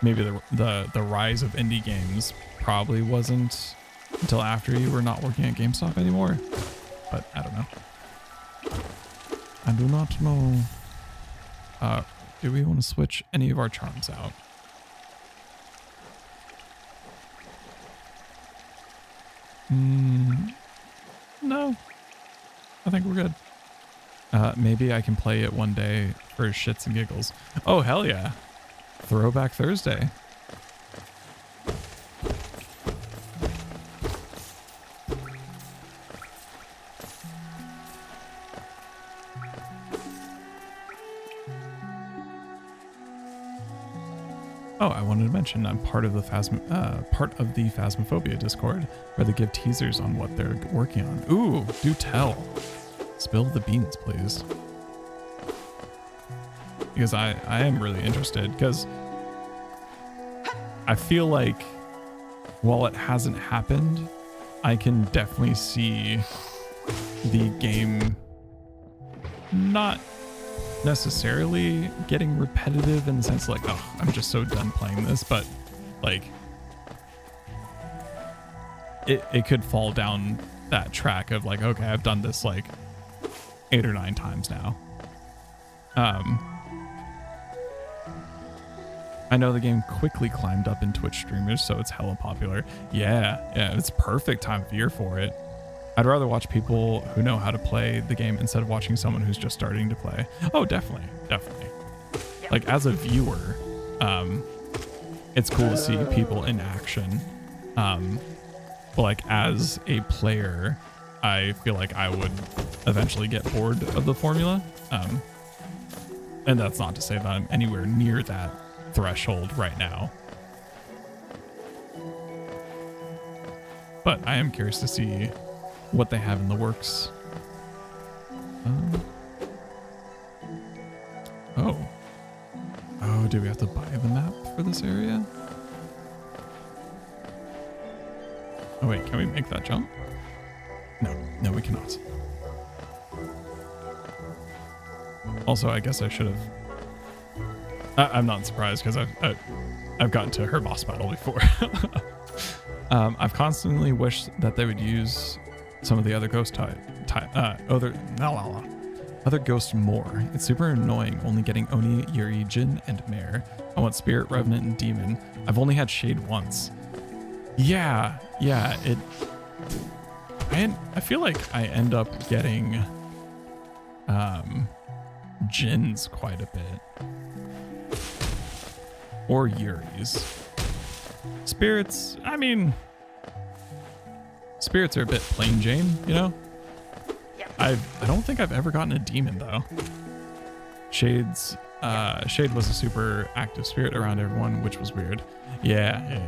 maybe the rise of indie games probably wasn't until after you were not working at GameStop anymore. But I don't know. I do not know. Do we want to switch any of our charms out? No. I think we're good. Maybe I can play it one day for shits and giggles. Oh, hell yeah. Throwback Thursday. Oh, I wanted to mention I'm part of the Phasmophobia Discord, where they give teasers on what they're working on. Ooh, do tell. Spill the beans, please. Because I am really interested, because I feel like while it hasn't happened, I can definitely see the game not necessarily getting repetitive in the sense like, oh, I'm just so done playing this, but like it could fall down that track of like, okay, I've done this like 8 or 9 times now. I know the game quickly climbed up in Twitch streamers, so it's hella popular. Yeah, it's perfect time of year for it. I'd rather watch people who know how to play the game instead of watching someone who's just starting to play. Oh, definitely. Like as a viewer, it's cool to see people in action. But like as a player, I feel like I would eventually get bored of the formula. And that's not to say that I'm anywhere near that threshold right now. But I am curious to see what they have in the works. Oh, do we have to buy the map for this area? Oh wait, can we make that jump? No, we cannot. Also, I guess I should have. I'm not surprised because I've gotten to her boss battle before. I've constantly wished that they would use some of the other ghost other ghosts more. It's super annoying only getting Oni, Yuri, Jin, and Mare. I want Spirit, Revenant, and Demon. I've only had Shade once. Yeah, I feel like I end up getting Jin's quite a bit. Or Yuri's. Spirits, I mean, spirits are a bit plain Jane, you know? I don't think I've ever gotten a demon though. Shade was a super active spirit around everyone, which was weird. Yeah.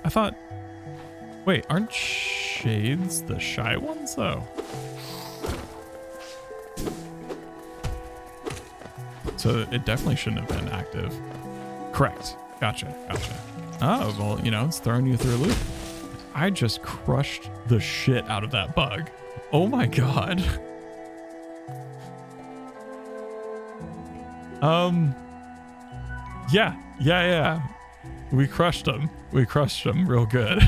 I thought, wait, aren't Shades the shy ones though? So it definitely shouldn't have been active. Correct. Gotcha. Oh, well, you know, it's throwing you through a loop. I just crushed the shit out of that bug. Oh my god. Yeah. We crushed them. Real good.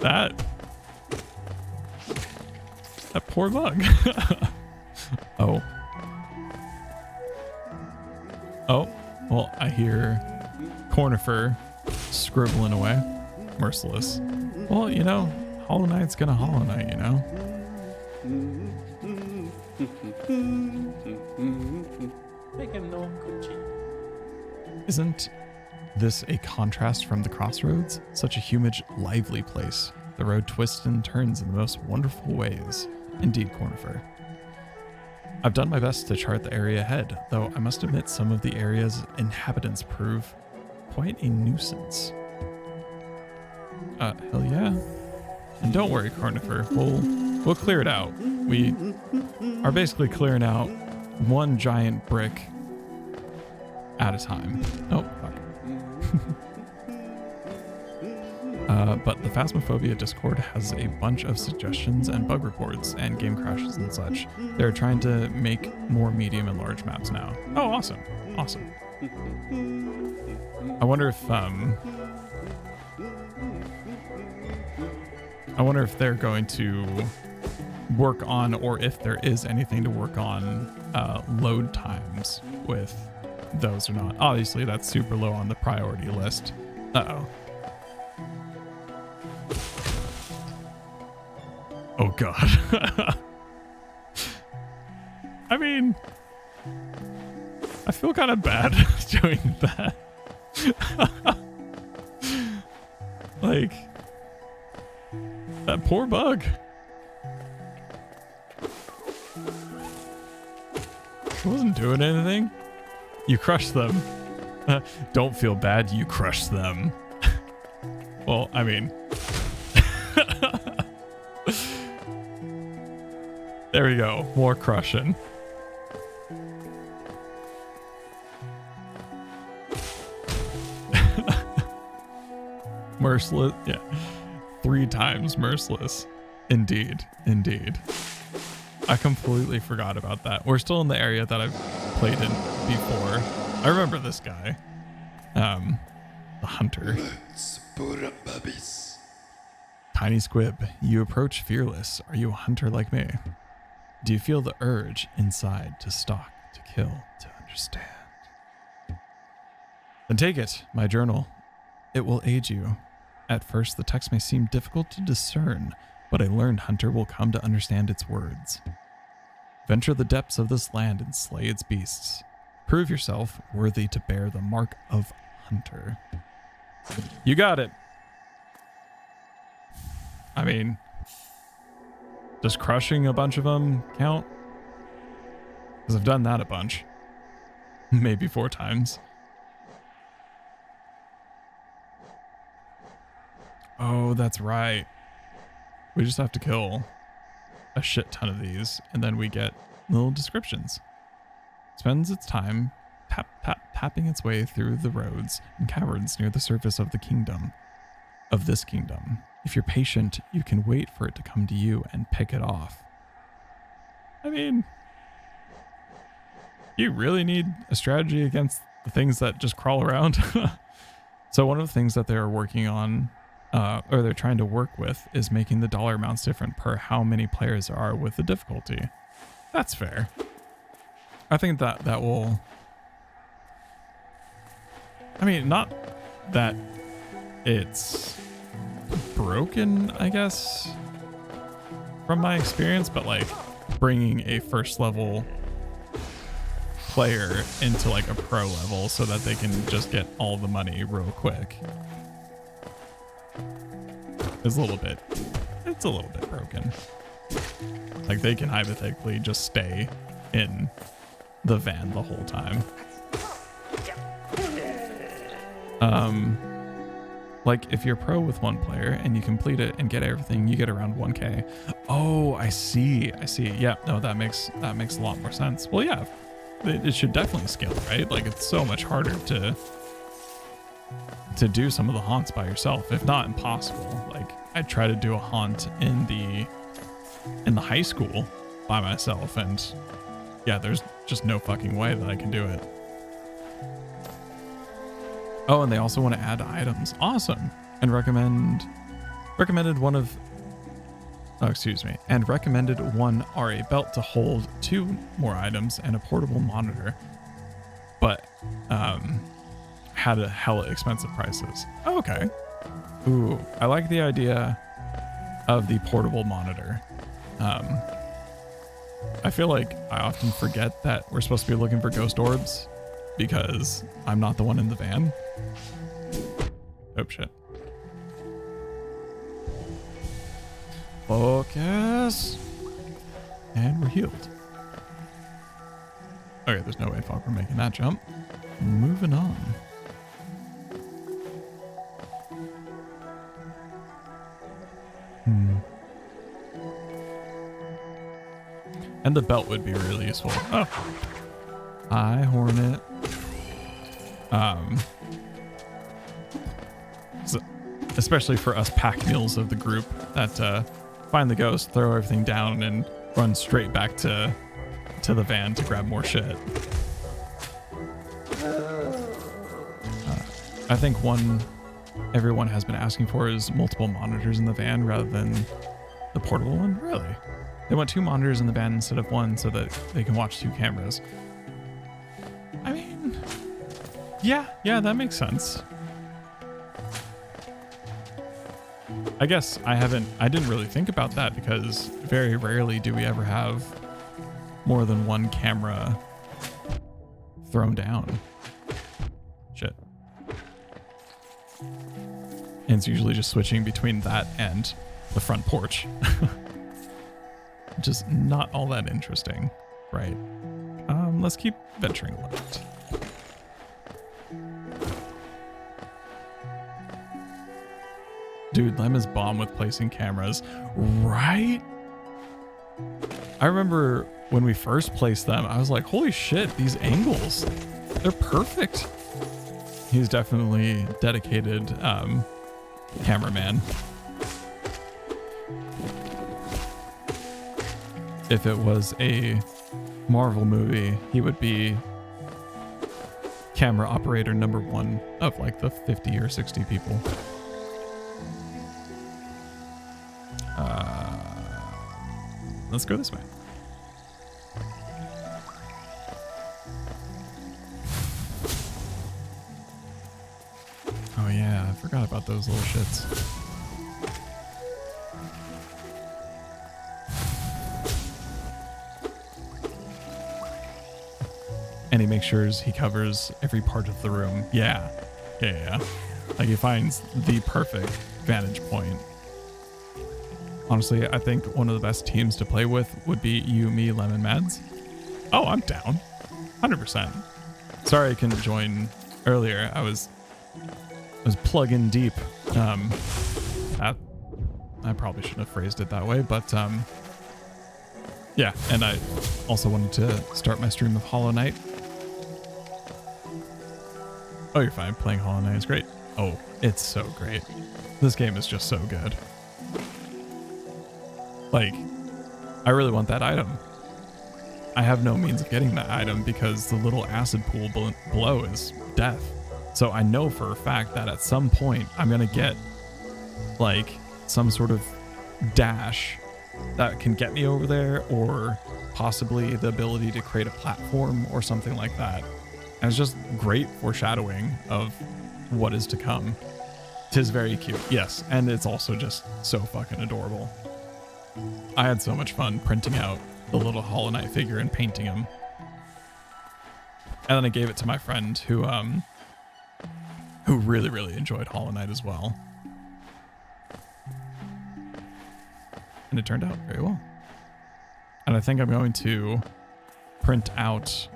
That poor bug. Oh, well, I hear Cornifer scribbling away. Merciless. Well, you know, Hollow Knight's gonna Hollow Knight, you know? Isn't this a contrast from the crossroads? Such a huge, lively place. The road twists and turns in the most wonderful ways. Indeed, Cornifer. I've done my best to chart the area ahead, though I must admit some of the area's inhabitants prove quite a nuisance. Hell yeah. And don't worry, Cornifer, we'll clear it out. We are basically clearing out one giant brick at a time. Oh, fuck. But the Phasmophobia Discord has a bunch of suggestions and bug reports and game crashes and such. They're trying to make more medium and large maps now. Oh, awesome. I wonder if they're going to work on, or if there is anything to work on, load times with those or not. Obviously, that's super low on the priority list. Uh-oh. Oh, God. I mean, I feel kind of bad doing that. Like, that poor bug. It wasn't doing anything. You crushed them. Don't feel bad, you crushed them. Well, I mean... There we go. More crushing. Merciless. Yeah. 3 times merciless. Indeed. I completely forgot about that. We're still in the area that I've played in before. I remember this guy. the hunter. Tiny squib, you approach fearless. Are you a hunter like me? Do you feel the urge inside to stalk, to kill, to understand? Then take it, my journal. It will aid you. At first, the text may seem difficult to discern, but a learned hunter will come to understand its words. Venture the depths of this land and slay its beasts. Prove yourself worthy to bear the mark of hunter. You got it. I mean, does crushing a bunch of them count? Because I've done that a bunch. Maybe 4 times. Oh, that's right. We just have to kill a shit ton of these, and then we get little descriptions. Spends its time tapping its way through the roads and caverns near the surface of the kingdom. Of this kingdom. If you're patient, you can wait for it to come to you and pick it off. I mean, you really need a strategy against the things that just crawl around. So one of the things that they're working on, or they're trying to work with, is making the dollar amounts different per how many players there are with the difficulty. That's fair. I think that will... I mean, not that it's broken, I guess, from my experience, but like bringing a first level player into like a pro level so that they can just get all the money real quick is a little bit broken. Like they can hypothetically just stay in the van the whole time. Like if you're pro with 1 player and you complete it and get everything, you get around 1K. Oh, I see. Yeah, no, that makes a lot more sense. Well, yeah, it should definitely scale, right? Like it's so much harder to do some of the haunts by yourself, if not impossible. Like I try to do a haunt in the high school by myself, and yeah, there's just no fucking way that I can do it. Oh, and they also want to add items. Awesome. And recommended one are a belt to hold 2 more items and a portable monitor, but had a hella expensive prices. Oh, okay. Ooh, I like the idea of the portable monitor. I feel like I often forget that we're supposed to be looking for ghost orbs because I'm not the one in the van. Oh shit. Focus. And we're healed. Okay, there's no way fuck we're making that jump. Moving on. And the belt would be really useful. Oh. Hi, Hornet. So especially for us pack mules of the group that find the ghost, throw everything down, and run straight back to the van to grab more shit. I think one everyone has been asking for is multiple monitors in the van rather than the portable one. Really? They want 2 monitors in the van instead of 1 so that they can watch 2 cameras. I mean, yeah, that makes sense. I guess I didn't really think about that because very rarely do we ever have more than 1 camera thrown down. Shit. And it's usually just switching between that and the front porch. Just not all that interesting, right? Let's keep venturing left. Dude, Lem is bomb with placing cameras, right? I remember when we first placed them, I was like, holy shit, these angles, they're perfect. He's definitely dedicated cameraman. If it was a Marvel movie, he would be camera operator number 1 of like the 50 or 60 people. Let's go this way. Oh yeah, I forgot about those little shits. And he makes sure he covers every part of the room. Yeah. Like he finds the perfect vantage point. Honestly, I think one of the best teams to play with would be you, me, Lemon Mads. Oh, I'm down. 100%. Sorry I couldn't join earlier. I was plugging deep. I probably shouldn't have phrased it that way, but yeah, and I also wanted to start my stream of Hollow Knight. Oh, you're fine. Playing Hollow Knight is great. Oh, it's so great. This game is just so good. Like, I really want that item. I have no means of getting that item because the little acid pool below is death. So I know for a fact that at some point I'm going to get like some sort of dash that can get me over there, or possibly the ability to create a platform or something like that. And it's just great foreshadowing of what is to come. 'Tis very cute. Yes. And it's also just so fucking adorable. I had so much fun printing out the little Hollow Knight figure and painting him. And then I gave it to my friend who really, really enjoyed Hollow Knight as well. And it turned out very well. And I think I'm going to print out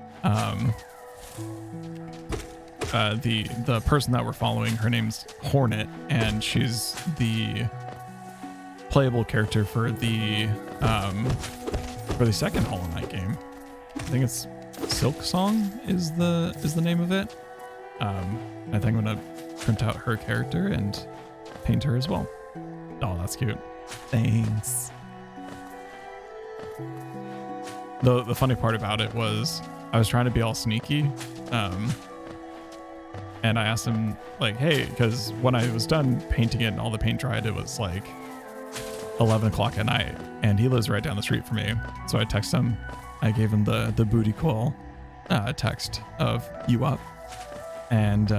the person that we're following. Her name's Hornet, and she's the playable character for the second Hollow Knight game. I think it's Silk Song is the name of it. I think I'm gonna print out her character and paint her as well. Oh, that's cute. Thanks. The funny part about it was I was trying to be all sneaky, and I asked him like, hey, because when I was done painting it and all the paint dried, it was like 11 o'clock at night, and he lives right down the street from me. So I texted him. I gave him the booty call text of "you up," and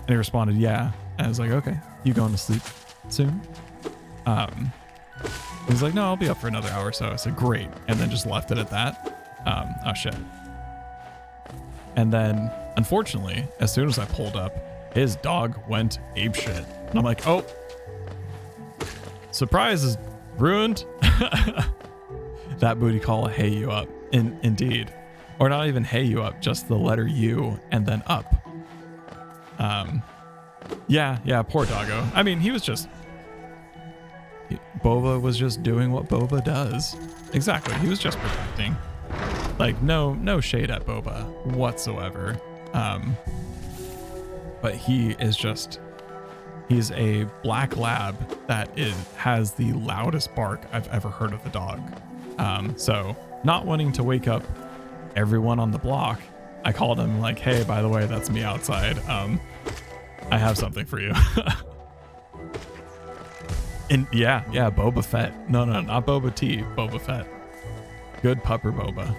he responded, "Yeah." And I was like, "Okay, you going to sleep soon?" He's like, "No, I'll be up for another hour or so." I said, "Great," and then just left it at that. Oh shit. And then, unfortunately, as soon as I pulled up, his dog went apeshit, and I'm like, "Oh, surprise is ruined." That booty call, "Hey you up," indeed, or not even "Hey you up," just the letter U and then up. Yeah, poor doggo. I mean, Boba was just doing what Boba does. Exactly, he was just protecting. Like, no shade at Boba whatsoever. But he's a black lab that has the loudest bark I've ever heard of a dog. So not wanting to wake up everyone on the block, I called him like, "Hey, by the way, that's me outside. I have something for you." And yeah, Boba Fett. No, not Boba Tea, Boba Fett. Good pupper Boba.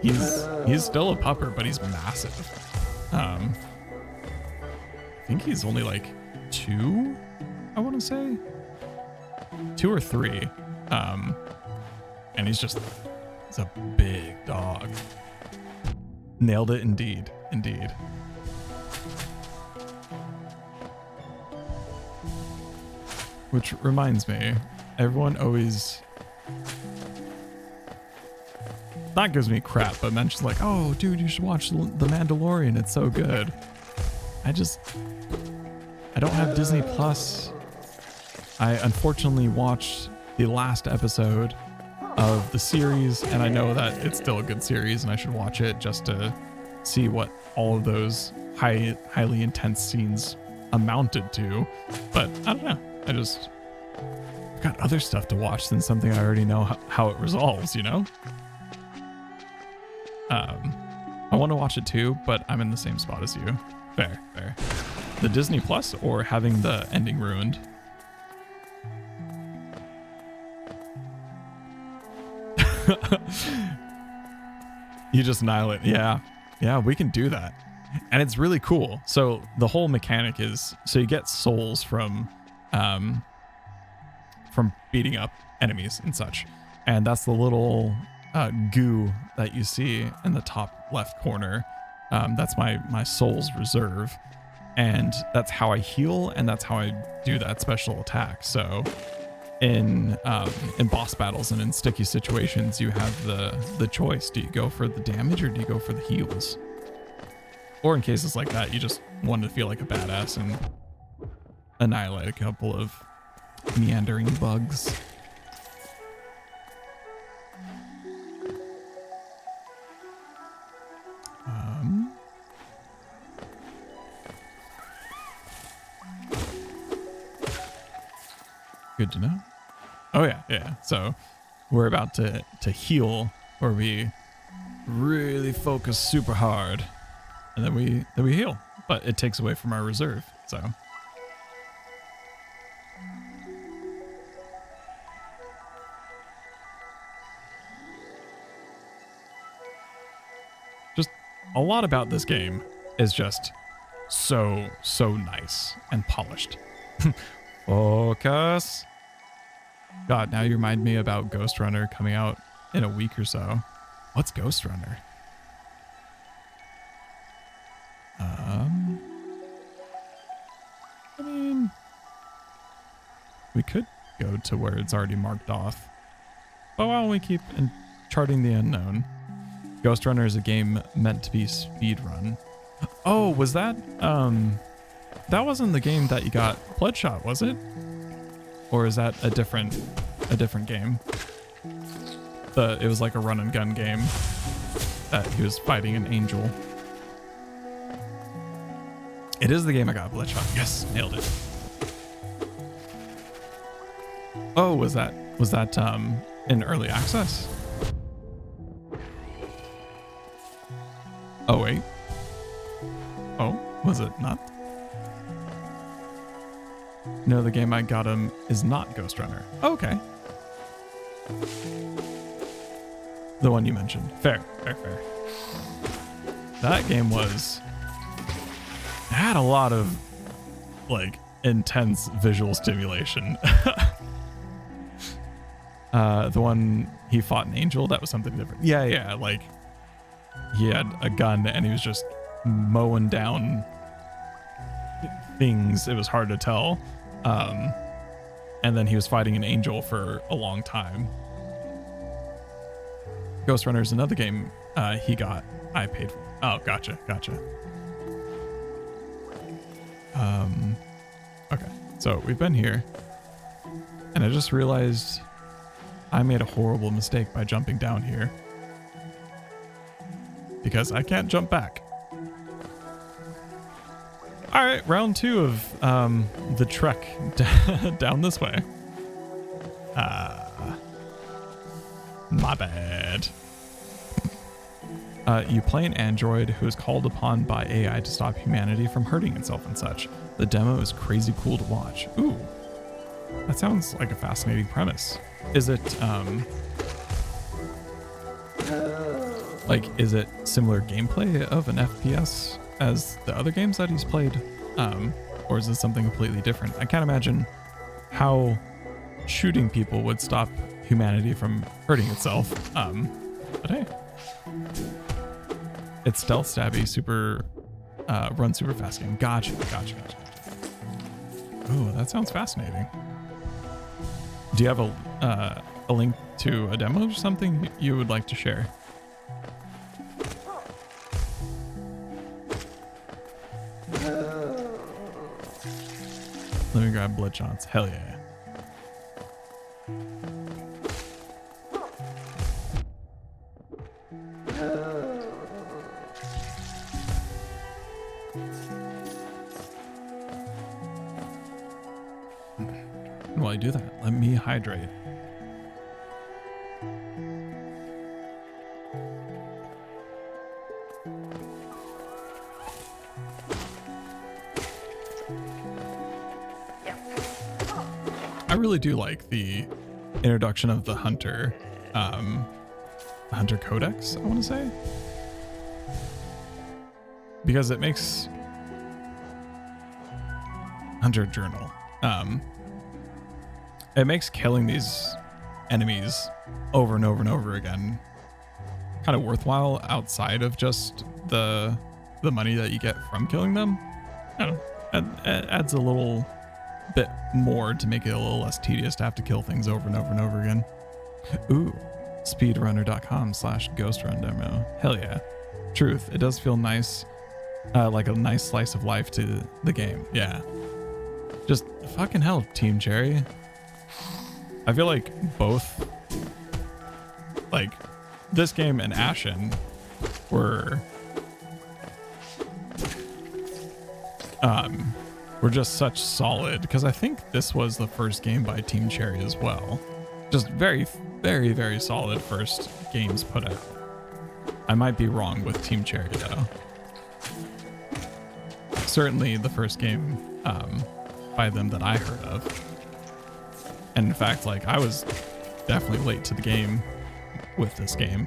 He's still a pupper, but he's massive. I think he's only like 2, I want to say 2 or 3. And he's a big dog. Nailed it indeed. Which reminds me, everyone always not gives me crap, but mentions like, "Oh, dude, you should watch The Mandalorian. It's so good." I don't have Disney Plus. I unfortunately watched the last episode of the series, and I know that it's still a good series and I should watch it just to see what all of those highly intense scenes amounted to. But I don't know. I've got other stuff to watch than something I already know how it resolves, you know? I want to watch it too, but I'm in the same spot as you. Fair, fair. The Disney Plus or having the ending ruined? You just annihilate. Yeah. Yeah, we can do that. And it's really cool. So the whole mechanic is, so you get souls from beating up enemies and such. And that's the little goo that you see in the top left corner. That's my soul's reserve. And that's how I heal, and that's how I do that special attack. So in boss battles and in sticky situations, you have the choice. Do you go for the damage or do you go for the heals? Or in cases like that, you just want to feel like a badass and annihilate a couple of meandering bugs. Good to know. Oh yeah. So we're about to heal, where we really focus super hard, and then we heal. But it takes away from our reserve. So just a lot about this game is just so nice and polished. Focus. God, now you remind me about Ghost Runner coming out in a week or so. What's Ghost Runner? I mean, we could go to where it's already marked off. But why don't we keep charting the unknown? Ghost Runner is a game meant to be speedrun. Oh, was that that wasn't the game that you got Bloodshot, was it? Or is that a different game? It was like a run and gun game that he was fighting an angel. It is the game I got Bloodshot. Yes, nailed it. Oh, was that in early access? Oh wait. Oh, was it not? No, the game I got him is not Ghost Runner. Oh, okay. The one you mentioned. Fair. That game had a lot of like intense visual stimulation. The one he fought an angel, that was something different. Yeah, like he had a gun and he was just mowing down things. It was hard to tell. And then he was fighting an angel for a long time. Ghost Runner is another game I paid for. Oh, gotcha. Okay, so we've been here, and I just realized I made a horrible mistake by jumping down here, because I can't jump back. All right, round 2 of the trek down this way. My bad. You play an android who is called upon by AI to stop humanity from hurting itself and such. The demo is crazy cool to watch. Ooh, that sounds like a fascinating premise. Is it is it similar gameplay of an FPS as the other games that he's played, or is this something completely different? I can't imagine how shooting people would stop humanity from hurting itself, but hey, it's stealth stabby, super run super fast game. Gotcha. Oh, that sounds fascinating. Do you have a link to a demo or something you would like to share? Let me grab Bloodshots. Hell yeah. While I do that, let me hydrate. I really do like the introduction of the Hunter Codex, I want to say. Because it makes Hunter Journal. It makes killing these enemies over and over and over again kind of worthwhile outside of just the money that you get from killing them. I don't know. It adds a little bit more to make it a little less tedious to have to kill things over and over and over again. Ooh, speedrunner.com/ghostrun demo. Hell yeah. Truth, it does feel nice, like a nice slice of life to the game. Yeah. Just fucking hell, Team Cherry. I feel like both, like this game and Ashen were just such solid, because I think this was the first game by Team Cherry as well. Just very, very, very solid first games put out. I might be wrong with Team Cherry though. Certainly the first game by them that I heard of. And in fact, like I was definitely late to the game with this game.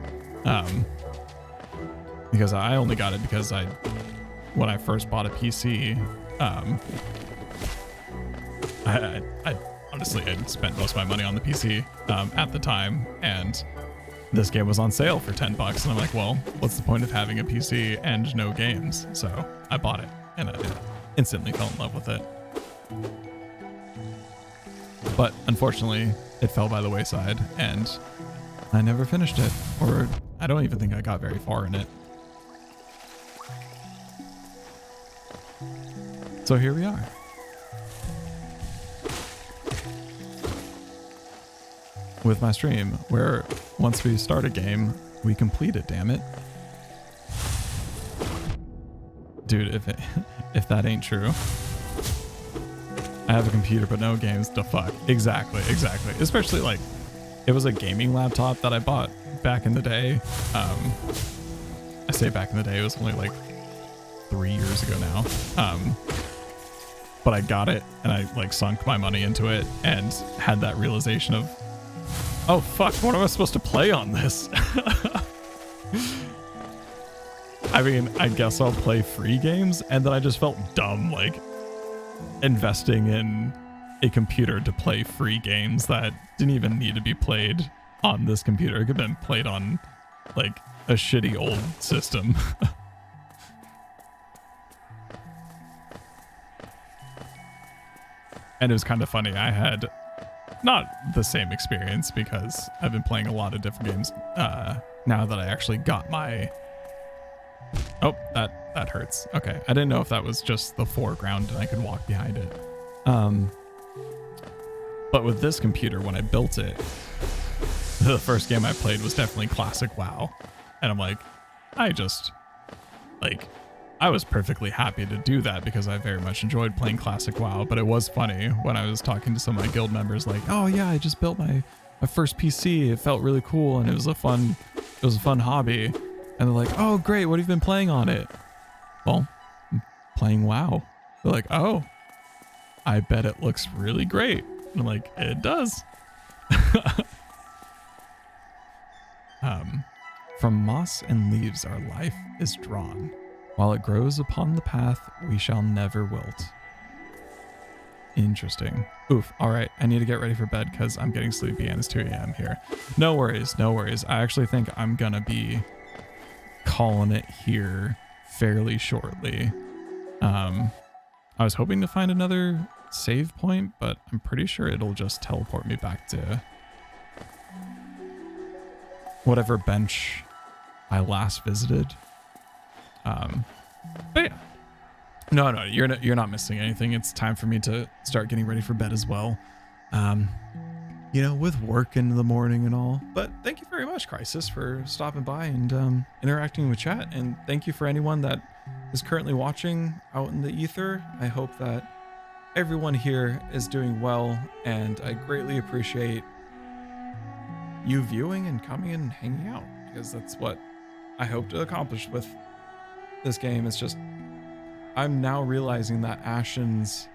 Because I only got it because when I first bought a PC, I honestly had spent most of my money on the PC at the time, and this game was on sale for $10, and I'm like, well, what's the point of having a PC and no games? So I bought it, and I instantly fell in love with it. But unfortunately, it fell by the wayside, and I never finished it, or I don't even think I got very far in it. So here we are. With my stream, where once we start a game, we complete it, damn it. Dude, if that ain't true. I have a computer but no games, the fuck. Exactly. Especially like, it was a gaming laptop that I bought back in the day. I say back in the day, it was only like 3 years ago now. But I got it and I like sunk my money into it and had that realization of, oh fuck, what am I supposed to play on this? I mean, I guess I'll play free games, and then I just felt dumb, like investing in a computer to play free games that didn't even need to be played on this computer. It could have been played on like a shitty old system. And it was kind of funny. I had not the same experience because I've been playing a lot of different games now that I actually got my... Oh, that hurts. Okay, I didn't know if that was just the foreground and I could walk behind it. But with this computer, when I built it, the first game I played was definitely classic WoW. And I'm like, I was perfectly happy to do that because I very much enjoyed playing classic WoW. But it was funny when I was talking to some of my guild members, like, oh yeah, I just built my first PC. It felt really cool and it was a fun hobby. And they're like, oh great, what have you been playing on it? Well, I'm playing WoW. They're like, oh, I bet it looks really great. And I'm like, it does. From moss and leaves our life is drawn. While it grows upon the path, we shall never wilt. Interesting. Oof. All right. I need to get ready for bed because I'm getting sleepy and it's 2 a.m. here. No worries. I actually think I'm going to be calling it here fairly shortly. I was hoping to find another save point, but I'm pretty sure it'll just teleport me back to whatever bench I last visited. But yeah, no, you're not missing anything. It's time for me to start getting ready for bed as well. You know, with work in the morning and all. But thank you very much, Crisis, for stopping by and interacting with chat. And thank you for anyone that is currently watching out in the ether. I hope that everyone here is doing well, and I greatly appreciate you viewing and coming and hanging out, because that's what I hope to accomplish with this game. It's just, I'm now realizing that Ashen's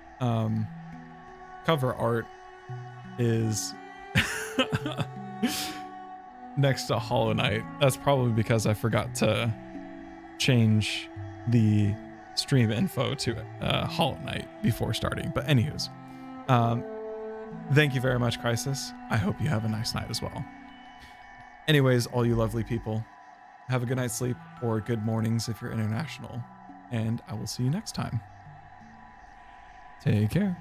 cover art is next to Hollow Knight. That's probably because I forgot to change the stream info to Hollow Knight before starting. But anywho's, thank you very much, Crisis. I hope you have a nice night as well. Anyways, all you lovely people, have a good night's sleep or good mornings if you're international. And I will see you next time. Take care.